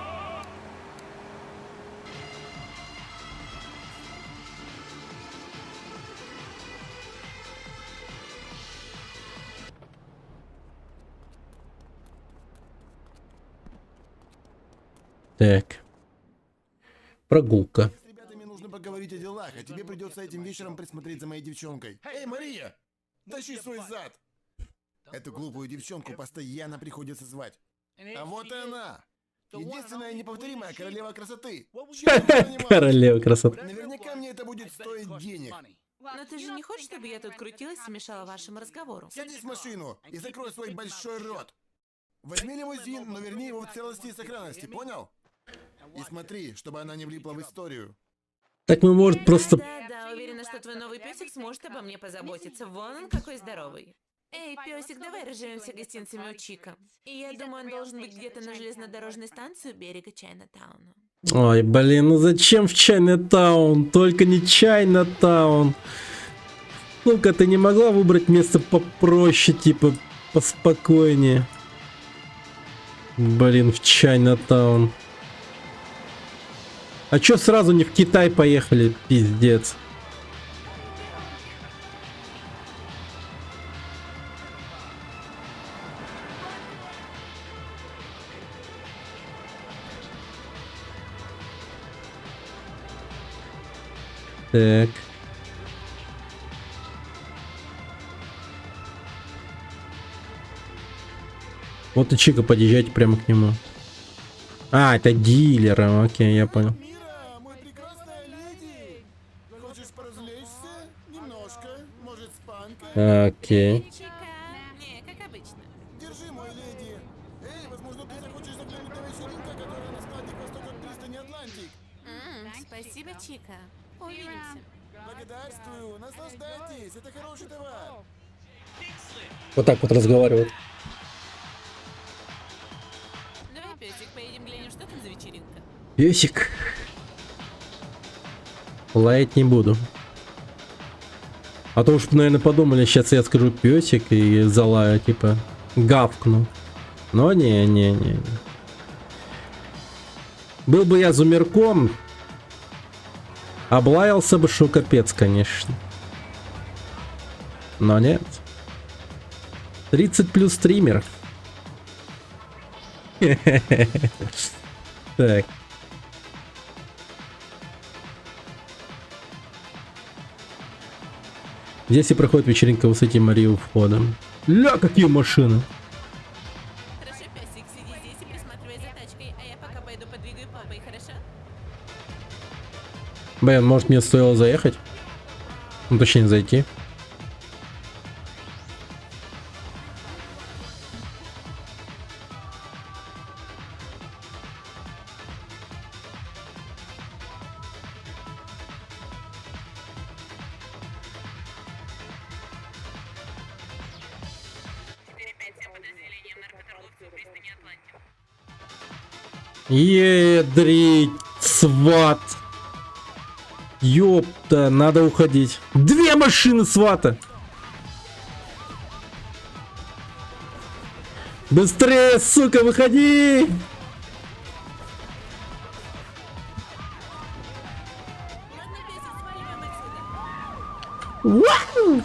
Так. Прогулка. С ребятами нужно поговорить о делах, а тебе придется этим вечером присмотреть за моей девчонкой. Эй, Мария! Тащи свой зад! Эту глупую девчонку постоянно приходится звать. А вот и она! Единственная неповторимая королева красоты! Чем ты занималась? Королева красоты. Наверняка мне это будет стоить денег. Но ты же не хочешь, чтобы я тут крутилась и мешала вашему разговору? Садись в машину и закрой свой большой рот. Возьми лимузин, но верни его в целости и сохранности, понял? И смотри, чтобы она не влипла в историю. Так мы, может, просто... Да, уверена, что твой новый песик сможет обо мне позаботиться. Вон он какой здоровый. Эй, песик, давай разживемся гостинцами у Чика. И я думаю, он должен быть где-то на железнодорожной станции у берега Чайна-тауна. Ой, блин, ну зачем в Чайна-таун? Только не Чайна-таун. Ну-ка, ты не могла выбрать место попроще, типа, поспокойнее? Блин, в Чайна-таун. А чё сразу не в Китай поехали, пиздец? Так. Вот и Чика, подъезжайте прямо к нему. А, это дилеры, окей, я понял. Мира, мой прекрасная леди! Хочешь поразвлечься? Немножко. Может, с панкой? Окей. Чика. Не, как обычно. Держи, мой леди. Эй, возможно, ты захочешь заглянуть на вечеринку, которая на складе к востоку от пристани Атлантик. Спасибо, Чика. Увидимся. Благодарствую, наслаждайтесь, это хороший товар. Вот так вот разговаривают. Давай, песик, поедем глянем, что там за вечеринка. Песик. Лаять не буду. А то уж, наверное, подумали, сейчас я скажу песик и залаю, типа, гавкну. Но не. Был бы я зумерком, облаялся бы, что капец, конечно. Но нет. 30 плюс стример. Так. Здесь и проходит вечеринка в Высоте Марии у входа. Ля, какие машины! Хорошо, песик, сиди здесь и присматривай за тачкой, а я пока пойду подвигаю попой, хорошо? Блин, может мне стоило заехать? Ну, точнее, зайти. Едрить, сват. Ёпта, надо уходить. 2 машины свата. Быстрее, сука, выходи. Ладно, песик, сваливаем отсюда. Вау!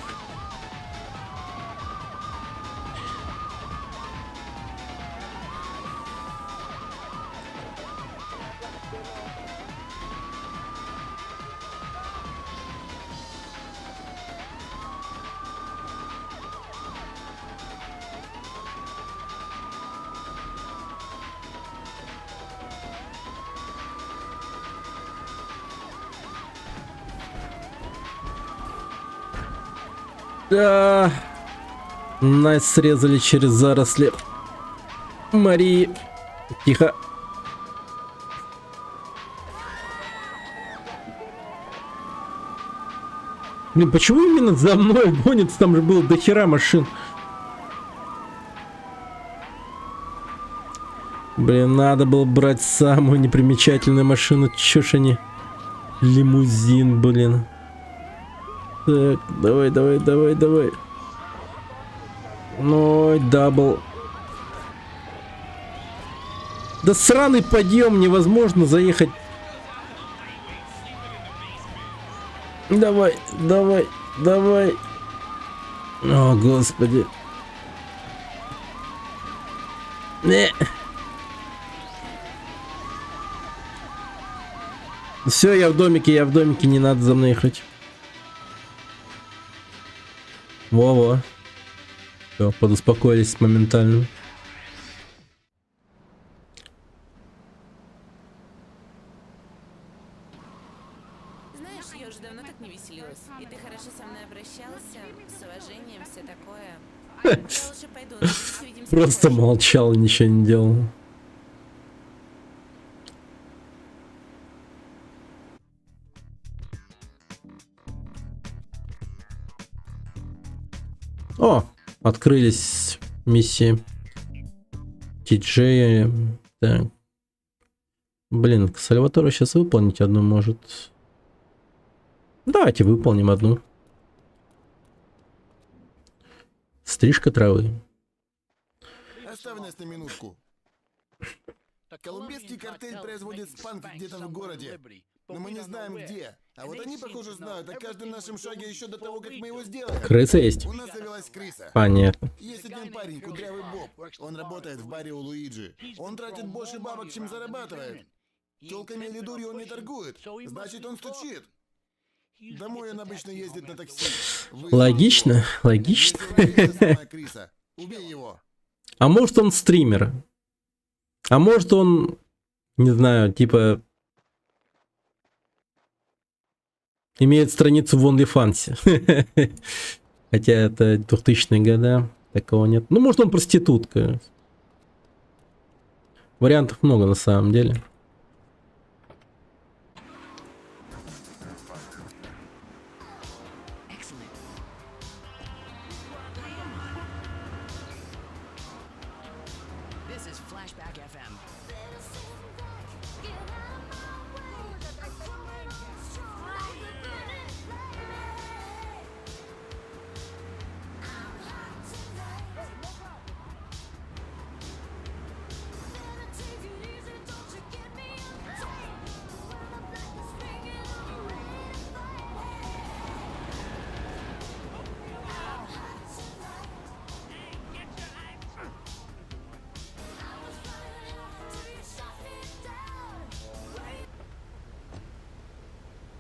Да. Нас срезали через заросли. Марии. Тихо. Блин, почему именно за мной гонится? Там же было дохера машин. Блин, надо было брать самую непримечательную машину. Чё ж они? Лимузин, блин. Так, давай. Ну, дабл. Да сраный подъем, невозможно заехать. Давай. О, господи. Не. Все, я в домике, не надо за мной ехать. Во-во. Все, подуспокоились моментально. Знаешь, я уже давно так не веселилась. И ты хорошо со мной обращался, с уважением, все такое. Я лучше пойду, надеюсь, увидимся Просто позже. молчал, ничего не делал. О, открылись миссии. Ти-Джей. Так. Блин, Сальватору сейчас выполнить одну может. Давайте выполним одну. Стрижка травы. Оставь нас на минутку. Колумбийский картель производит спанки где-то в городе. Но мы не знаем где. А вот они, похоже, знают о каждом нашем шаге еще до того, как мы его сделаем. Крыса есть? У нас завелась крыса. Понятно. Есть один парень, кудрявый Боб. Он работает в баре у Луиджи. Он тратит больше бабок, чем зарабатывает. Телками или дурью он не торгует. Значит, он стучит. Домой он обычно ездит на такси. Логично, логично. Крыса. Убей его. А может он стример? А может он, не знаю, типа... имеет страницу в OnlyFans. Хотя это 2000-е годы. Такого нет. Ну, может он проститутка. Вариантов много на самом деле.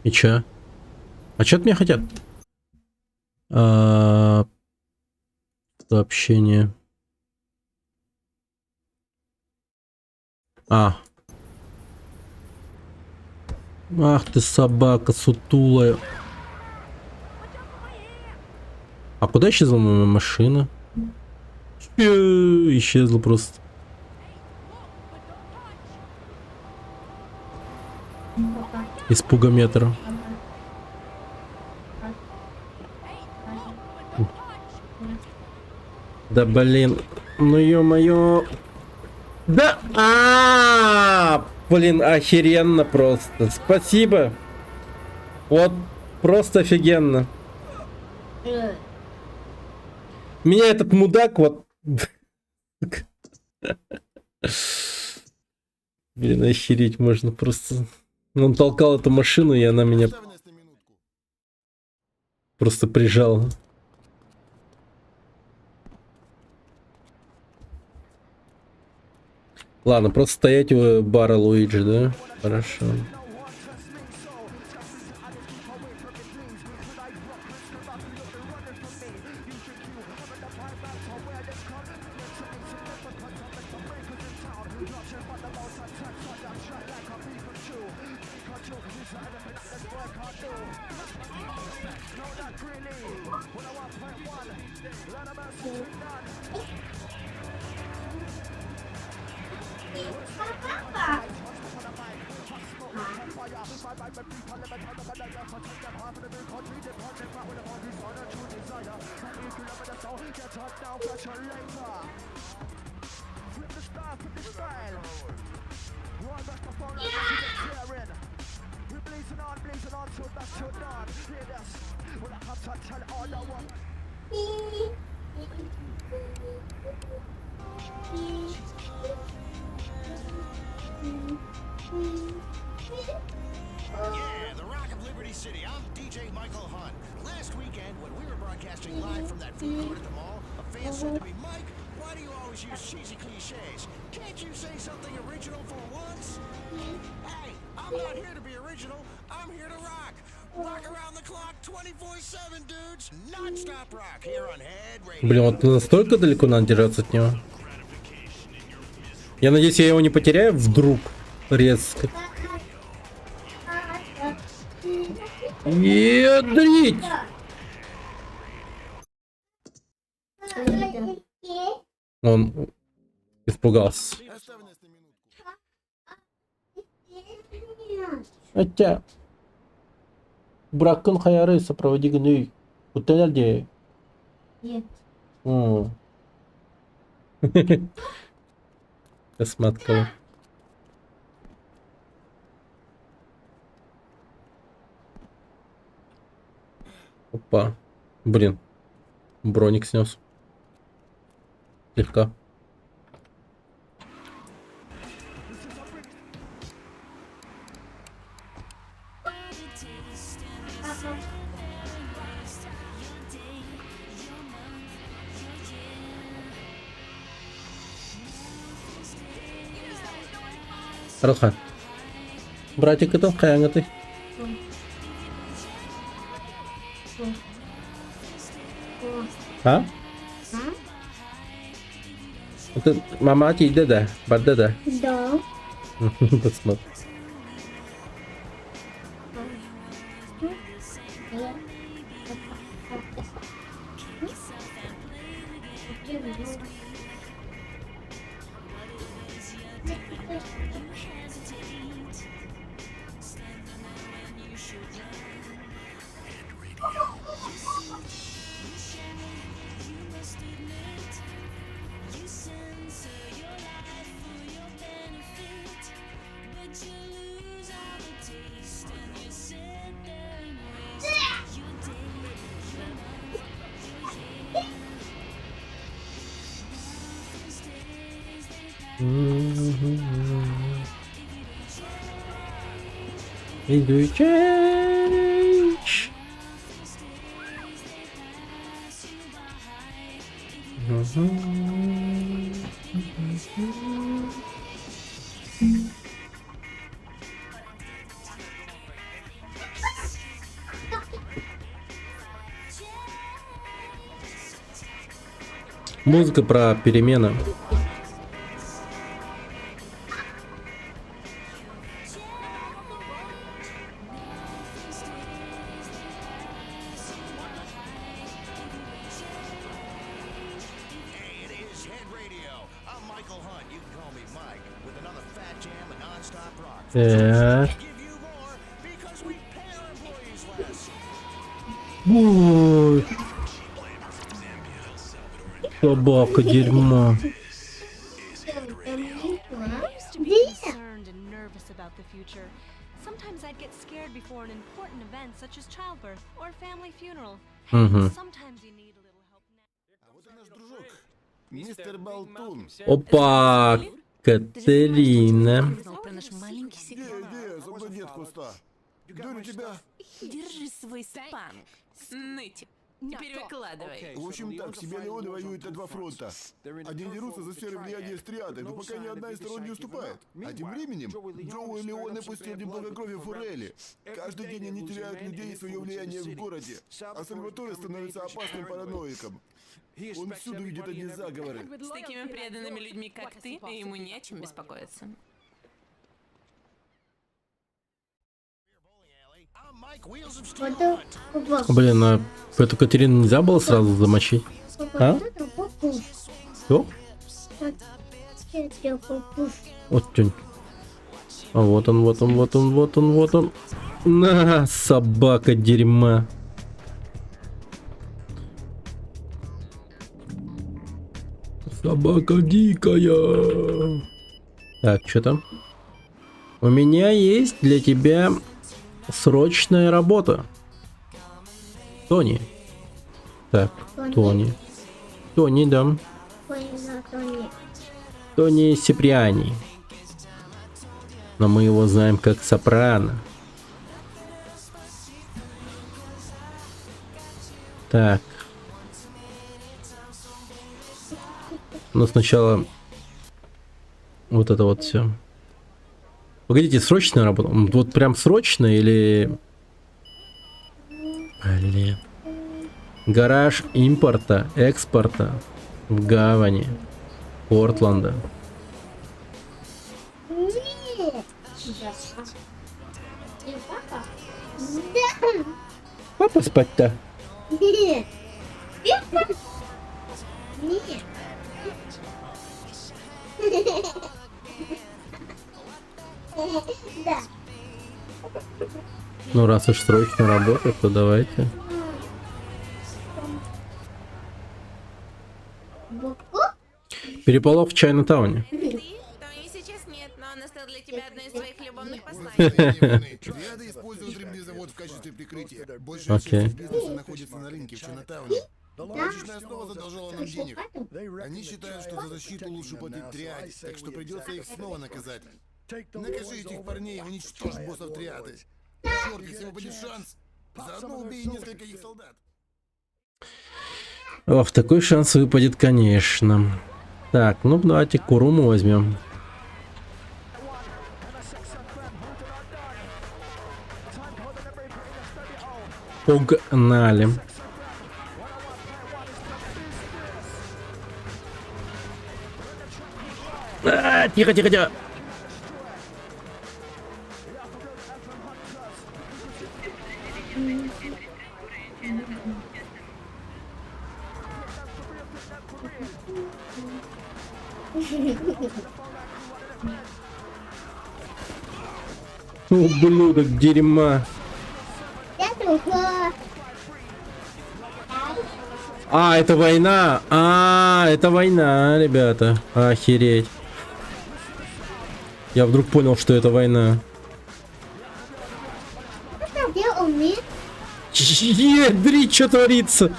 И чё? А чё от меня хотят? Сообщение. Ах ты собака сутулая. А куда исчезла моя машина? Исчезла просто. Испугометр. Да блин, ну ё-моё. Да, блин, охеренно просто. Спасибо. Вот просто офигенно. Меня этот мудак вот. Блин, охереть можно просто. Он толкал эту машину, и она меня просто прижала. Ладно, просто стоять у бара Луиджи, да? Хорошо. Yeah, the Rock of Liberty City. I'm DJ Michael Hunt. Last weekend, when we were broadcasting live from that food court at the mall, a fan said to me, Mike, why do you always use cheesy cliches? Can't you say something original for once? Hey, I'm not here to be original. I'm here to rock. Rock around the clock 24/7, dudes. Non-stop rock here on Head Radio. Блин, вот настолько далеко надо держаться от него. Я надеюсь, я его не потеряю вдруг резко. Ядрить! Он испугался. Хотя Браккын хаяры сопроводи гны. Утелерде. Нет. О. Косматково. Опа. Блин. Броник снес. Слегка. Аралхан. Братик, это хэнга ты. А? Это мама тебе да? Барда да? Да. Посмотри. Иду чайч. Музыка про перемены. Hey, it is Head Radio. I'm Michael Hunt. You can call me Mike. With another fat jam and non-stop rock. Так. Give you more because we pay our employees less. Ой. Собака дерьмо. Concerned and nervous about the future. Sometimes I'd get scared before an important event such as childbirth or a family funeral. Угу. Sometimes you need a little help now. А вот и наш дружок. Мистер Болтун. Опа, Катерина. Узнал про наш маленький секрет. За мной нет куста. Дурю тебя. Держи свой спанк. Нытик. Теперь выкладывай. В общем так, Сибирион воюет на два фронта. Один дерутся за сферы влияния стриады, но пока ни одна из сторон не уступает. А тем временем Джоуи Леоне пустил немного крови в Фурели. Каждый день они теряют людей и свое влияние в городе. А Сальваторе становится опасным параноиком. Он всюду видит одни заговоры. С такими преданными людьми, как ты, ему не о чем беспокоиться. I'm Mike Wheels of Вот Steel. это Блин, а эту Катерину нельзя было сразу замочить? А? Что? Вот тюнь. А вот он, вот он, вот он, вот он, вот он. На, собака дерьма. Собака дикая. Так, что там? У меня есть для тебя срочная работа. Тони. Так, Тони. Тони, да. Тони Сиприани. Но мы его знаем как Сопрано. Так. Но сначала вот это вот все. Погодите, срочная работа? Вот прям срочно или... Блин. Гараж импорта, экспорта в гавани Портленда. Папа спать-то. Ну, раз уж срочно работает, то давайте. Переполох в Чайна-тауне. Это ты? Тони сейчас нет, но он оставил для тебя одно из своих любовных посланий. Триады используют рыбный завод в качестве прикрытия. Большая Окей. часть бизнеса находится на рынке в Чайна-тауне. Точечная основа задолжала нам денег. Они считают, что за защиту лучше платить триаде, так что придется их снова наказать. Накажи этих парней, уничтожь боссов триады. Черт, если выпадет шанс, заодно убей несколько их солдат. Ох, такой шанс выпадет, конечно. Так, ну давайте Куруму возьмем. Погнали. Тихо, тихо, тихо. Ублюдок дерьма. Я другая. А, это война. А, это война, ребята. Охереть. Я вдруг понял, что это война. Где умеет? Едрить, что творится?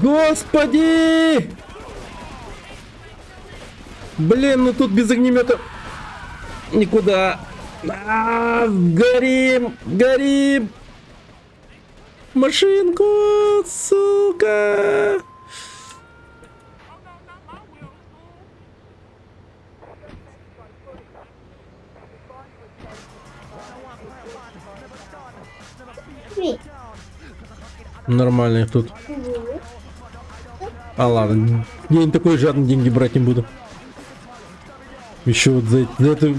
Господи! Блин, ну тут без огнемета никуда. Горим! Горим! Машинку, сука! Нормально их тут. А ладно, я не такой жадный, деньги брать не буду. Еще вот за эту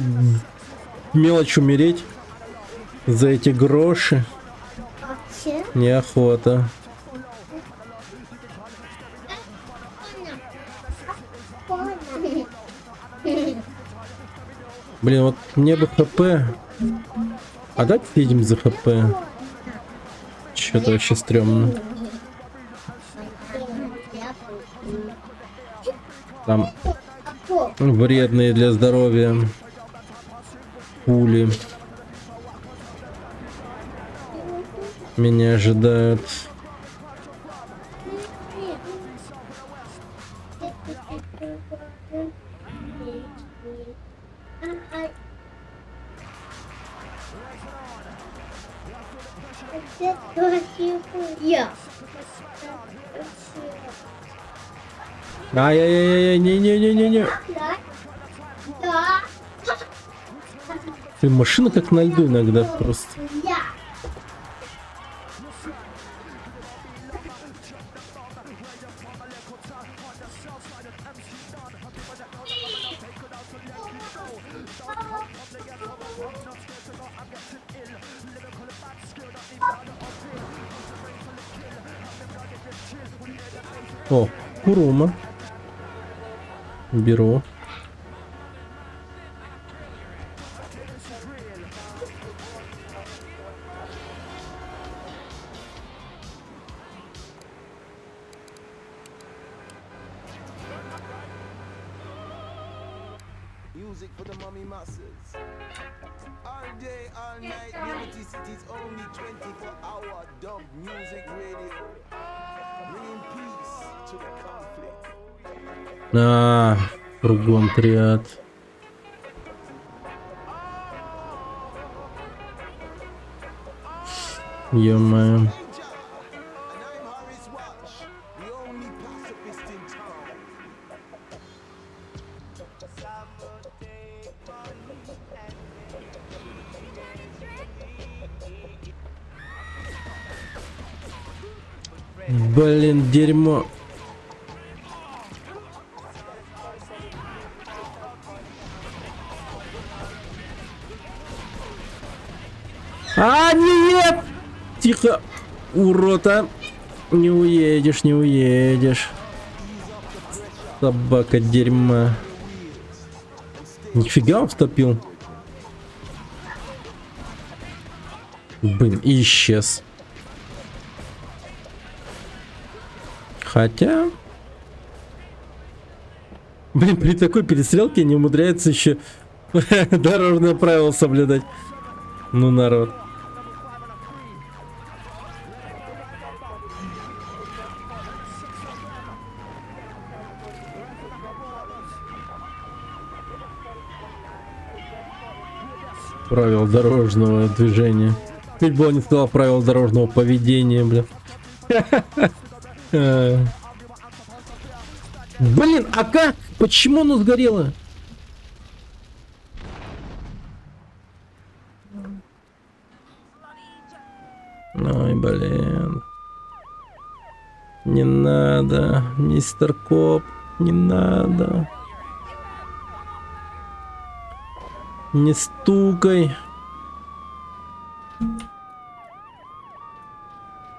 мелочь умереть. За эти гроши. Неохота. Блин, вот мне бы ХП. А давайте съедем за ХП. Что-то вообще стрёмно. Там вредные для здоровья пули меня ожидают. Ай-яй-яй-яй, не-не-не-не-не. Ты машина как на льду иногда просто. О, Курума. Беру. Music for the mommy masses. All day, all night, Liberty City's only 24-hour dub music radio. Bringing peace to the conflict. Кругом триад. Ё-моё. Блин, дерьмо. А, нет! Тихо, урода. Не уедешь, не уедешь. Собака дерьма. Нифига он втопил. Блин, и исчез. Хотя... Блин, при такой перестрелке не умудряется еще дорожное правило соблюдать. Ну, народ. Правил дорожного движения. Чуть было не сказал правил дорожного поведения, блин. Блин, а как? Почему оно сгорело? Ой, блин. Не надо, мистер Коп, не надо. Не стукай.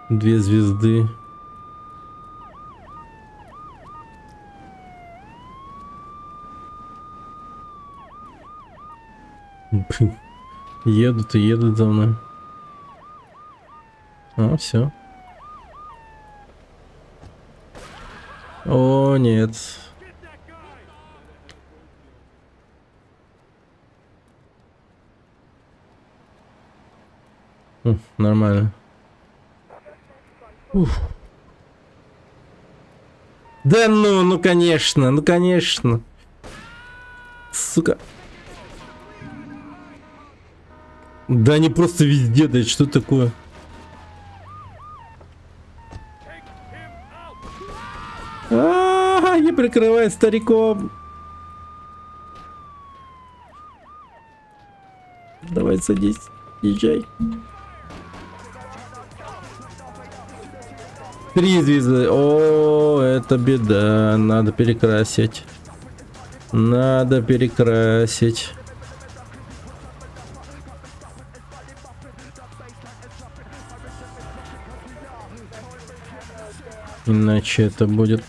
2 звезды. Блин. Едут и едут за мной. А, все. О, нет. Нормально. Уф. Да ну конечно, ну конечно. Сука. Да они просто везде, да что такое? Не прикрывай стариком. Давай садись, езжай. 3 звезды. О, это беда. Надо перекрасить. Надо перекрасить. Иначе это будет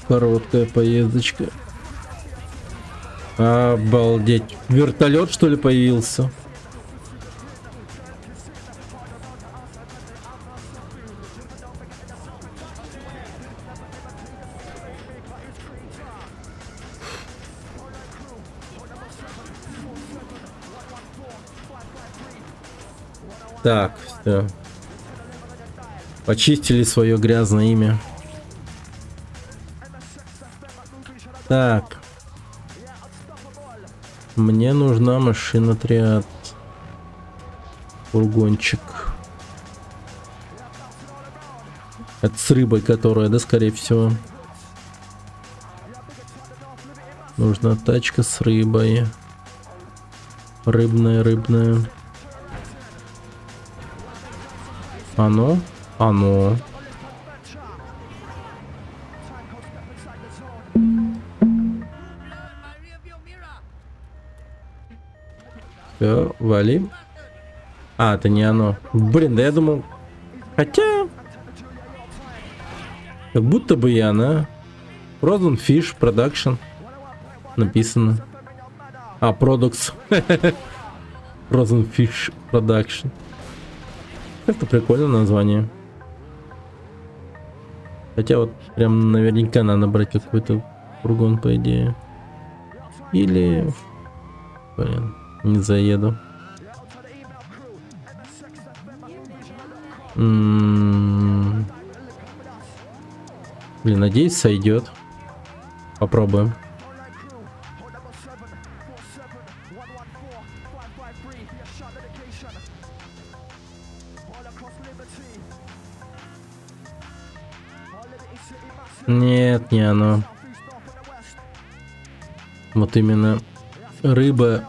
короткая поездочка. Обалдеть. Вертолет, что ли, появился? Так, все. Почистили свое грязное имя. Так. Мне нужна машина-триад. Фургончик. Это с рыбой, которая, да, скорее всего. Нужна тачка с рыбой. Рыбная. Оно? Оно. Все, вали. А, это не оно. Блин, да я думал. Хотя. Как будто бы и она. Frozen Fish Production. Написано. А, Products. Frozen Fish Production. Это прикольное название. Хотя вот прям наверняка надо брать какой-то фургон, по идее. Или... Блин, не заеду. Блин, надеюсь, сойдет. Попробуем. Нет, не оно. Вот именно рыба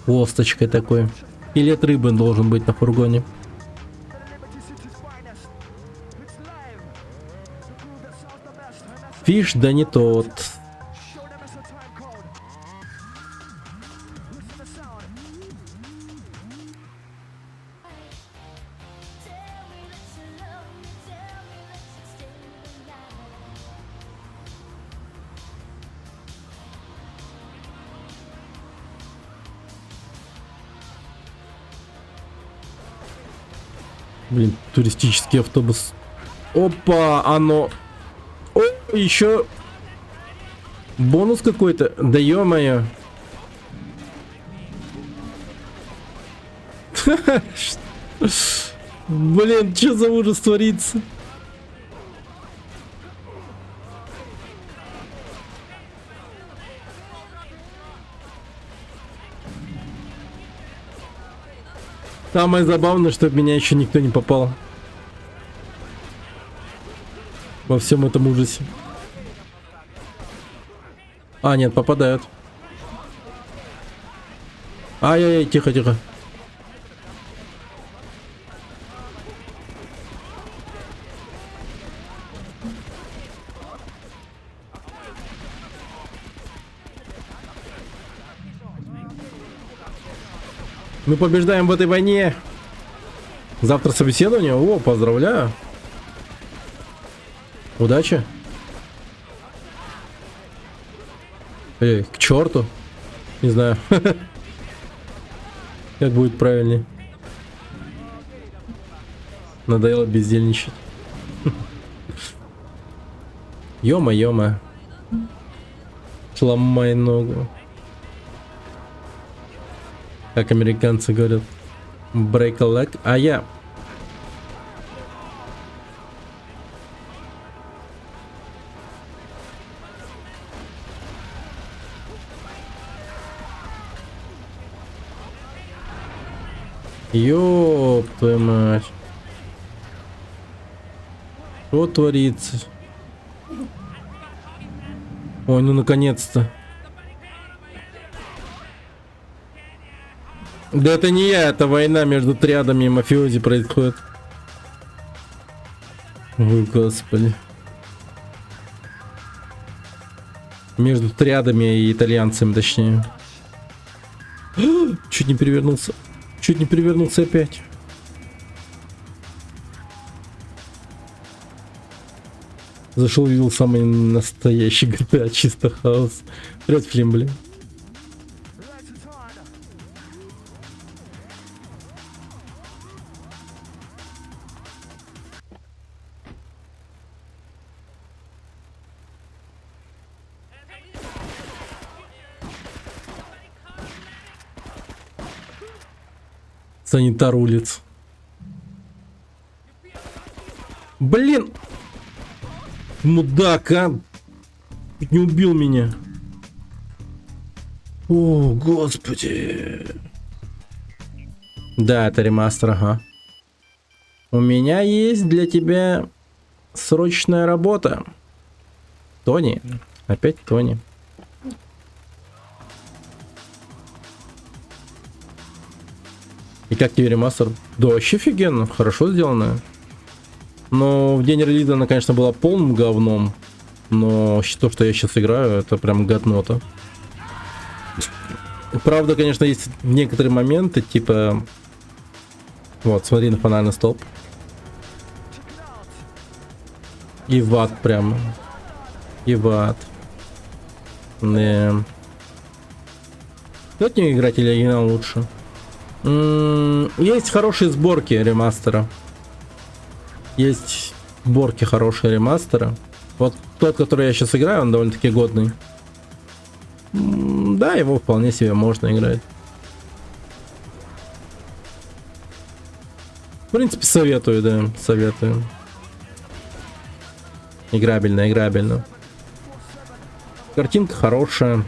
косточкой такой. Филет рыбы должен быть на фургоне. Фиш, да не тот. Блин, туристический автобус. Опа, оно... О, еще бонус какой-то. Да ё-моё. Блин, что за ужас творится? Самое забавное, что в меня еще никто не попал. Во всем этом ужасе. А, нет, попадают. Ай-яй-яй, тихо-тихо. Мы побеждаем в этой войне. Завтра собеседование? О, поздравляю. Удачи. Эй, к черту. Не знаю. Как будет правильнее. Надоело бездельничать. Ёма-ёма. Сломай ногу. Как американцы говорят. Break a leg. А я... Ёб твою мать. Что творится? Ой, ну наконец-то. Да это не я, это война между триадами и мафиози происходит. Ой, господи. Между триадами и итальянцами, точнее. Чуть не перевернулся. Чуть не перевернулся опять. Зашел, видел самый настоящий GTA, чисто хаос. Red Flame, блин. Санитар улиц. Блин! Мудак, а! Чуть не убил меня. О, господи. Да, это ремастер, ага. У меня есть для тебя срочная работа. Тони. Опять Тони. И как тебе ремастер? Да, вообще офигенно, хорошо сделано. Но в день релиза она, конечно, была полным говном. Но то, что я сейчас играю, это прям годнота. Правда, конечно, есть некоторые моменты, типа... Вот, смотри на фонарный столб. И в ад прям. И в ад. Да. Давайте играть или оригинал лучше. Есть хорошие сборки ремастера. Есть сборки хорошие ремастера. Вот тот, который я сейчас играю, он довольно-таки годный. Да, его вполне себе можно играть. В принципе, советую, да, советую. Играбельно, играбельно. Картинка хорошая.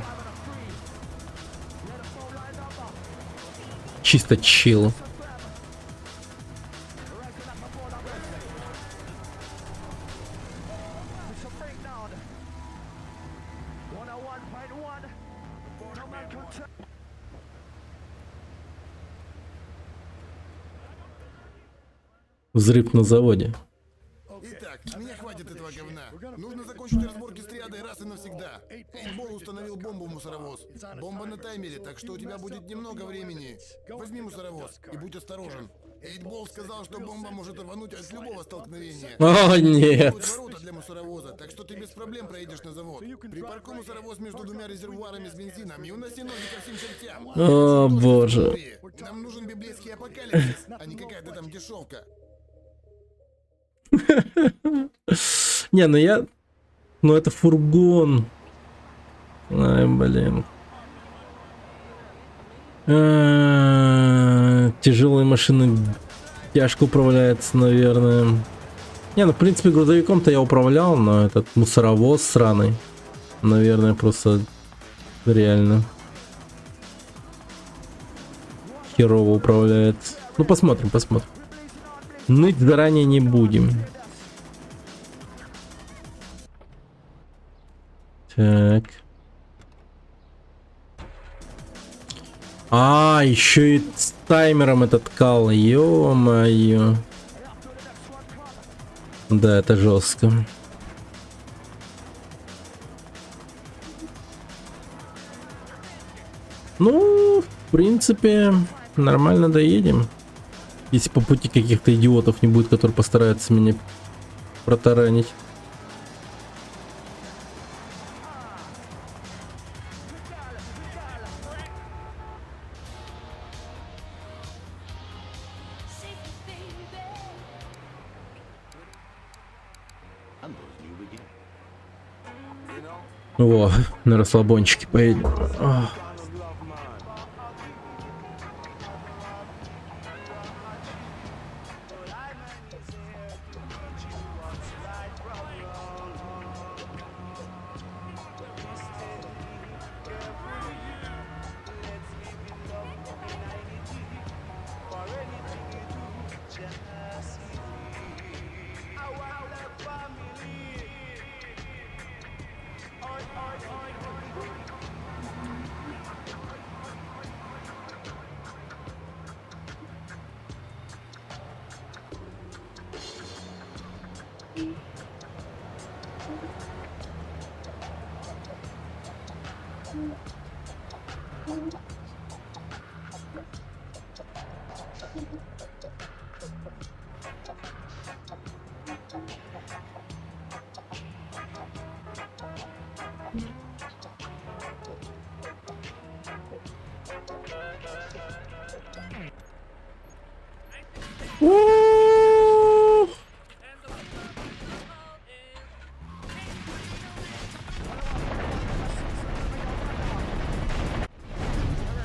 Чисто чил. Взрыв на заводе. Итак, С меня хватит этого говна. Нужно закончить разборки с триадой раз и навсегда. Эйдбол установил бомбу в мусоровоз. Бомба на таймере, так что у тебя будет немного времени. Возьми мусоровоз и будь осторожен. Эйдбол сказал, что бомба может рвануть от любого столкновения. О, нет. Тут ворота для мусоровоза, так что ты без проблем проедешь на завод. Припаркуй мусоровоз между двумя резервуарами с бензином и уноси ноги ко всем чертям. О, боже. Нам нужен библейский апокалипсис, а не какая-то там дешевка. Не, ну я... Ну это фургон. Ай, блин. Тяжелые машины тяжко управляются, наверное. Не, ну в принципе грузовиком-то я управлял, но этот мусоровоз сраный, наверное, просто реально херово управляется. Ну посмотрим, посмотрим. Ныть заранее не будем. Так. А, еще и с таймером этот кал, ё-моё. Да, это жестко. Ну, в принципе, нормально доедем. Если по пути каких-то идиотов не будет, которые постараются меня протаранить. О, на расслабончике поедем. Ах.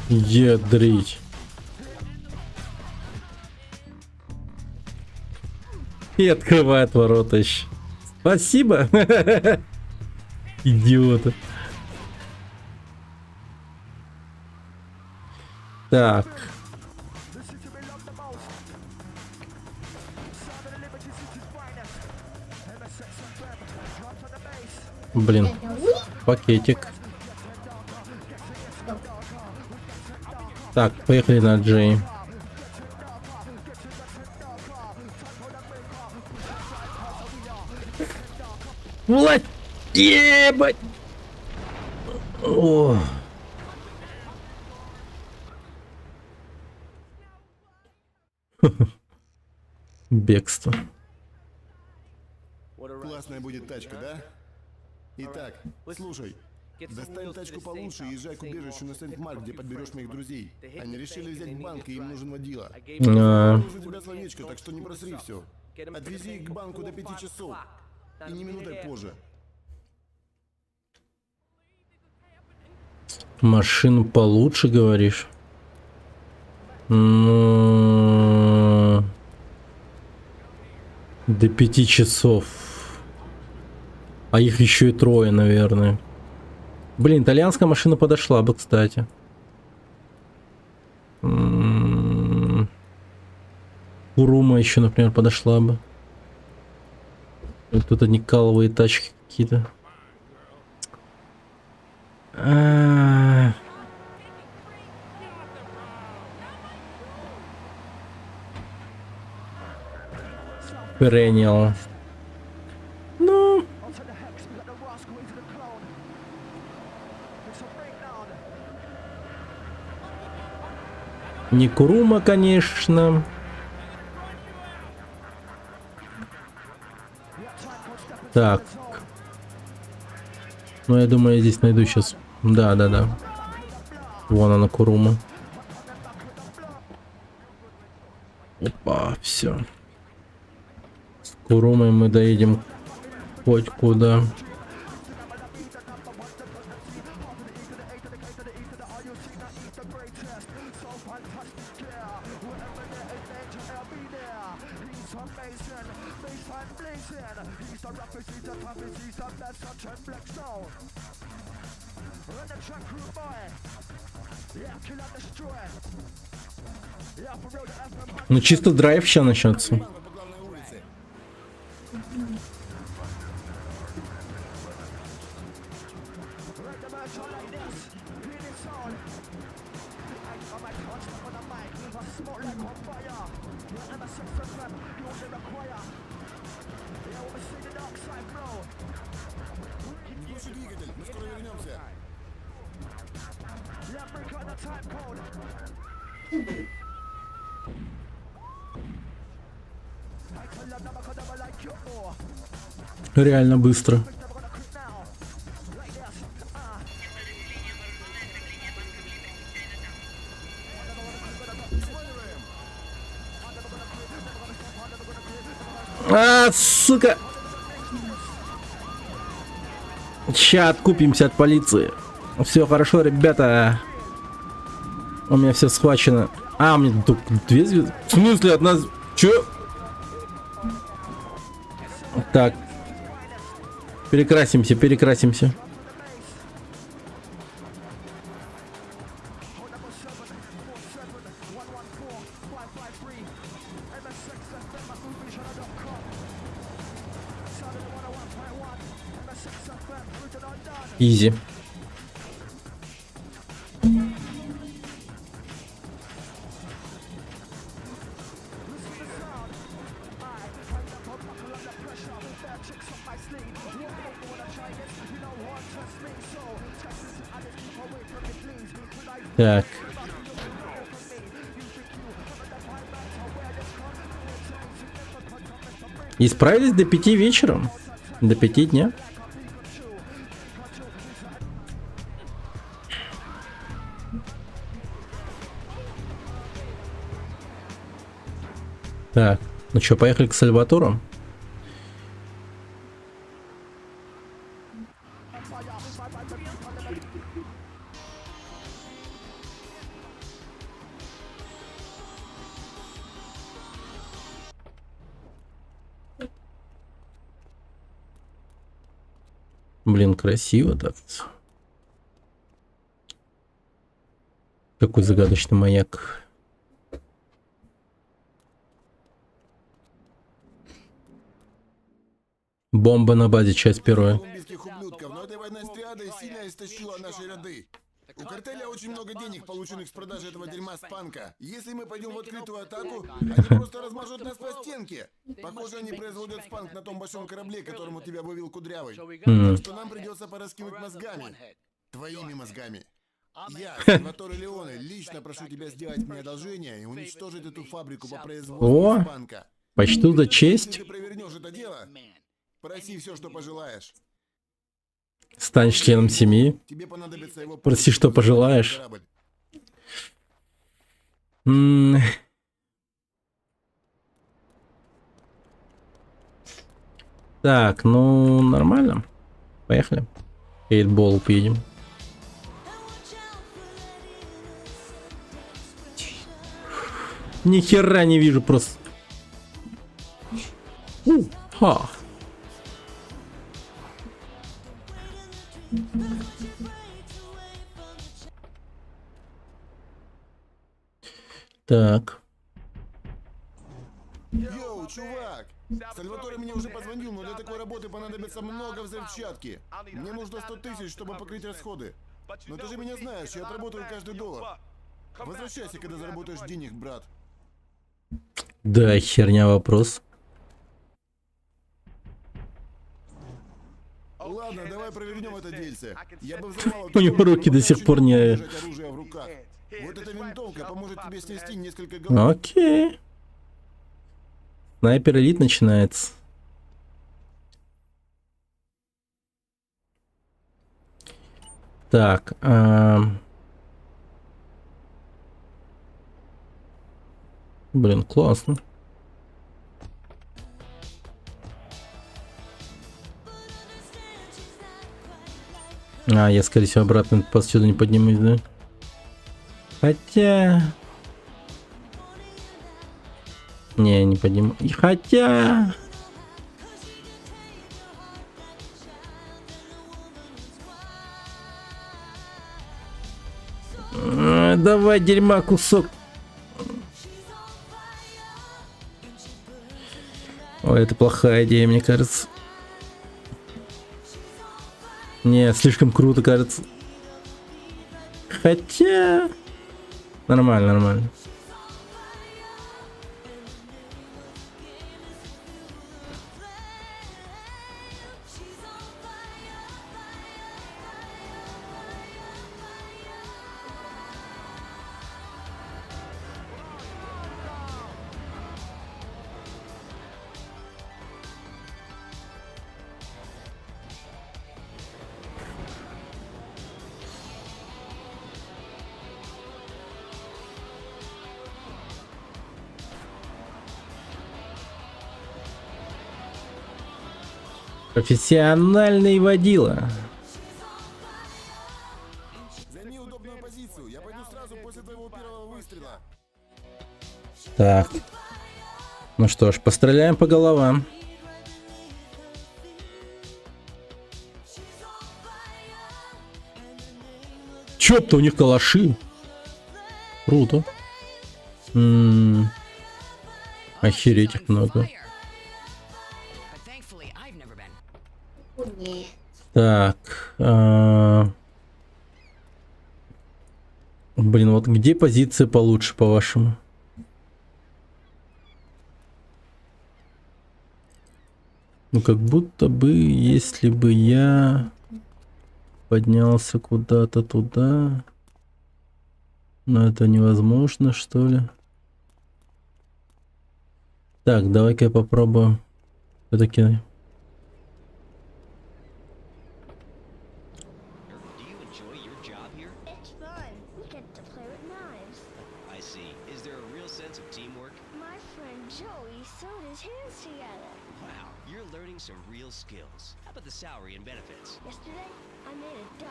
Ядрить. И открывает ворота еще. Спасибо. Идиоты. Так. Блин. Пакетик. Так, поехали на Джей. Влад! Ебать! О. Бегство. Классная будет тачка, да? Итак, слушай. Доставим тачку получше и езжай к убежищу на Сент-Марк, где подберешь моих друзей. Они решили взять банк, и им нужен водила. Нужно тебя словечко, так что не просри все. Отвези их к банку до 5 часов. И не минутой позже. Машину получше, говоришь? Ну... До 5 часов. А их еще и трое, наверное. Блин, итальянская машина подошла бы, кстати. Курума еще, например, подошла бы. И тут одни каловые тачки какие-то. Perennial. Onto the hex, we got the rascal into the clone. It's a breakdown. Не Курума, конечно. Так. Ну, я думаю, я здесь найду сейчас. Да. Вон она, Курума. Опа, все. С Курумой мы доедем хоть куда. Ну, чисто драйв сейчас начнется. По главной улице. Не глуши двигатель, мы скоро вернемся. Реально быстро. А, сука! Ща откупимся от полиции. Все хорошо, ребята. У меня все схвачено. А, мне тут 2 звезды. В смысле, одна... Чё? Так. Перекрасимся. Изи. Так. И справились до 5 вечера. До 5 дня. Так, ну что, поехали к Сальватору. Блин, красиво так. Какой загадочный маяк. Бомба на базе, часть 1. Колумбийских ублюдков, но этой война с триадой сильно истощила наши ряды. У картеля очень много денег, полученных с продажи этого дерьма Спанка. Если мы пойдем в открытую атаку, они просто размажут нас по стенке. Похоже, они производят Спанк на том большом корабле, которому тебя вывел Кудрявый. Так что нам придется пораскинуть мозгами. Твоими мозгами. Я, Сальваторе Леоне, лично прошу тебя сделать мне одолжение и уничтожить эту фабрику по производству Спанка. Почту за честь. Если ты провернешь это дело, проси все, что пожелаешь. Стань членом семьи. Тебе понадобится его... Проси, что пожелаешь. Так, ну нормально. Поехали. Эйтбол поедем. Ни хера не вижу просто. Ха. Так. Йоу, чувак! Сальваторе мне уже позвонил, но для такой работы понадобится много взрывчатки. Мне нужно 100 тысяч, чтобы покрыть расходы. Но ты же меня знаешь, я отработаю каждый доллар. Возвращайся, когда заработаешь денег, брат. Да, херня вопрос. Ладно, давай провернем это дельце. Я бы взорвал У него руки до сих пор не... держать оружие в руках. Вот эта винтовка поможет тебе снести несколько голов. Окей. Снайпер элит начинается. Так. Блин, классно. Я, скорее всего, обратно отсюда не поднимусь, да? Хотя... Не подниму. И хотя... Давай, дерьма, кусок. Ой, это плохая идея, мне кажется. Не, слишком круто, кажется. Хотя... Нормально, нормально. Профессиональный водила. Займи удобную позицию. Я пойду сразу после твоего первого выстрела. Так. Ну что ж, постреляем по головам. Чё-то у них калаши. Круто. Охереть их много. Нет. Так. Блин, вот где позиция получше, по-вашему? Ну, как будто бы, если бы я поднялся куда-то туда... Но это невозможно, что ли? Так, давай-ка я попробую. Все-таки... It's fun. We get to play with knives. I see. Is there a real sense of teamwork? My friend Joey sewed his hands together. Wow, you're learning some real skills. How about the salary and benefits? Yesterday, I made $1.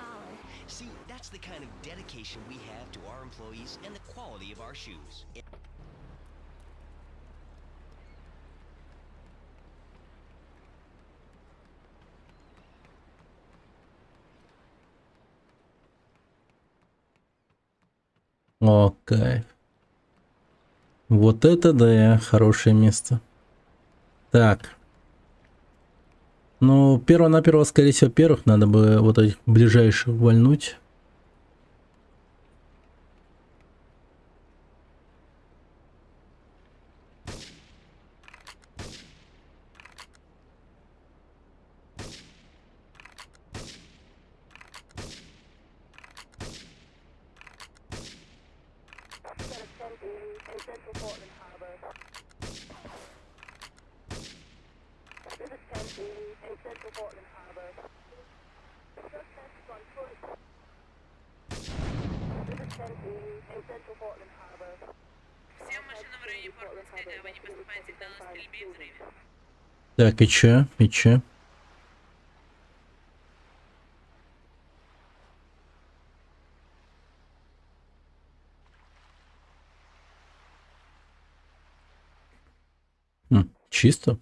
See, that's the kind of dedication we have to our employees and the quality of our shoes. О, кайф. Вот это да, хорошее место. Так. Ну, перво-наперво, скорее всего, первых надо бы вот этих ближайших вальнуть. Всем машинам в районе порта следуя, не поступает сигнал о стрельбе и взрыве. Так, и чё? И чё? Чисто?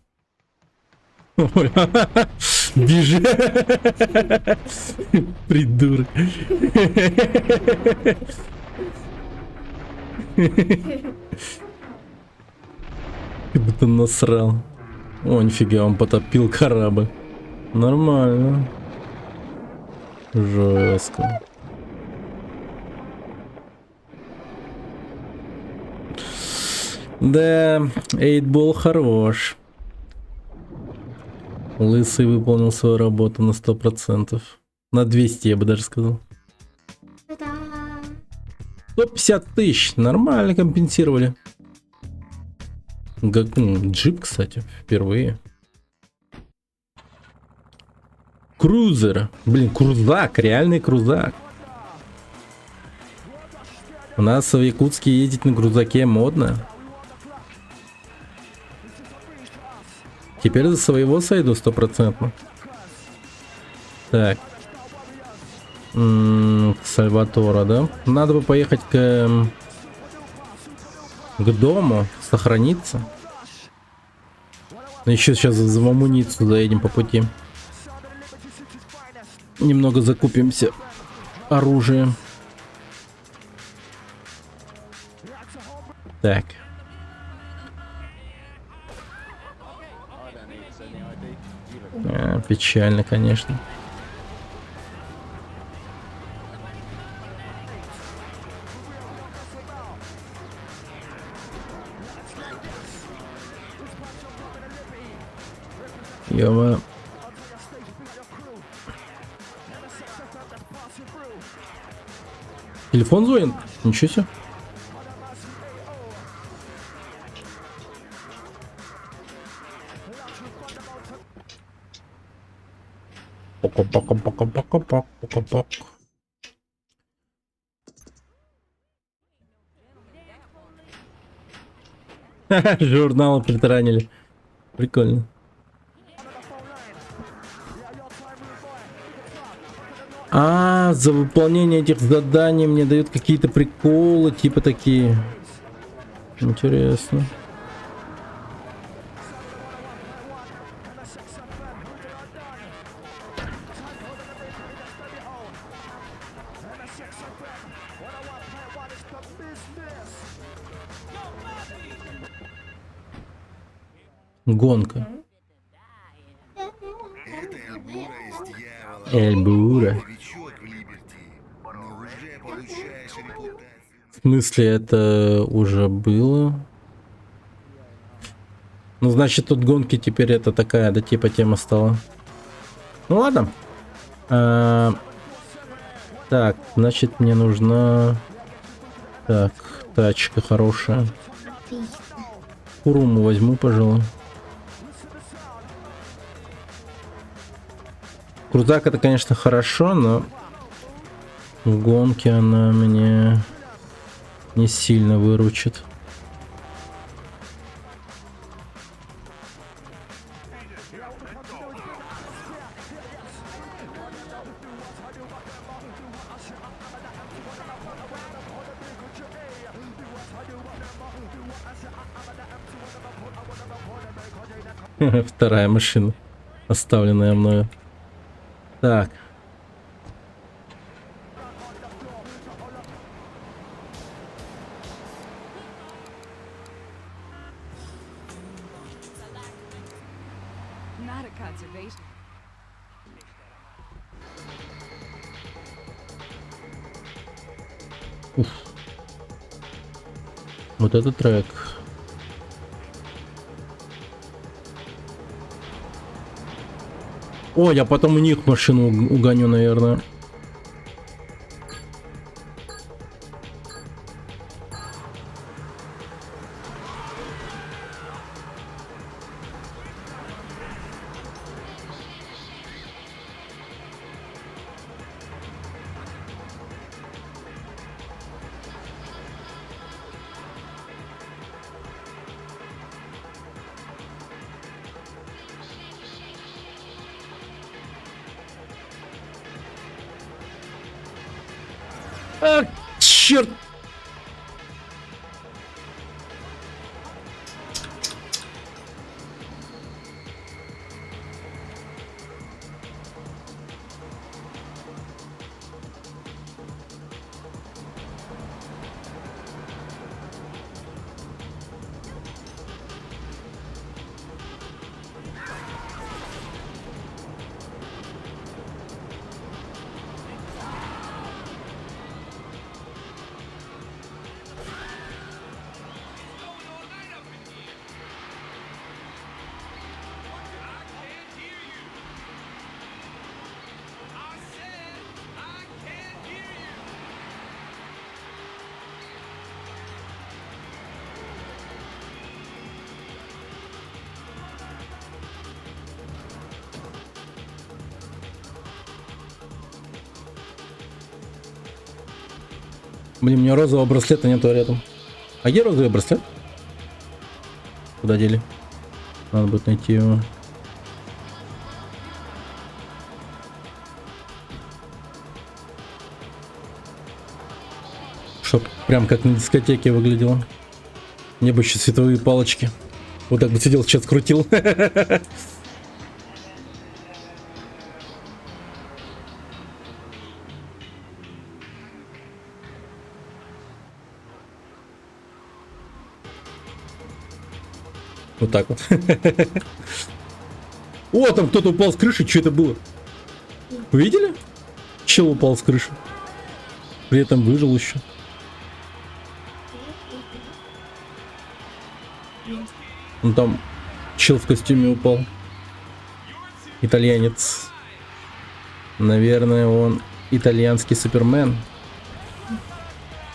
Бежи! Придурок. Как будто насрал. О, нифига, он потопил корабль. Нормально. Жестко. Да, 8-бол хорош. Лысый выполнил свою работу на 100%. На 200, я бы даже сказал. 150 тысяч. Нормально компенсировали. Джип, кстати, впервые. Крузер. Блин, крузак, реальный крузак. У нас в Якутске ездить на крузаке модно. Теперь за своего сойду 100%. Так. Сальватора, да? Надо бы поехать к дому, сохраниться. Еще сейчас в амуницию заедем по пути. Немного закупимся оружием. Так. Печально, конечно. Ё-моё. Телефон звонит? Ничего себе. Пока-пока-пока-пока-пока-пока. Журналы притаранили. Прикольно. За выполнение этих заданий мне дают какие-то приколы, типа такие. Интересно. Гонка. Эльбура. В смысле, это уже было? Ну, значит, тут гонки теперь это такая, да, типа тема стала. Ну, ладно. Так, значит, мне нужна... Так, тачка хорошая. Куруму возьму, пожалуй. Крузак это, конечно, хорошо, но в гонке она мне не сильно выручит. Вторая машина, оставленная мною. Так. Уф. Вот этот трек. О, я потом у них машину угоню, наверное. А, черт! Блин, у меня розового браслета нету рядом. А где розовый браслет? Куда дели? Надо будет найти его. Чтоб прям как на дискотеке выглядело. Мне бы еще световые палочки. Вот так бы сидел, сейчас крутил. Вот так вот. О, там кто-то упал с крыши. Что это было? Вы видели? Чел упал с крыши. При этом выжил еще. Ну там чел в костюме упал. Итальянец. Наверное, он итальянский Супермен.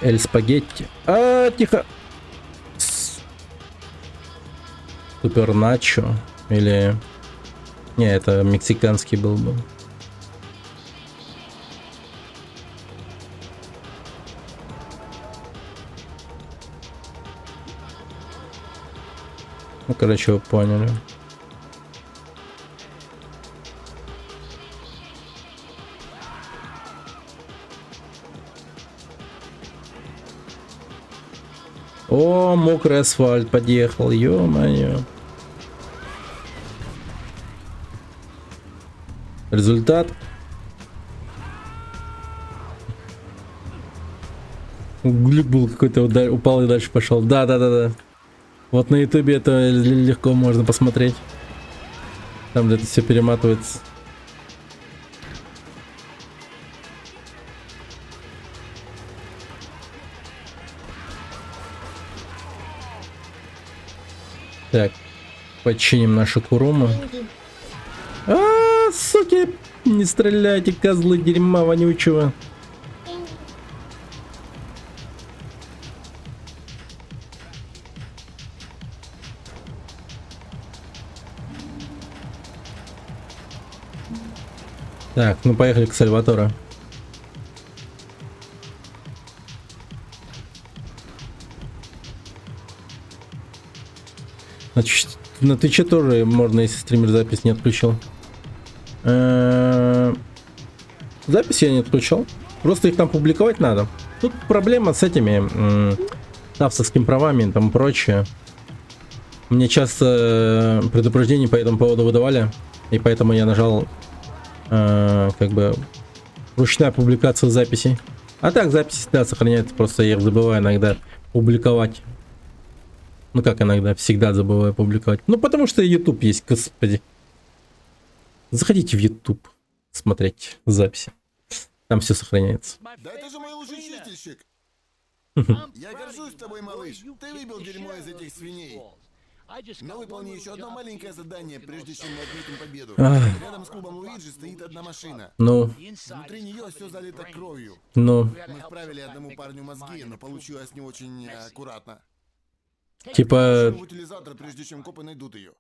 Эль Спагетти. А, тихо. Супер Начо. Или... Не, это мексиканский был бы. Ну, короче, вы поняли. О, мокрый асфальт подъехал, ё-моё. Результат. Глюк был какой-то, упал и дальше пошел. Да. Вот на ютубе это легко можно посмотреть. Там где-то все перематывается. Так, починим нашу Куруму. А, суки, не стреляйте, козлы дерьма вонючего. Так, ну поехали к Сальваторе. Значит, на Твиче тоже можно, если стример запись не отключил. Запись я не отключал. Просто их там публиковать надо. Тут проблема с этими авторскими правами и там прочее. Мне часто предупреждения по этому поводу выдавали. И поэтому я нажал как бы ручная публикация записей. А так записи всегда сохраняются. Просто я их забываю иногда публиковать. Ну как иногда, всегда забываю публиковать. Ну потому что YouTube есть, господи. Заходите в YouTube смотреть записи. Там все сохраняется. Да это же мой лучший чистильщик. Я горжусь тобой, малыш. Ты выбил дерьмо из этих свиней. Но выполни еще одно маленькое задание, прежде чем мы отметим победу. Рядом с клубом Луиджи стоит одна машина. Ну. Внутри нее все залито кровью. Ну. Мы вправили одному парню мозги, но получилось не очень аккуратно. Типа... Утилизатор, прежде чем копы найдут ее.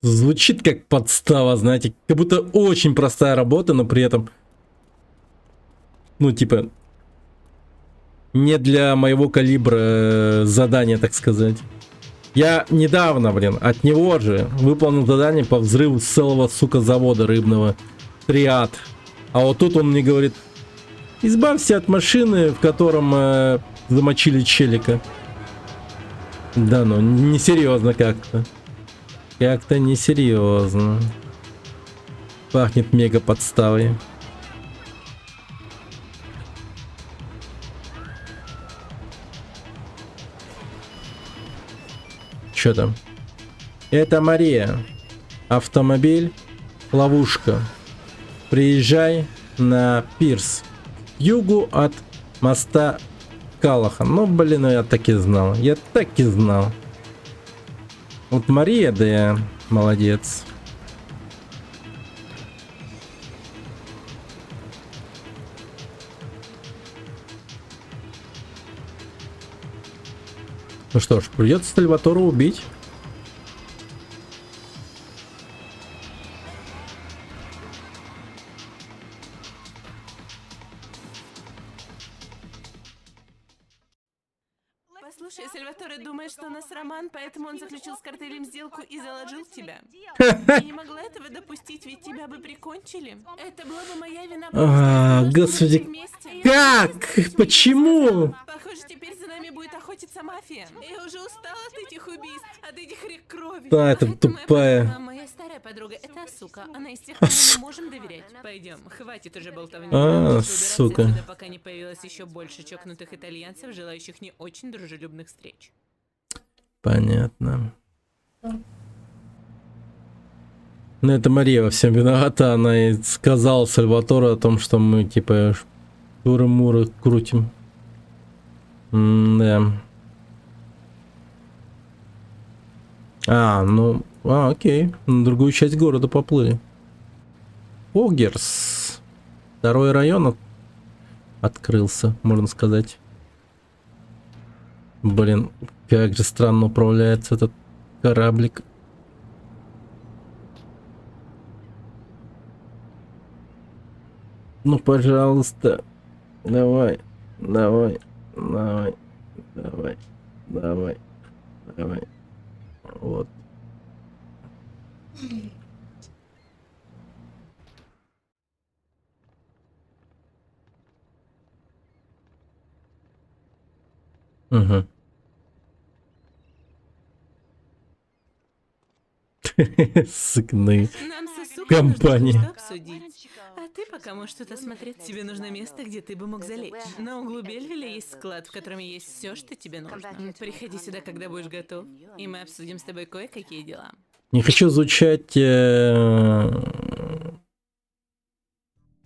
Звучит как подстава, знаете, как будто очень простая работа, но при этом, ну, типа, не для моего калибра задания, так сказать. Я недавно, блин, от него же выполнил задание по взрыву целого, сука, завода рыбного. Триад. А вот тут он мне говорит, избавься от машины, в котором замочили челика. Да ну, несерьезно как-то. Как-то несерьезно. Пахнет мега подставой. Что там? Это Мария. Автомобиль. Ловушка. Приезжай на пирс. К югу от моста Калахан. Ну, блин, я так и знал. Я так и знал. Вот Мария, да я молодец. Ну что ж, придется Сальватору убить. Слушай, Сальваторе думает, что у нас роман, поэтому он заключил с картелем сделку и заложил тебя. Я не могла этого допустить, ведь тебя бы прикончили. Это была бы моя вина, потому что я сказала, что мы Господи, были вместе. как? Почему? Похоже, теперь за нами будет охотиться мафия. Я уже устала от этих убийств, от этих рек крови. Да, это тупая. Моя старая подруга, это Асука. Она из тех, кому мы можем доверять. Пойдем, хватит уже болтовни. Лучше убираться сука. отсюда, пока не появилось еще больше чокнутых итальянцев, желающих не очень дружелюбных встреч. Понятно. Ну, это Мария во всем виновата. Она и сказала Сальватору о том, что мы, типа, шуры-муры крутим. Да. Окей. На другую часть города поплыли. Огерс. Второй район открылся, можно сказать. Блин, как же странно управляется этот кораблик. Ну, пожалуйста. Давай. Давай. Давай. Давай. Давай. Давай. Вот. Угу. Сыкны. Нам с Асукой Компания. нужно кое-что обсудить. А ты пока можешь что-то смотреть. Тебе нужно место, где ты бы мог залечь. На углу Бельвилля есть склад, в котором есть все, что тебе нужно. Приходи сюда, когда будешь готов, и мы обсудим с тобой кое-какие дела. Не хочу звучать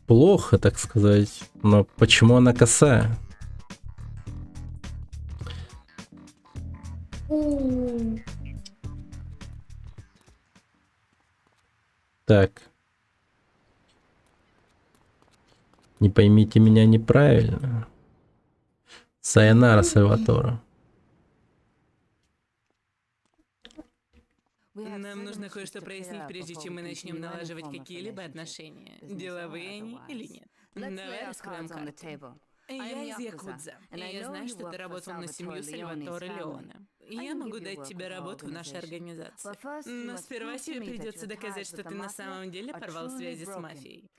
плохо, так сказать, но почему она косая? Так. Не поймите меня неправильно. Сайонара, Сальваторе. Нам нужно кое-что прояснить, прежде чем мы начнем налаживать какие-либо отношения. Деловые они или нет. Давай раскроем карты. Я из Якудза, и я знаю, что ты работал на семью Сальваторе Леоне. Я могу дать тебе работу в нашей организации. Но сперва тебе придется доказать, что ты на самом деле порвал связи с мафией.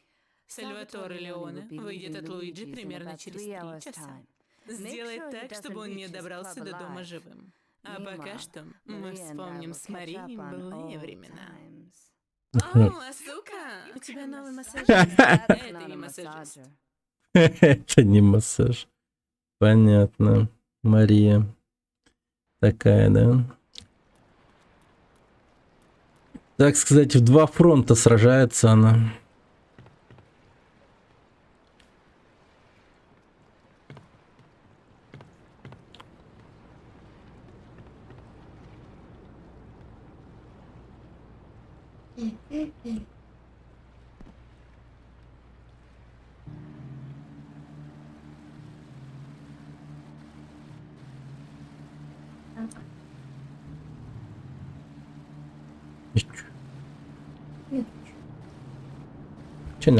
Сальваторе Леоне выйдет от Луиджи примерно через 3 часа. Сделай так, чтобы он не добрался до дома живым. А пока что мы вспомним с Марией былые времена. О, Асука, у тебя новый массажист. Это не массажист. Это не массаж. Понятно. Мария. Такая, да? Так сказать, в 2 фронта сражается она. Чё?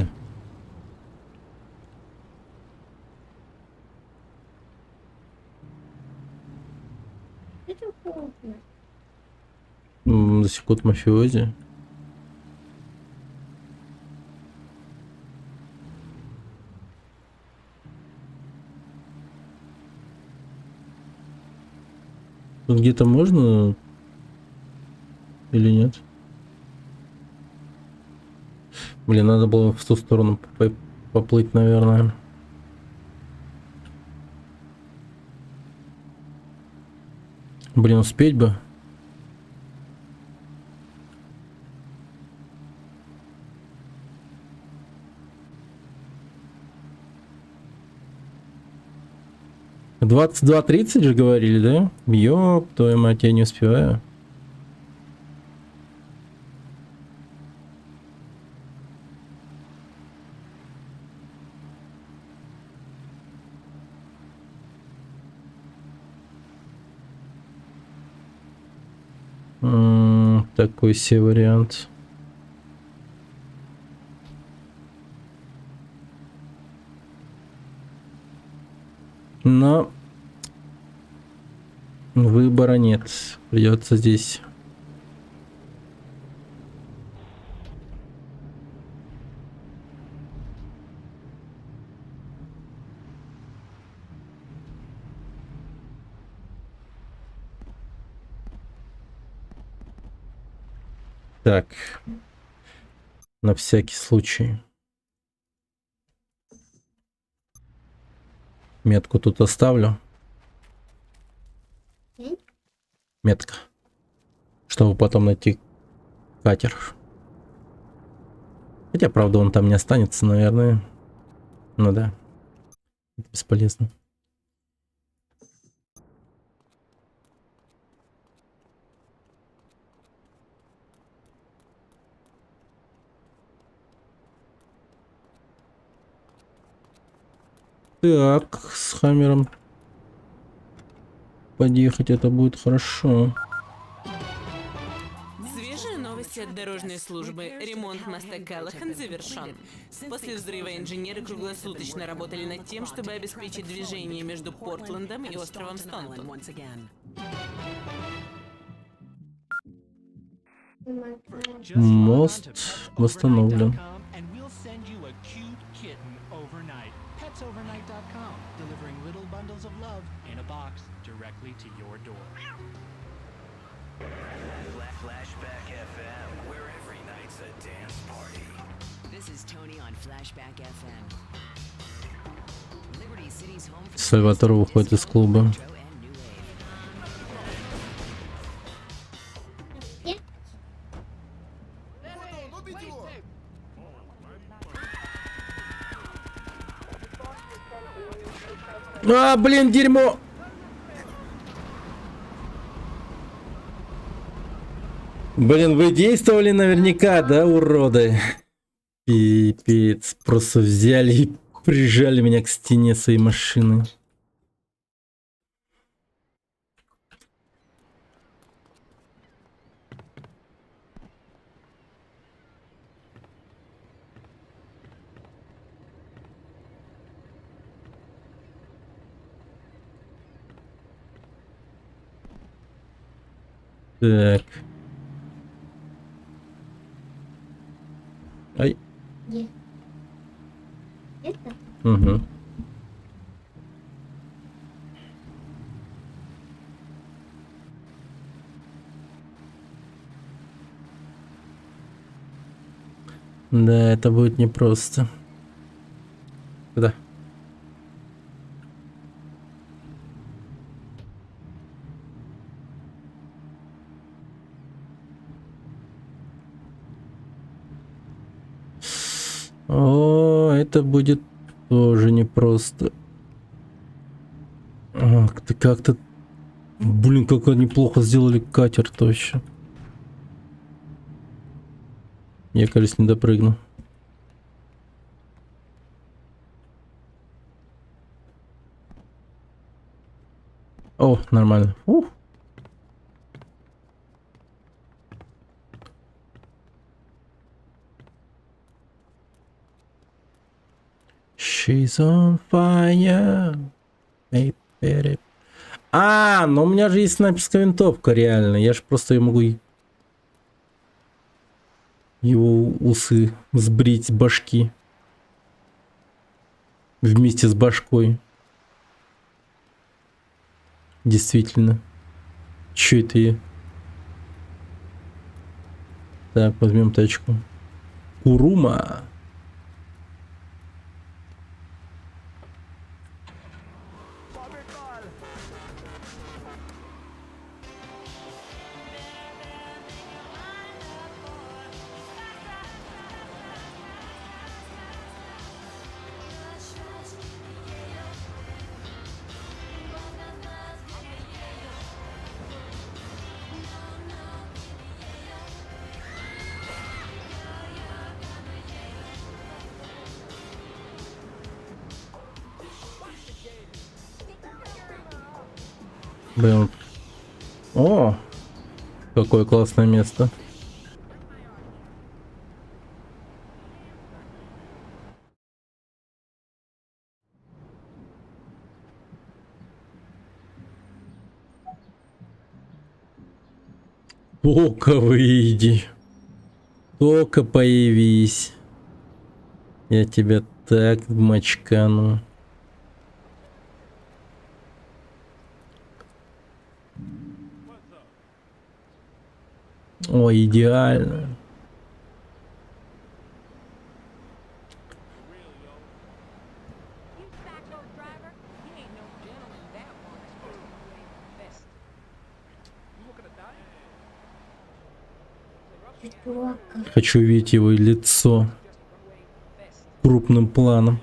Засекут мафиози. Тут где-то можно или нет? Блин, надо было в ту сторону поплыть, наверное. Блин, успеть бы. В 22:30 же говорили, да? Ёб твою мать, я не успеваю. Такой себе вариант. Но Выбора нет. Придется здесь. Так. На всякий случай. Метку тут оставлю. Метка. Чтобы потом найти катер. Хотя, правда, он там не останется, наверное. Ну да. Это бесполезно. Так, с Хаммером подъехать это будет хорошо. Свежие новости от дорожной службы. Ремонт моста Каллахан завершен. После взрыва инженеры круглосуточно работали над тем, чтобы обеспечить движение между Портлендом и островом Стоунленд. Мост восстановлен. Petsovernight.com, delivering little bundles of love in a box directly to your door. Flashback FM, where every night's a dance party. This is Tony on Flashback FM. Liberty City's home for Сальватор выходит из клуба. А, блин, дерьмо! Блин, вы действовали наверняка, да, уроды? Пипец, просто взяли и прижали меня к стене своей машины. Так. Ай. Это? Угу. Да, это будет непросто. Куда? О, это будет тоже непросто. Как-то... Блин, как они плохо сделали катер точно. Я, кажется, не допрыгну. О, нормально. Ух. She's on fire. А, но у меня же есть снайперская винтовка, реально. Я же просто ее могу его усы сбрить с башки. Вместе с башкой. Действительно. Чё это я? Так, возьмем тачку. Курума. Блин. О, какое классное место. Только выйди. Только появись. Я тебя так мочкану. Ой, идеально. Хочу видеть его лицо крупным планом.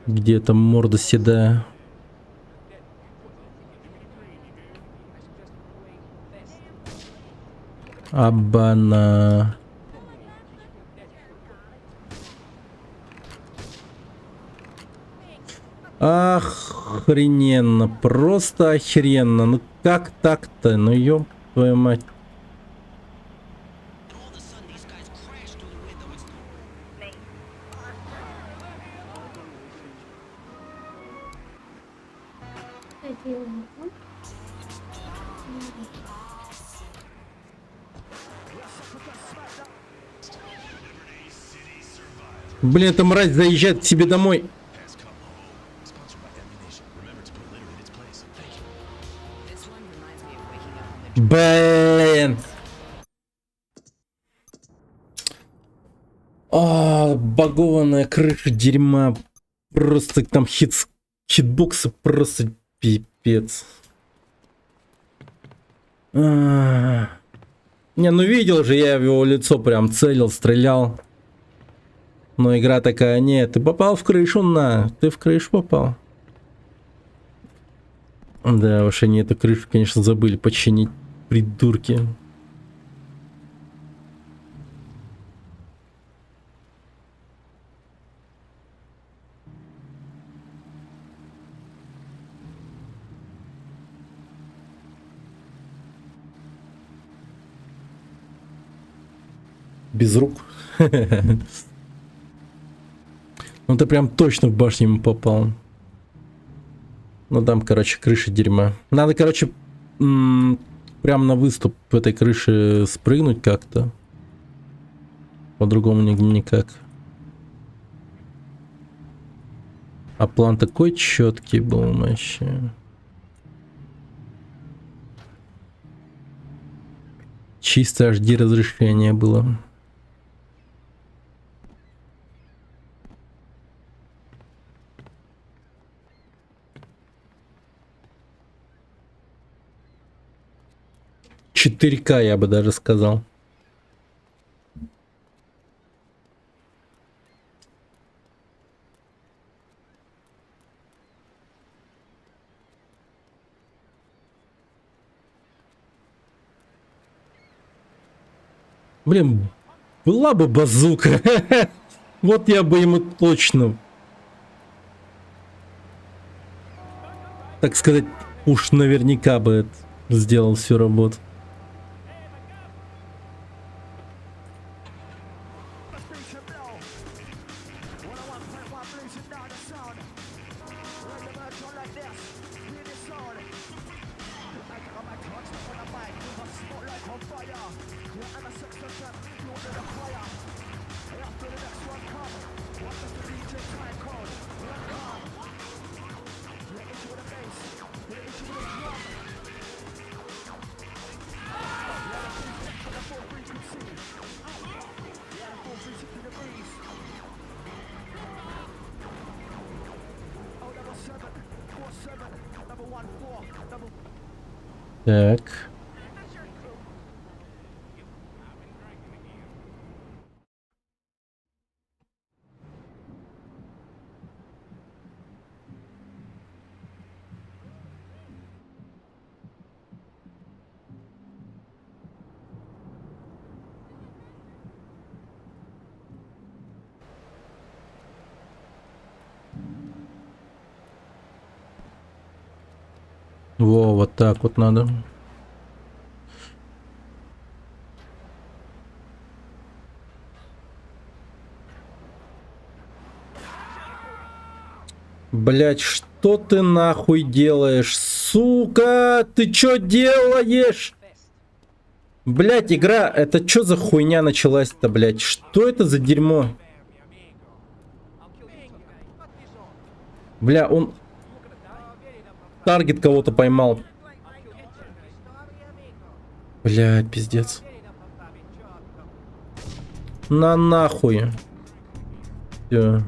Где-то морда седая. Абана. Охрененно, просто охренно. Ну как так-то? Ну ёб твою мать. Блин, эта мразь заезжает к себе домой. Блин. Багованная крыша дерьма. Просто там хитбоксы просто пипец. Не, ну видел же я в его лицо, прям целил, стрелял. Но игра такая, нет, ты попал в крышу, ты в крышу попал. Да, уж они эту крышу, конечно, забыли починить, придурки. Без рук. Ну ты прям точно в башню ему попал. Ну там, короче, крыша дерьма. Надо, короче, прям на выступ в этой крыше спрыгнуть как-то. По-другому никак. А план такой четкий был вообще. Чисто HD разрешение было. — 4К, я бы даже сказал. Блин, была бы базука. Вот я бы ему точно, так сказать, уж наверняка бы это сделал всю работу. Так. Во, вот так вот надо. Блять, Что ты нахуй делаешь, сука? Ты чё делаешь? Блять, игра, это чё за хуйня началась-то, блять? Что это за дерьмо? Бля, он... Таргет кого-то поймал. Бля, пиздец. На нахуй. Всё.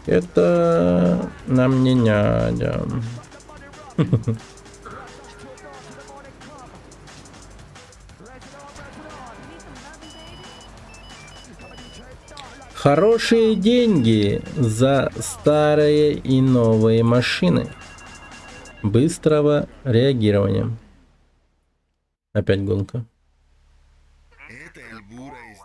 Это нам не надо. Хорошие деньги за старые и новые машины. Быстрого реагирования. Опять гонка. Это Эльбура из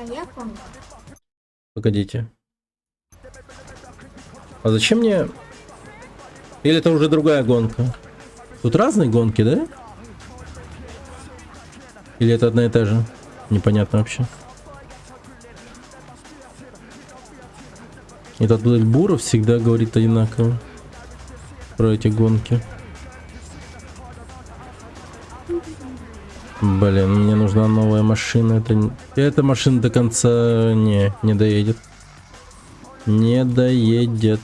дьявола. Погодите. А зачем мне... Или это уже другая гонка? Тут разные гонки, да? Или это одна и та же? Непонятно вообще. Этот Эльбуров всегда говорит одинаково про эти гонки. Блин, мне нужна новая машина. Эта машина до конца не доедет. Не доедет.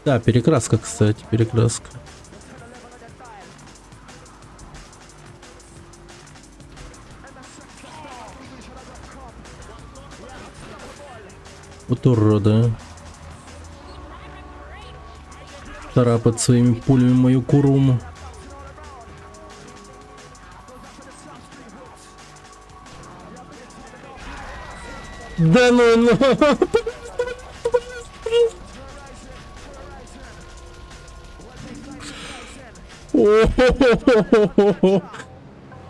Да, перекраска, кстати, перекраска. Вот урода. Царапать своими пулями мою куруму. Да ну.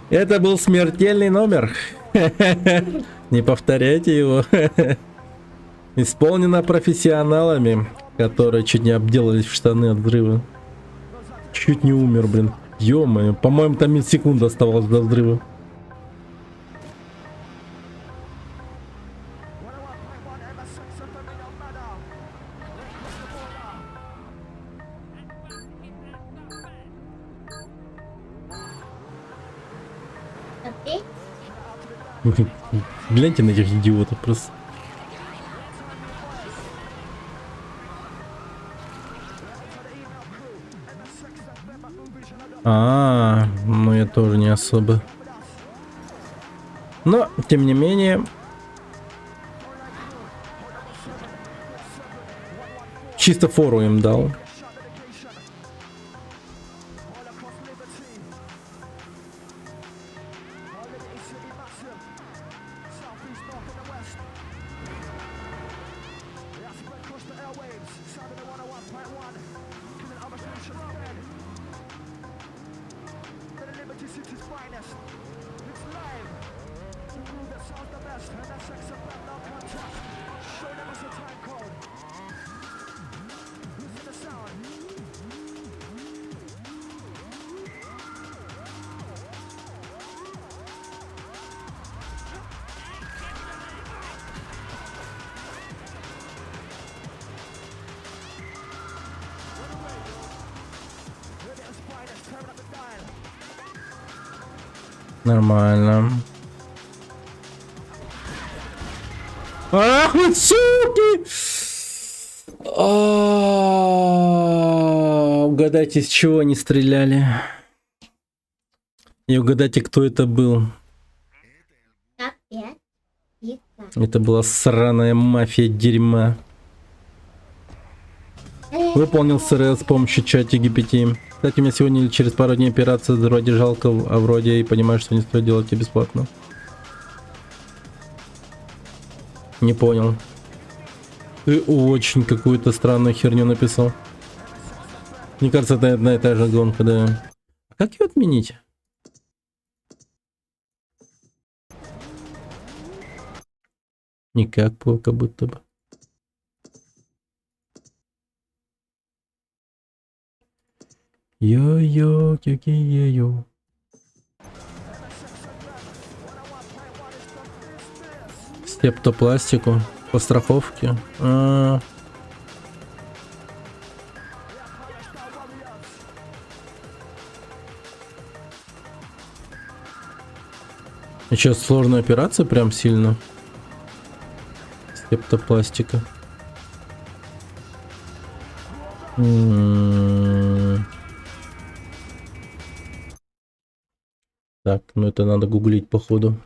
Это был смертельный номер. Не повторяйте его. Исполнено профессионалами, которые чуть не обделались в штаны от взрыва. Чуть не умер, блин. Ё-моё, по-моему, там секунда оставалась до взрыва. Гляньте на этих идиотов просто. Ну я тоже не особо. Но, тем не менее, чисто фору им дал. Нормально. Ах вы суки! Угадайте, с чего они стреляли. И угадайте, кто это был. Это была сраная мафия дерьма. Выполнил СРС с помощью чата GPT. Кстати, у меня сегодня или через пару дней операция вроде жалко, а вроде и понимаешь, что не стоит делать тебе бесплатно. Не понял. Ты очень какую-то странную херню написал. Мне кажется, это одна и та же гонка, да. А как ее отменить? Никак, как будто бы. Йо-йо, ки-ки-йо-йо. Септопластику по страховке. И сейчас сложная операция прям сильно. Септопластика. Так, ну это надо гуглить походу.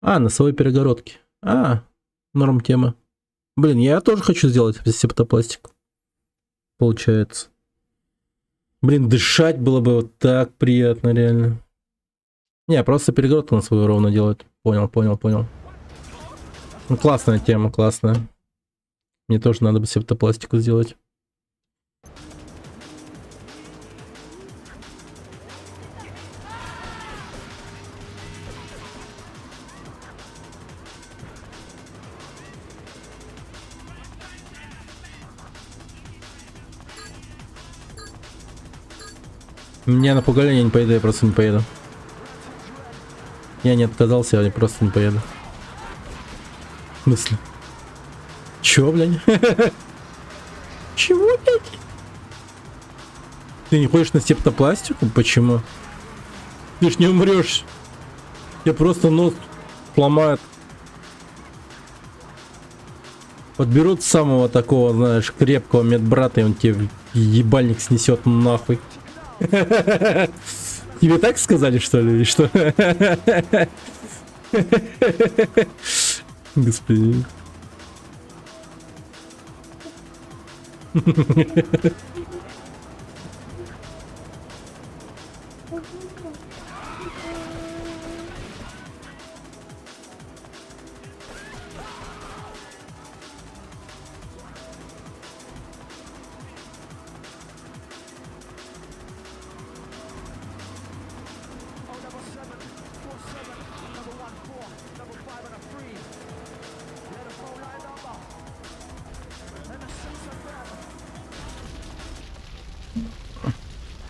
Носовой перегородки. Норм тема. Блин, я тоже хочу сделать септопластику. Получается. Блин, дышать было бы вот так приятно, реально. Не, просто перегородку на свою ровно делать. Понял. Ну, классная тема, классная. Мне тоже надо бы септопластику сделать. Меня напугали, я не поеду, я просто не поеду. Я не отказался, я просто не поеду. В смысле? Чё, блядь? Чего, блядь? Ты не ходишь на септопластику? Почему? Ты ж не умрешь. Я просто нос сломают. Подберут самого такого, знаешь, крепкого медбрата, и он тебе ебальник снесет нахуй. Тебе так сказали, что ли, или что? Господи.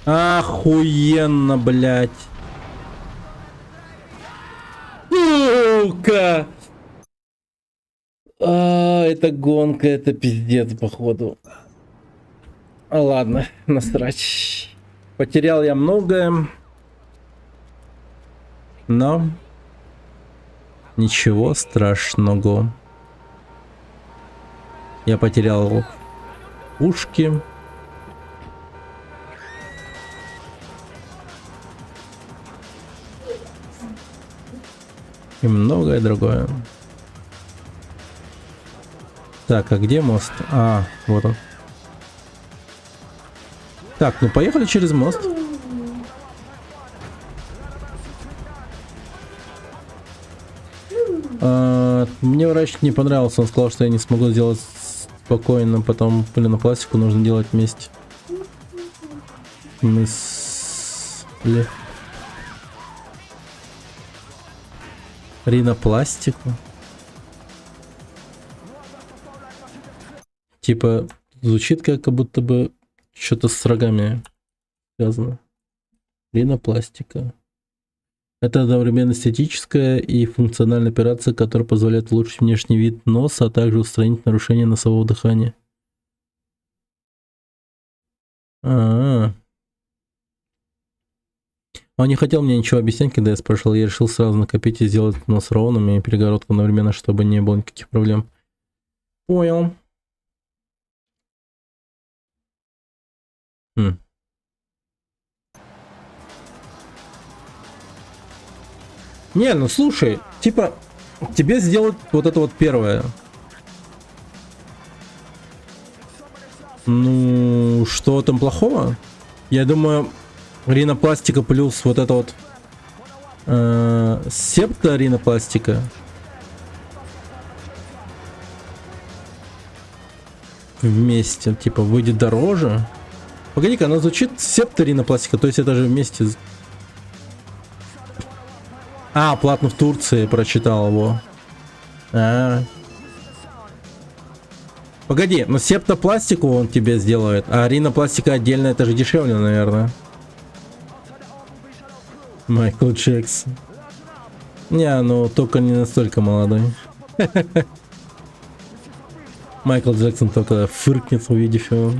Охуенно, блядь. Сука. Это гонка, это пиздец, походу. Ладно, насрать. Потерял я многое. Но ничего страшного. Я потерял ушки. И многое другое. Так, а где мост? Вот он. Так, ну поехали через мост. Мне врач не понравился, он сказал, что я не смогу сделать спокойно, потом пленопластику нужно делать вместе. Мысли. Ринопластику. Типа, звучит как будто бы что-то с рогами связано. Ринопластика. Это одновременно эстетическая и функциональная операция, которая позволяет улучшить внешний вид носа, а также устранить нарушение носового дыхания. Он не хотел мне ничего объяснять, когда я спрашивал. Я решил сразу накопить и сделать нос ровным и перегородку одновременно, чтобы не было никаких проблем. Понял. Не, ну слушай, типа, тебе сделать вот это вот первое. Ну, что там плохого? Я думаю, ринопластика плюс вот это вот септоринопластика. Вместе, типа, выйдет дороже. Погоди-ка, она звучит септоринопластика, то есть это же вместе. Платно в Турции прочитал его. Погоди, но септопластику он тебе сделает, а ринопластика отдельно, это же дешевле, наверное. Майкл Джексон. Не, ну только не настолько молодой. Майкл Джексон только фыркнет, увидев его.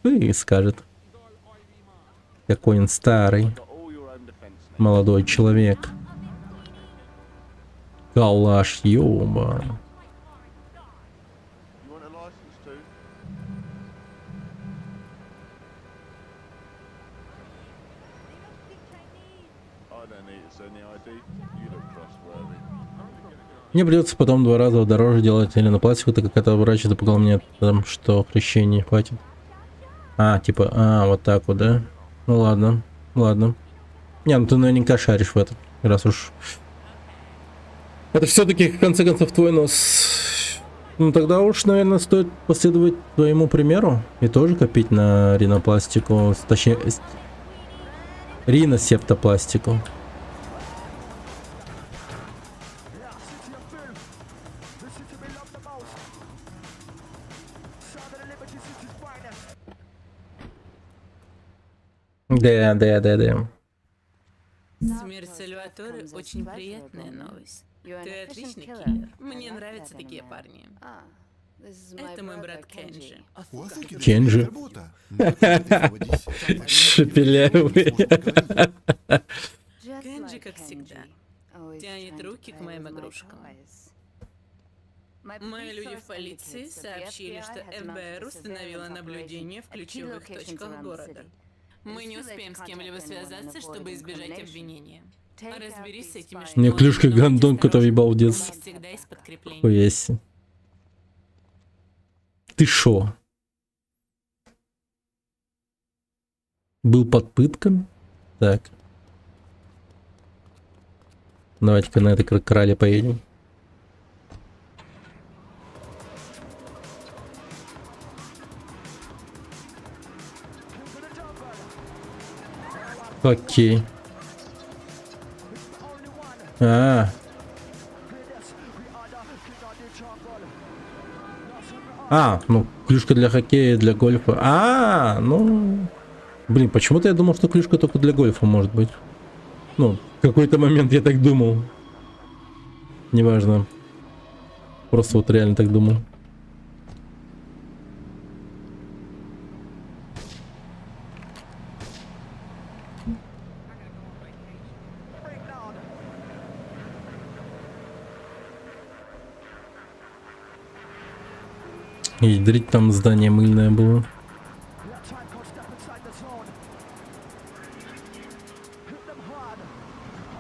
И скажет, какой он старый, молодой человек. Калаш, ёба. Мне придется потом 2 раза дороже делать или на пластику, так как это врач запугал меня там, что хрящение хватит. А, типа, вот так вот, да? Ну ладно, ладно. Не, ну ты наверняка шаришь в этом, раз уж... Это все-таки, в конце концов, твой нос. Ну тогда уж, наверное, стоит последовать твоему примеру и тоже копить на ринопластику, точнее, риносептопластику. Да. Смерть Сальваторе очень приятная новость. Ты отличный киллер. Мне нравятся такие парни. Это мой брат Кенджи. Кенджи? Шепелявый. Кенджи, как всегда, тянет руки к моим игрушкам. Мои люди в полиции сообщили, что ФБР установило наблюдение в ключевых точках города. Мы не успеем с кем-либо связаться, чтобы избежать обвинения. Разберись с этими Мне клюшка гандонку-то въебал в детстве. Хуяси. Ты шо? Был под пытками? Так. Давайте-ка на этой крале поедем. Окей. Ну, клюшка для хоккея, для гольфа. Ну... Блин, почему-то я думал, что клюшка только для гольфа может быть. Ну, в какой-то момент я так думал. Неважно. Просто вот реально так думал. Ядрить, там здание мыльное было.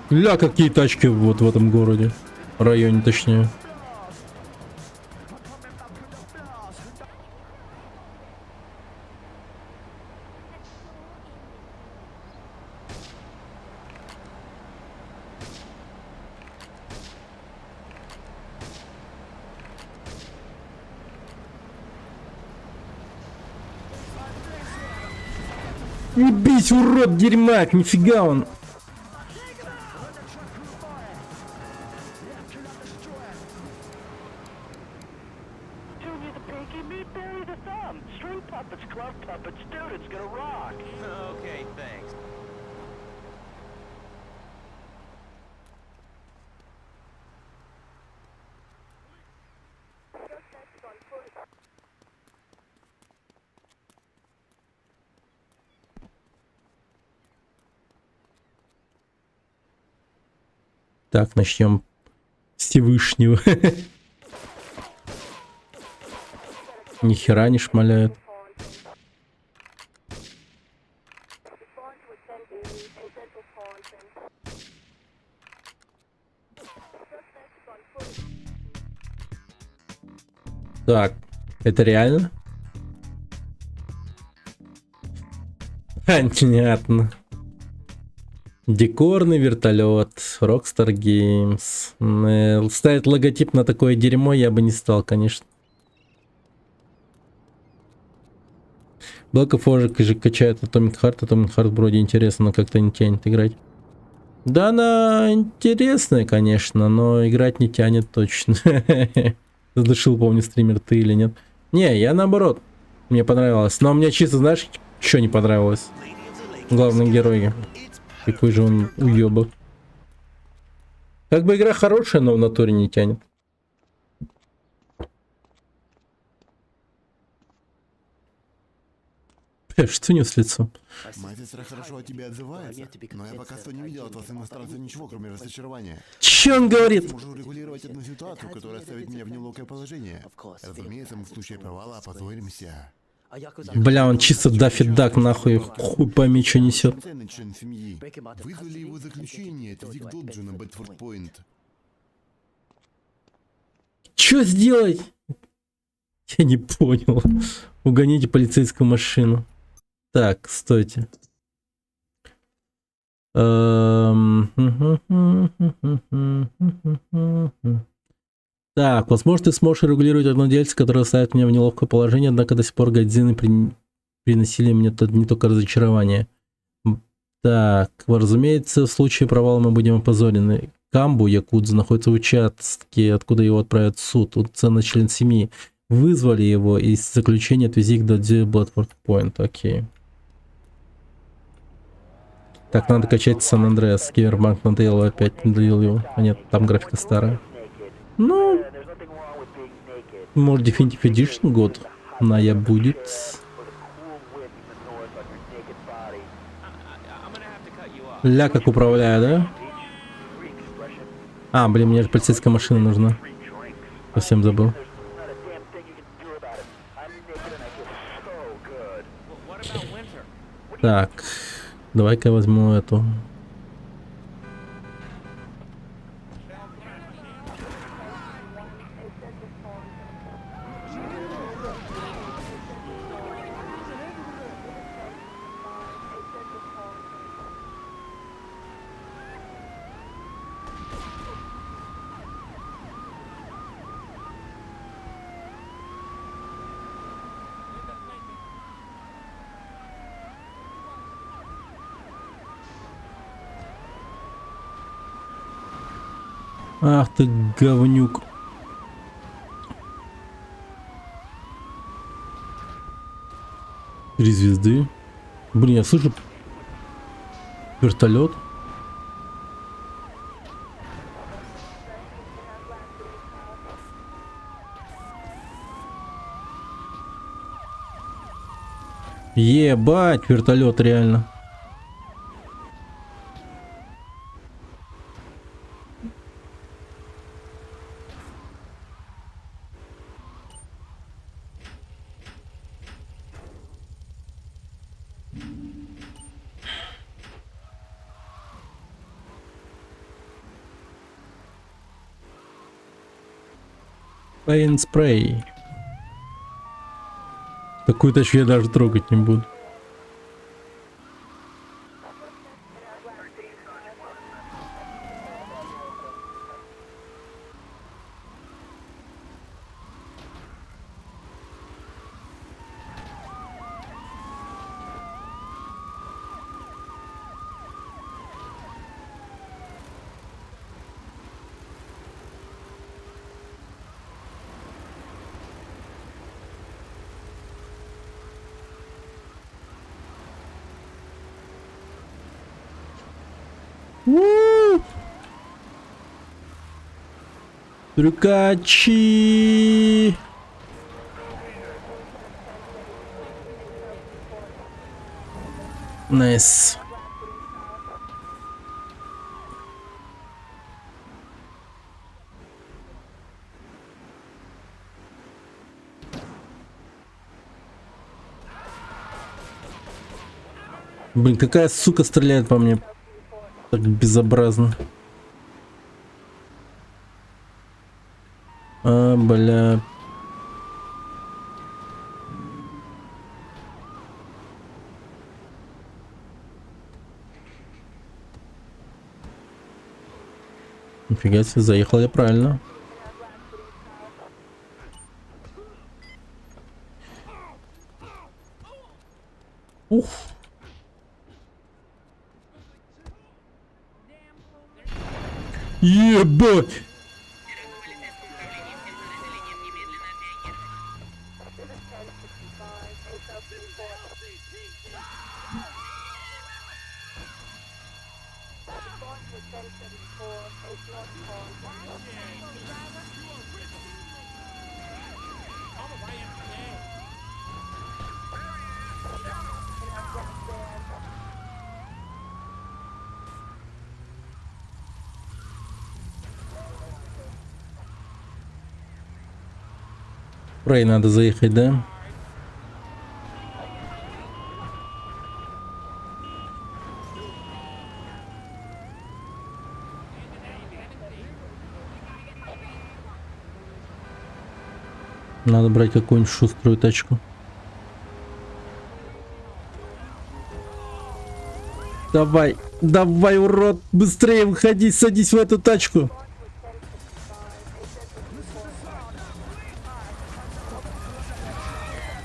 Ля, какие тачки вот в этом городе. Районе, точнее. Не бись, урод, дерьмак, нифига он. Так, начнем с Всевышнего. Ни хера не шмаляет. Так, это реально? Понятно. Декорный вертолет, Rockstar Games. Ставить логотип на такое дерьмо я бы не стал, конечно. Black of Ojek же качает Atomic Heart вроде интересно, но как-то не тянет играть. Да, она интересная, конечно, но играть не тянет точно. Задушил, помню, стример ты или нет. Не, я наоборот. Мне понравилось. Но мне чисто, знаешь, что не понравилось? Главный герой. Какой же он уёбок. Как бы игра хорошая, но в натуре не тянет. Что у него с лицом? Моя сестра хорошо о тебе отзывается, но я пока что не видел от вас иностранца ничего, кроме разочарования. Че он говорит? Я могу регулировать одну ситуацию, которая ставит меня в неловкое положение. Разумеется, мы в случае провала опозоримся. Бля, он чисто Даффи Дак, нахуй, хуй пойми, что несет. Член семьи. Вызвали его заключение, это Дик Доджи на Бэдфорд-Пойнт. Что сделать? Я не понял. Угоните полицейскую машину. Так, стойте. Так, возможно, ты сможешь регулировать одно дельце, которое ставит меня в неловкое положение, однако до сих пор годзины приносили мне не только разочарование. Так, разумеется, в случае провала мы будем опозорены. Камбу, якудза, находится в участке, откуда его отправят в суд. Он ценный член семьи. Вызвали его из заключения, отвези их до Бэдфорд-Пойнт. Окей. Так, надо качать Сан-Андреас. Кибербанк надоел опять, надоел его. А нет, там графика старая. Ну, может, Definitive Edition год ная будет. Ля как управляю, да? А, блин, мне же полицейская машина нужна. Совсем забыл. Так, давай-ка я возьму эту. Ах ты говнюк. Три звезды. Блин, я слышу вертолет. Ебать, вертолет реально. Paint спрей. Такую тачку я даже трогать не буду. Трюкачи. Найс. Блин, какая сука стреляет по мне так безобразно. А, бля. Нифига себе, заехал я правильно. Ух. Ебать! Рэй, надо заехать, да? Надо брать какую-нибудь шуструю тачку. Давай, давай, урод, быстрее выходи, садись в эту тачку.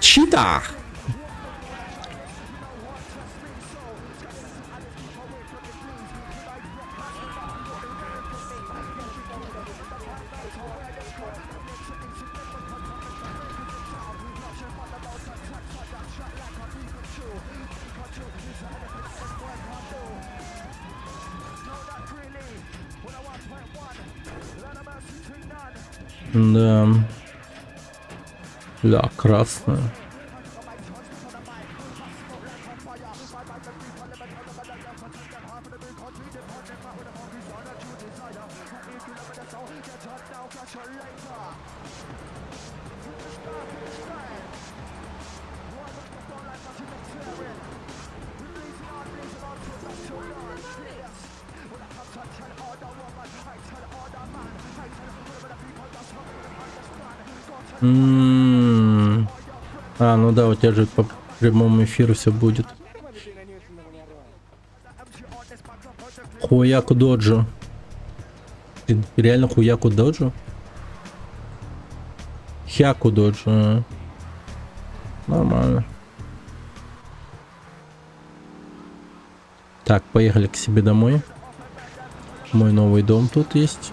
Чита! Да. Да, красная. А, ну да, у тебя же по прямому эфиру все будет. Хуяку доджу. Реально хуяку доджу? Хяку доджу. Нормально. Так, поехали к себе домой. Мой новый дом тут есть.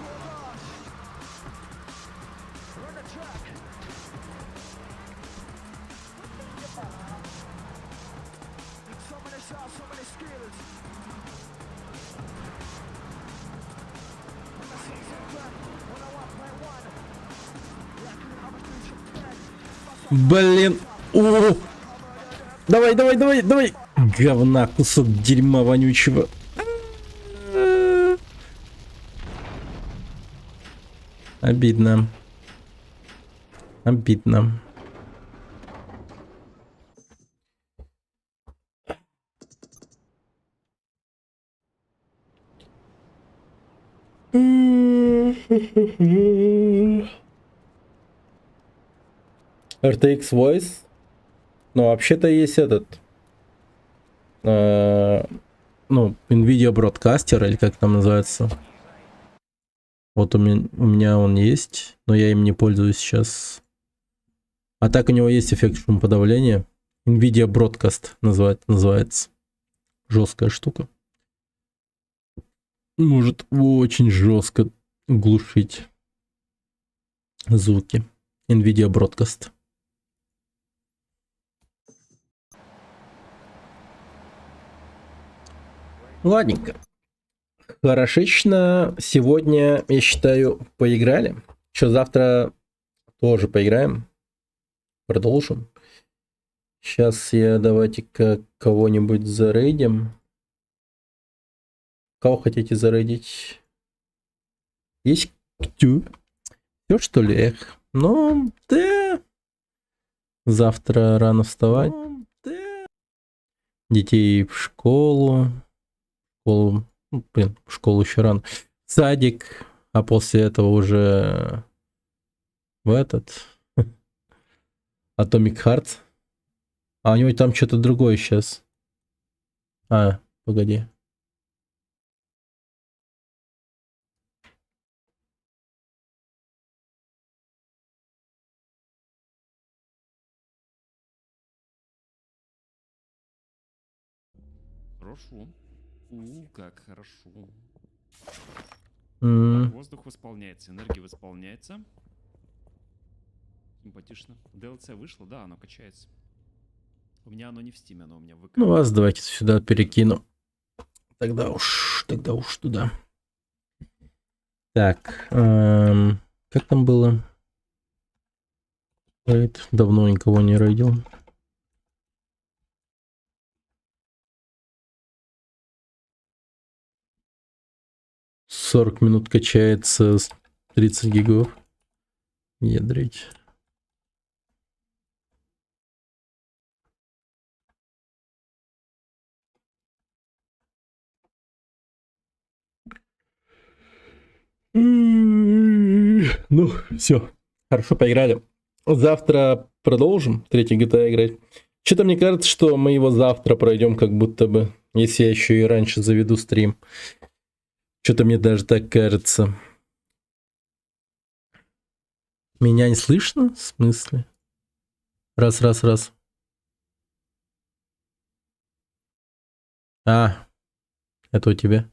Блин. О! Давай, давай, давай, давай. Говна, кусок дерьма вонючего. Обидно. Обидно. RTX Voice. Но вообще-то есть этот. Ну, NVIDIA Broadcaster, или как там называется. Вот у меня он есть, но я им не пользуюсь сейчас. А так у него есть эффект шумоподавления. NVIDIA Broadcast называется. Жесткая штука. Может очень жестко глушить звуки. NVIDIA Broadcast. Ладненько. Хорошечно. Сегодня, я считаю, поиграли. Что, завтра тоже поиграем. Продолжим. Сейчас давайте-ка кого-нибудь зарейдим. Кого хотите зарейдить? Есть кто? Все, что ли? Эх. Ну, да. Завтра рано вставать. Детей в школу. Ну, блин, в школу еще рано. Садик. А после этого уже в этот. Atomic Heart. А у него там что-то другое сейчас. А, погоди. Хорошо. Как хорошо. Воздух восполняется, энергия восполняется. Симпатично. DLC вышло, да, оно качается. У меня оно не в Steam, оно у меня в ВК. Ну вас давайте сюда перекину. Тогда уж туда. Так, как там было? Давно никого не рейдил. «40 минут качается с 30 гигов. Ядрить. Ну, все. Хорошо поиграли. Завтра продолжим третий GTA играть. Что-то мне кажется, что мы его завтра пройдем, как будто бы, если я еще и раньше заведу стрим. Что-то мне даже так кажется. Меня не слышно? В смысле? Раз. А, это у тебя.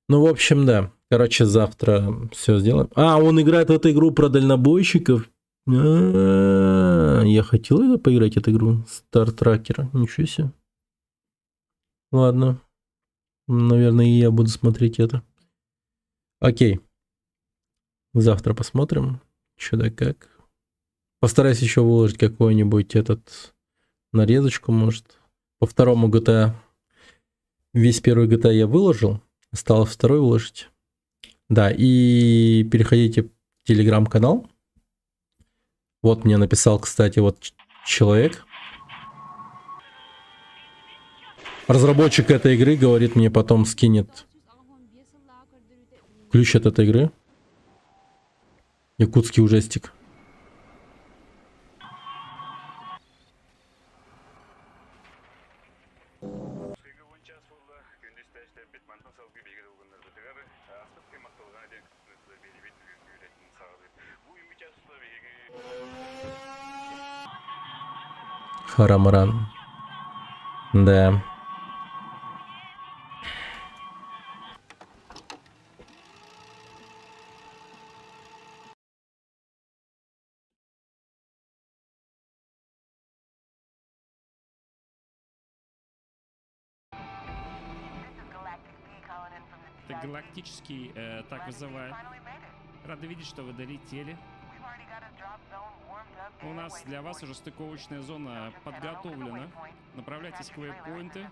Ну, в общем, да. Короче, завтра все сделаем. А, он играет в эту игру про дальнобойщиков. Я хотел это поиграть, эту игру. Стартракера. Ничего себе. Ладно. Наверное, и я буду смотреть это. Окей. Завтра посмотрим. Что да как. Постараюсь еще выложить какой-нибудь этот нарезочку, может. По второму GTA. Весь первый GTA я выложил. Осталось второй выложить. Да, и переходите в телеграм-канал. Вот мне написал, кстати, вот человек. Разработчик этой игры, говорит, мне потом скинет ключ от этой игры. Якутский ужастик. Харамаран. Да. Это галактический так вызывает. Рады видеть, что вы долетели. У нас для вас уже стыковочная зона подготовлена. Направляйтесь к вейпоинты,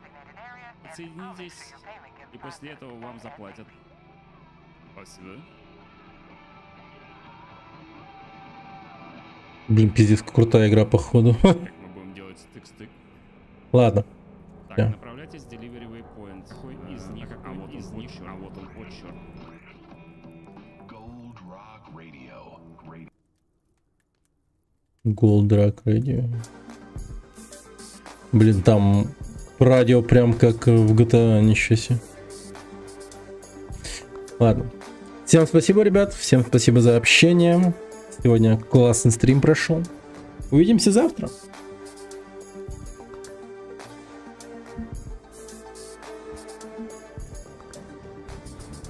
подсоединитесь, и после этого вам заплатят. Спасибо. Блин, пиздец, крутая игра, походу. Мы будем делать стык-стык. Ладно. Так, yeah. Направляйтесь в Delivery Waypoint. Какой из них? А вот из них, а вот он, вот черт. Gold Rock Radio. Блин, там радио прям как в GTA, ничего себе. Ладно. Всем спасибо, ребят. Всем спасибо за общение. Сегодня классный стрим прошел. Увидимся завтра.